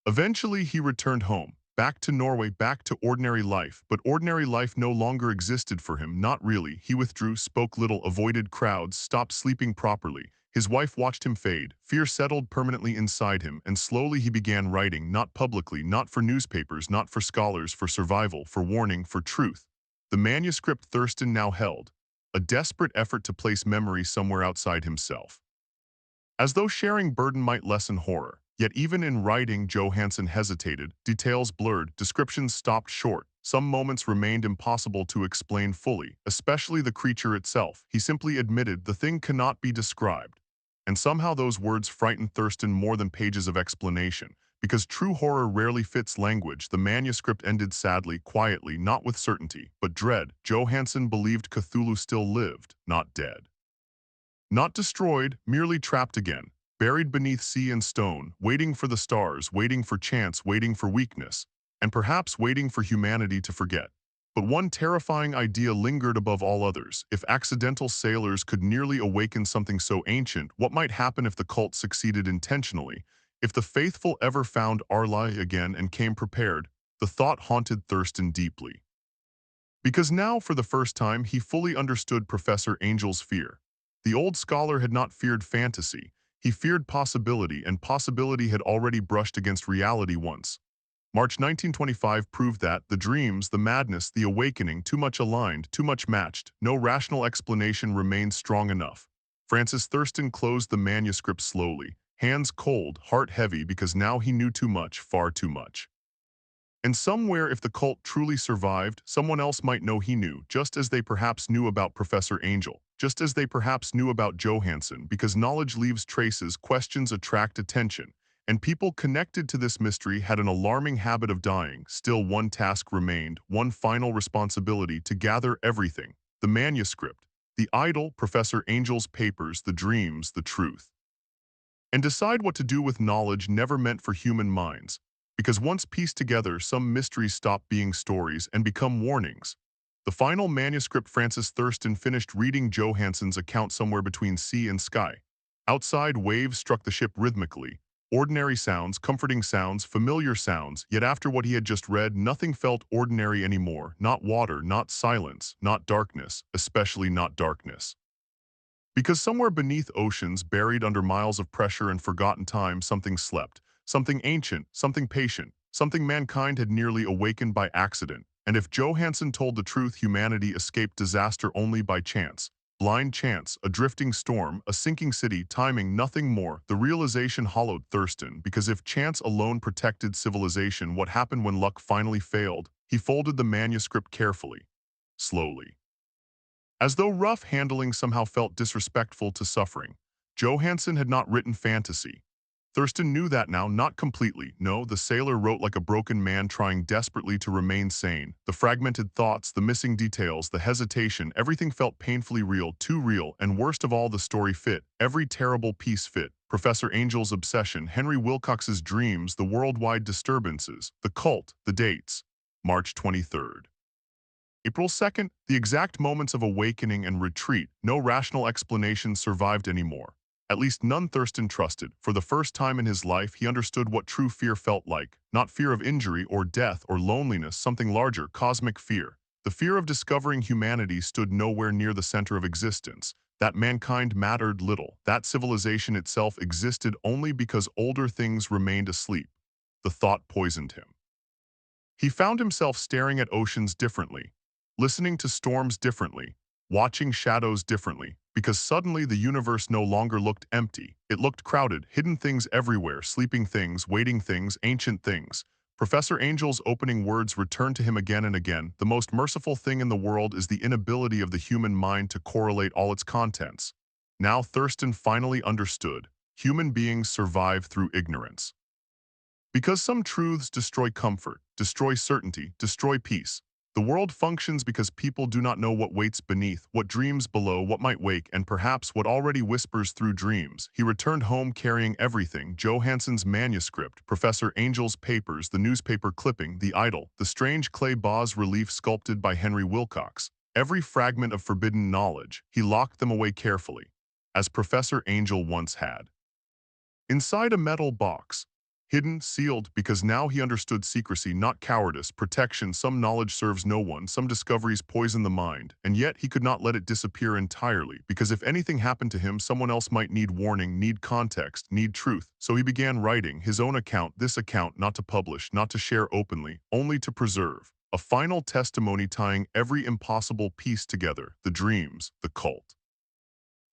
Eventually, he returned home. Back to Norway, back to ordinary life, but ordinary life no longer existed for him, not really. He withdrew, spoke little, avoided crowds, stopped sleeping properly. His wife watched him fade. Fear settled permanently inside him, and slowly he began writing, not publicly, not for newspapers, not for scholars, for survival, for warning, for truth. The manuscript Thurston now held, a desperate effort to place memory somewhere outside himself. As though sharing burden might lessen horror. Yet even in writing, Johansson hesitated, details blurred, descriptions stopped short. Some moments remained impossible to explain fully, especially the creature itself. He simply admitted the thing cannot be described. And somehow those words frightened Thurston more than pages of explanation. Because true horror rarely fits language, the manuscript ended sadly, quietly, not with certainty, but dread. Johansson believed Cthulhu still lived, not dead. Not destroyed, merely trapped again. buried beneath sea and stone, waiting for the stars, waiting for chance, waiting for weakness, and perhaps waiting for humanity to forget. But one terrifying idea lingered above all others. If accidental sailors could nearly awaken something so ancient, what might happen if the cult succeeded intentionally? If the faithful ever found Arlai again and came prepared? The thought haunted Thurston deeply. Because now, for the first time, he fully understood Professor Angel's fear. The old scholar had not feared fantasy. He feared possibility, and possibility had already brushed against reality once. March 1925 proved that the dreams, the madness, the awakening, too much aligned, too much matched, no rational explanation remained strong enough. Francis Thurston closed the manuscript slowly, hands cold, heart heavy, because now he knew too much, far too much. And somewhere, if the cult truly survived, someone else might know he knew, just as they perhaps knew about Professor Angel, just as they perhaps knew about Johansson, because knowledge leaves traces, questions attract attention, and people connected to this mystery had an alarming habit of dying. Still, one task remained, one final responsibility: to gather everything: the manuscript, the idol, Professor Angel's papers, the dreams, the truth, and decide what to do with knowledge never meant for human minds. Because once pieced together, some mysteries stop being stories and become warnings. The final manuscript. Francis Thurston finished reading Johansson's account somewhere between sea and sky. Outside, waves struck the ship rhythmically. Ordinary sounds, comforting sounds, familiar sounds, yet after what he had just read, nothing felt ordinary anymore. Not water, not silence, not darkness, especially not darkness. Because somewhere beneath oceans, buried under miles of pressure and forgotten time, something slept. Something ancient, something patient, something mankind had nearly awakened by accident. And if Johansson told the truth, humanity escaped disaster only by chance. Blind chance, a drifting storm, a sinking city, timing, nothing more. The realization hollowed Thurston, because if chance alone protected civilization, what happened when luck finally failed? He folded the manuscript carefully, slowly, as though rough handling somehow felt disrespectful to suffering. Johansson had not written fantasy. Thurston knew that now, not completely. No, the sailor wrote like a broken man trying desperately to remain sane. The fragmented thoughts, the missing details, the hesitation, everything felt painfully real, too real, and worst of all, the story fit. Every terrible piece fit. Professor Angel's obsession, Henry Wilcox's dreams, the worldwide disturbances, the cult, the dates. March 23rd. April 2nd, the exact moments of awakening and retreat. No rational explanation survived anymore. At least none Thurston trusted. For the first time in his life, he understood what true fear felt like. Not fear of injury or death or loneliness, something larger, cosmic fear. The fear of discovering humanity stood nowhere near the center of existence. That mankind mattered little. That civilization itself existed only because older things remained asleep. The thought poisoned him. He found himself staring at oceans differently, listening to storms differently, watching shadows differently, because suddenly the universe no longer looked empty. It looked crowded, hidden things everywhere, sleeping things, waiting things, ancient things. Professor Angel's opening words returned to him again and again. The most merciful thing in the world is the inability of the human mind to correlate all its contents. Now Thurston finally understood. Human beings survive through ignorance. Because some truths destroy comfort, destroy certainty, destroy peace. The world functions because people do not know what waits beneath, what dreams below, what might wake, and perhaps what already whispers through dreams. He returned home carrying everything: Johansson's manuscript, Professor Angel's papers, the newspaper clipping, the idol, the strange clay bas-relief sculpted by Henry Wilcox. Every fragment of forbidden knowledge. He locked them away carefully, as Professor Angel once had, inside a metal box. Hidden, sealed, because now he understood secrecy, not cowardice, protection. Some knowledge serves no one, some discoveries poison the mind, and yet he could not let it disappear entirely, because if anything happened to him, someone else might need warning, need context, need truth. So he began writing his own account, this account not to publish, not to share openly, only to preserve. A final testimony tying every impossible piece together: the dreams, the cult,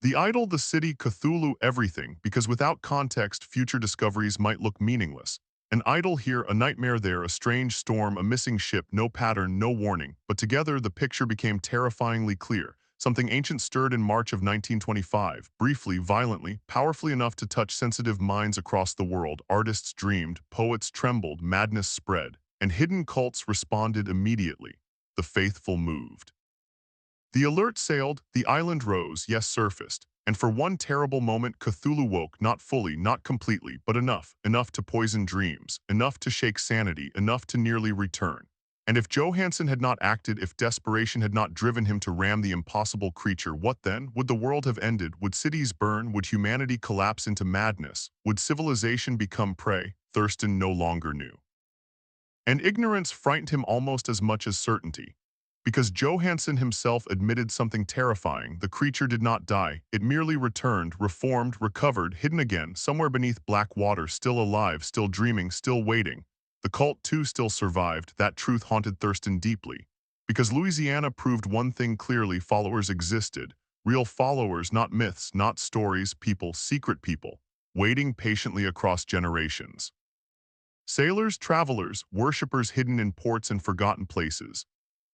the idol, the city, Cthulhu, everything, because without context, future discoveries might look meaningless. An idol here, a nightmare there, a strange storm, a missing ship, no pattern, no warning. But together, the picture became terrifyingly clear. Something ancient stirred in March of 1925, briefly, violently, powerfully enough to touch sensitive minds across the world. Artists dreamed, poets trembled, madness spread, and hidden cults responded immediately. The faithful moved. The alert sailed, the island rose, yes, surfaced. And for one terrible moment, Cthulhu woke, not fully, not completely, but enough. Enough to poison dreams, enough to shake sanity, enough to nearly return. And if Johansson had not acted, if desperation had not driven him to ram the impossible creature, what then? Would the world have ended? Would cities burn? Would humanity collapse into madness? Would civilization become prey? Thurston no longer knew. And ignorance frightened him almost as much as certainty. Because Johansson himself admitted something terrifying, the creature did not die, it merely returned, reformed, recovered, hidden again, somewhere beneath black water, still alive, still dreaming, still waiting. The cult too still survived, that truth haunted Thurston deeply. Because Louisiana proved one thing clearly: followers existed. Real followers, not myths, not stories, people, secret people, waiting patiently across generations. Sailors, travelers, worshippers hidden in ports and forgotten places.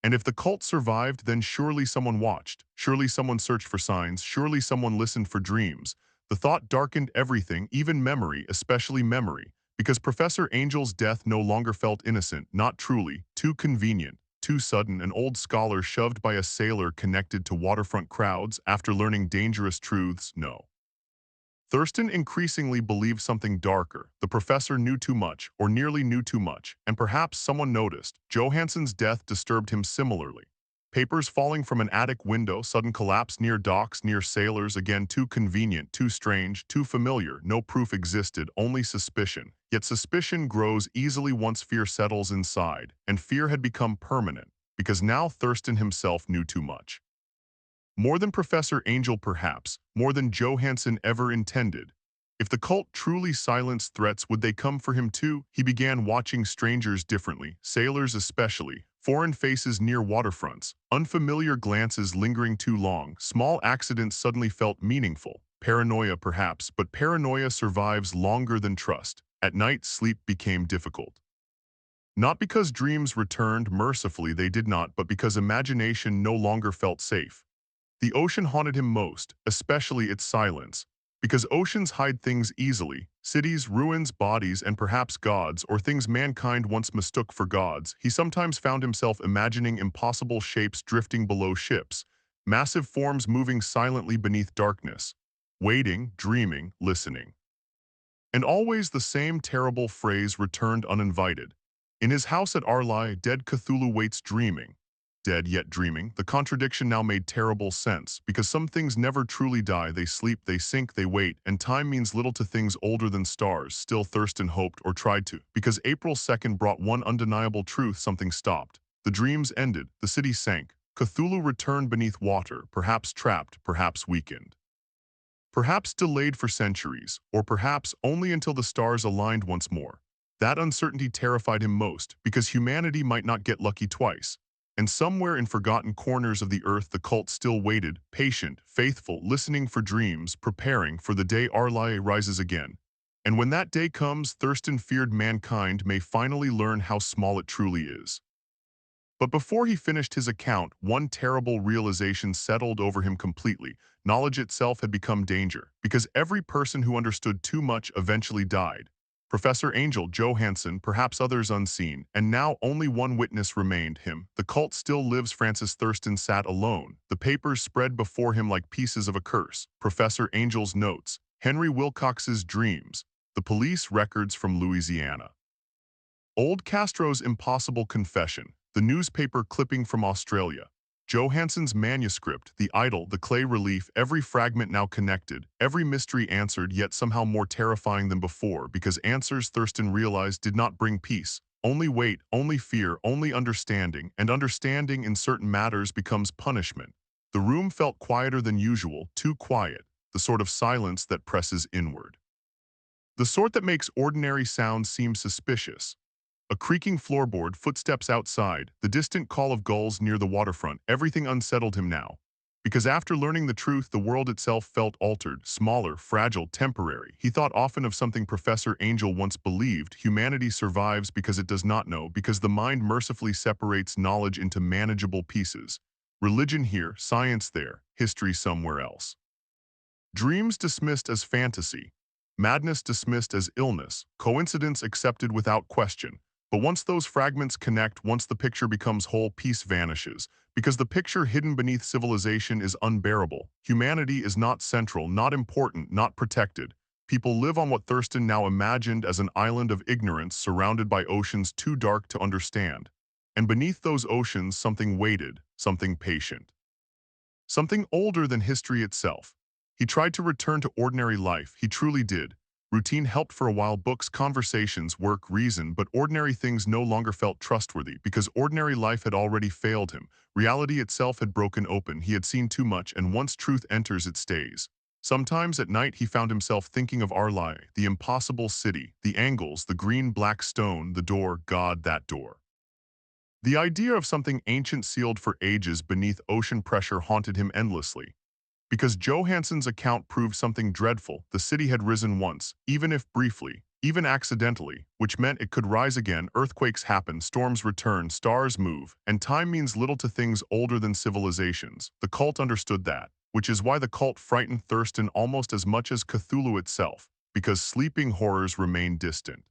And if the cult survived, then surely someone watched, surely someone searched for signs, surely someone listened for dreams. The thought darkened everything, even memory, especially memory, because Professor Angel's death no longer felt innocent, not truly, too convenient, too sudden. An old scholar shoved by a sailor connected to waterfront crowds after learning dangerous truths? No. Thurston increasingly believed something darker. The professor knew too much, or nearly knew too much, and perhaps someone noticed. Johansson's death disturbed him similarly. Papers falling from an attic window, sudden collapse near docks, near sailors, again too convenient, too strange, too familiar. No proof existed, only suspicion. Yet suspicion grows easily once fear settles inside, and fear had become permanent, because now Thurston himself knew too much. More than Professor Angel perhaps, more than Johansson ever intended. If the cult truly silenced threats, would they come for him too? He began watching strangers differently, sailors especially, foreign faces near waterfronts, unfamiliar glances lingering too long, small accidents suddenly felt meaningful. Paranoia perhaps, but paranoia survives longer than trust. At night, sleep became difficult. Not because dreams returned mercifully, they did not, but because imagination no longer felt safe. The ocean haunted him most, especially its silence, because oceans hide things easily, cities, ruins, bodies, and perhaps gods, or things mankind once mistook for gods. He sometimes found himself imagining impossible shapes drifting below ships, massive forms moving silently beneath darkness, waiting, dreaming, listening. And always the same terrible phrase returned uninvited. In his house at Arlai, dead Cthulhu waits dreaming. Dead yet dreaming, the contradiction now made terrible sense, because some things never truly die. They sleep, they sink, they wait, and time means little to things older than stars. Still Thurston hoped, or tried to, because April 2nd brought one undeniable truth: something stopped. The dreams ended, the city sank. Cthulhu returned beneath water, perhaps trapped, perhaps weakened. Perhaps delayed for centuries, or perhaps only until the stars aligned once more. That uncertainty terrified him most, because humanity might not get lucky twice. And somewhere in forgotten corners of the earth the cult still waited, patient, faithful, listening for dreams, preparing for the day Arlae rises again. And when that day comes, Thurston feared mankind may finally learn how small it truly is. But before he finished his account, one terrible realization settled over him completely. Knowledge itself had become danger, because every person who understood too much eventually died. Professor Angel, Johansson, perhaps others unseen, and now only one witness remained: him. The cult still lives. Francis Thurston sat alone, the papers spread before him like pieces of a curse. Professor Angel's notes, Henry Wilcox's dreams, the police records from Louisiana. Old Castro's impossible confession, the newspaper clipping from Australia, Johansson's manuscript, the idol, the clay relief, every fragment now connected, every mystery answered, yet somehow more terrifying than before, because answers, Thurston realized, did not bring peace. Only weight, only fear, only understanding, and understanding in certain matters becomes punishment. The room felt quieter than usual, too quiet, the sort of silence that presses inward. The sort that makes ordinary sounds seem suspicious. A creaking floorboard, footsteps outside, the distant call of gulls near the waterfront, everything unsettled him now. Because after learning the truth, the world itself felt altered, smaller, fragile, temporary. He thought often of something Professor Angel once believed: humanity survives because it does not know, because the mind mercifully separates knowledge into manageable pieces. Religion here, science there, history somewhere else. Dreams dismissed as fantasy, madness dismissed as illness, coincidence accepted without question. But once those fragments connect, once the picture becomes whole, peace vanishes. Because the picture hidden beneath civilization is unbearable. Humanity is not central, not important, not protected. People live on what Thurston now imagined as an island of ignorance surrounded by oceans too dark to understand. And beneath those oceans, something waited, something patient. Something older than history itself. He tried to return to ordinary life, he truly did. Routine helped for a while, books, conversations, work, reason, but ordinary things no longer felt trustworthy because ordinary life had already failed him. Reality itself had broken open, he had seen too much, and once truth enters, it stays. Sometimes at night he found himself thinking of Arlai, the impossible city, the angles, the green-black stone, the door, God, that door. The idea of something ancient sealed for ages beneath ocean pressure haunted him endlessly. Because Johansson's account proved something dreadful, the city had risen once, even if briefly, even accidentally, which meant it could rise again. Earthquakes happen, storms return, stars move, and time means little to things older than civilizations. The cult understood that, which is why the cult frightened Thurston almost as much as Cthulhu itself, because sleeping horrors remain distant.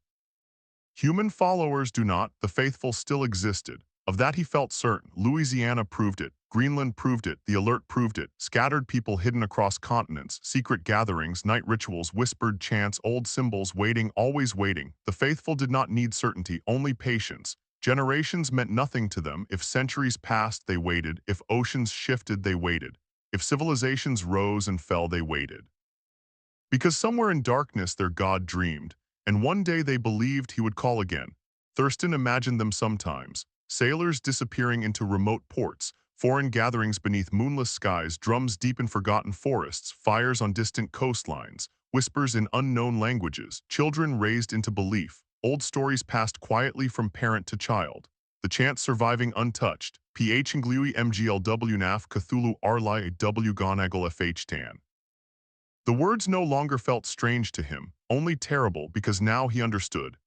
Human followers do not, the faithful still existed. Of that he felt certain. Louisiana proved it, Greenland proved it, the Alert proved it, scattered people hidden across continents, secret gatherings, night rituals, whispered chants, old symbols, waiting, always waiting. The faithful did not need certainty, only patience. Generations meant nothing to them. If centuries passed, they waited. If oceans shifted, they waited. If civilizations rose and fell, they waited. Because somewhere in darkness their God dreamed, and one day they believed he would call again. Thurston imagined them sometimes, sailors disappearing into remote ports, foreign gatherings beneath moonless skies, drums deep in forgotten forests, fires on distant coastlines, whispers in unknown languages, children raised into belief, old stories passed quietly from parent to child, the chants surviving untouched, PH Nglui MGLW NAF Cthulhu Arlai W Gonagal FH Tan. The words no longer felt strange to him, only terrible because now he understood.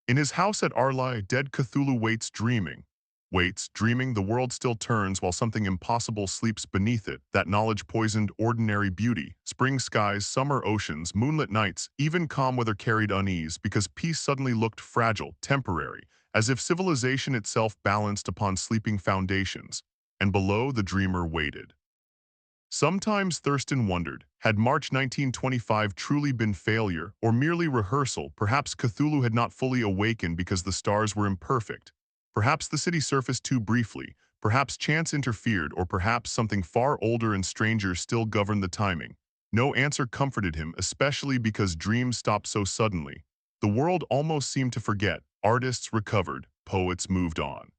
In his house at Arlai, dead Cthulhu waits dreaming. Waits, dreaming the world still turns while something impossible sleeps beneath it. That knowledge poisoned ordinary beauty. Spring skies, summer oceans, moonlit nights, even calm weather carried unease because peace suddenly looked fragile, temporary, as if civilization itself balanced upon sleeping foundations. And below the dreamer waited. Sometimes Thurston wondered, had March 1925 truly been failure or merely rehearsal? Perhaps Cthulhu had not fully awakened because the stars were imperfect. Perhaps the city surfaced too briefly. Perhaps chance interfered, or perhaps something far older and stranger still governed the timing. No answer comforted him, especially because dreams stopped so suddenly. The world almost seemed to forget. Artists recovered, poets moved on.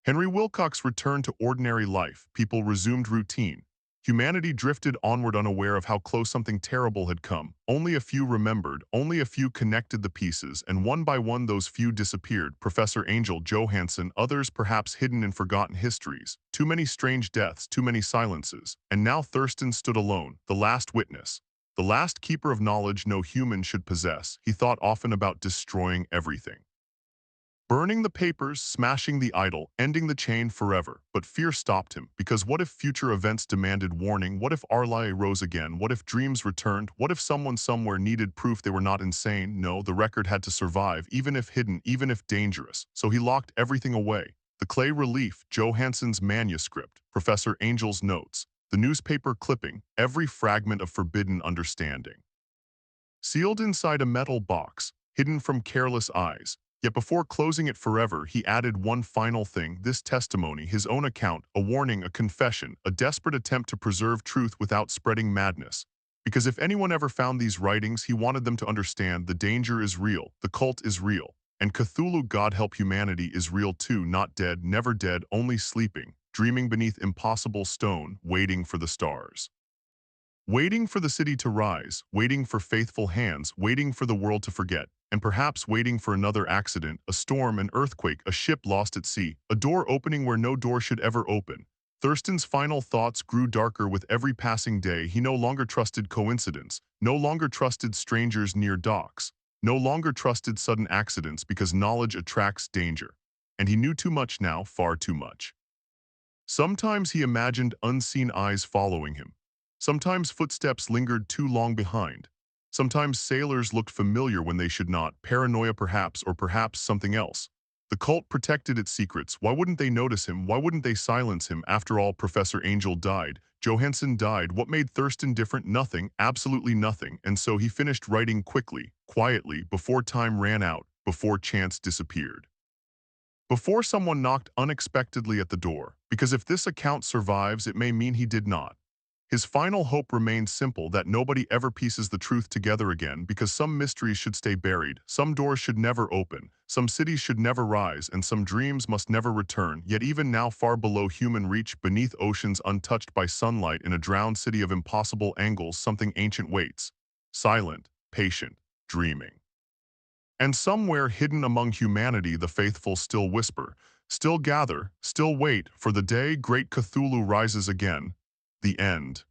Henry Wilcox returned to ordinary life. People resumed routine. Humanity drifted onward unaware of how close something terrible had come. Only a few remembered, only a few connected the pieces, and one by one those few disappeared. Professor Angel Johansson, others perhaps hidden in forgotten histories. Too many strange deaths, too many silences. And now Thurston stood alone, the last witness. The last keeper of knowledge no human should possess. He thought often about destroying everything. Burning the papers, smashing the idol, ending the chain forever. But fear stopped him, because what if future events demanded warning? What if Arlai rose again? What if dreams returned? What if someone somewhere needed proof they were not insane? No, the record had to survive, even if hidden, even if dangerous. So he locked everything away. The clay relief, Johansson's manuscript, Professor Angel's notes, the newspaper clipping, every fragment of forbidden understanding. Sealed inside a metal box, hidden from careless eyes. Yet before closing it forever, he added one final thing, this testimony, his own account, a warning, a confession, a desperate attempt to preserve truth without spreading madness. Because if anyone ever found these writings, he wanted them to understand the danger is real, the cult is real, and Cthulhu, God help humanity, is real too, not dead, never dead, only sleeping, dreaming beneath impossible stone, waiting for the stars. Waiting for the city to rise, waiting for faithful hands, waiting for the world to forget, and perhaps waiting for another accident, a storm, an earthquake, a ship lost at sea, a door opening where no door should ever open. Thurston's final thoughts grew darker with every passing day. He no longer trusted coincidence, no longer trusted strangers near docks, no longer trusted sudden accidents because knowledge attracts danger. And he knew too much now, far too much. Sometimes he imagined unseen eyes following him. Sometimes footsteps lingered too long behind. Sometimes sailors looked familiar when they should not, paranoia perhaps, or perhaps something else. The cult protected its secrets. Why wouldn't they notice him? Why wouldn't they silence him? After all, Professor Angel died. Johansson died. What made Thurston different? Nothing, absolutely nothing. And so he finished writing quickly, quietly, before time ran out, before chance disappeared. Before someone knocked unexpectedly at the door, because if this account survives, it may mean he did not. His final hope remains simple, that nobody ever pieces the truth together again, because some mysteries should stay buried, some doors should never open, some cities should never rise, and some dreams must never return. Yet even now, far below human reach, beneath oceans untouched by sunlight, in a drowned city of impossible angles, something ancient waits, silent, patient, dreaming. And somewhere hidden among humanity, the faithful still whisper, still gather, still wait for the day great Cthulhu rises again. The end.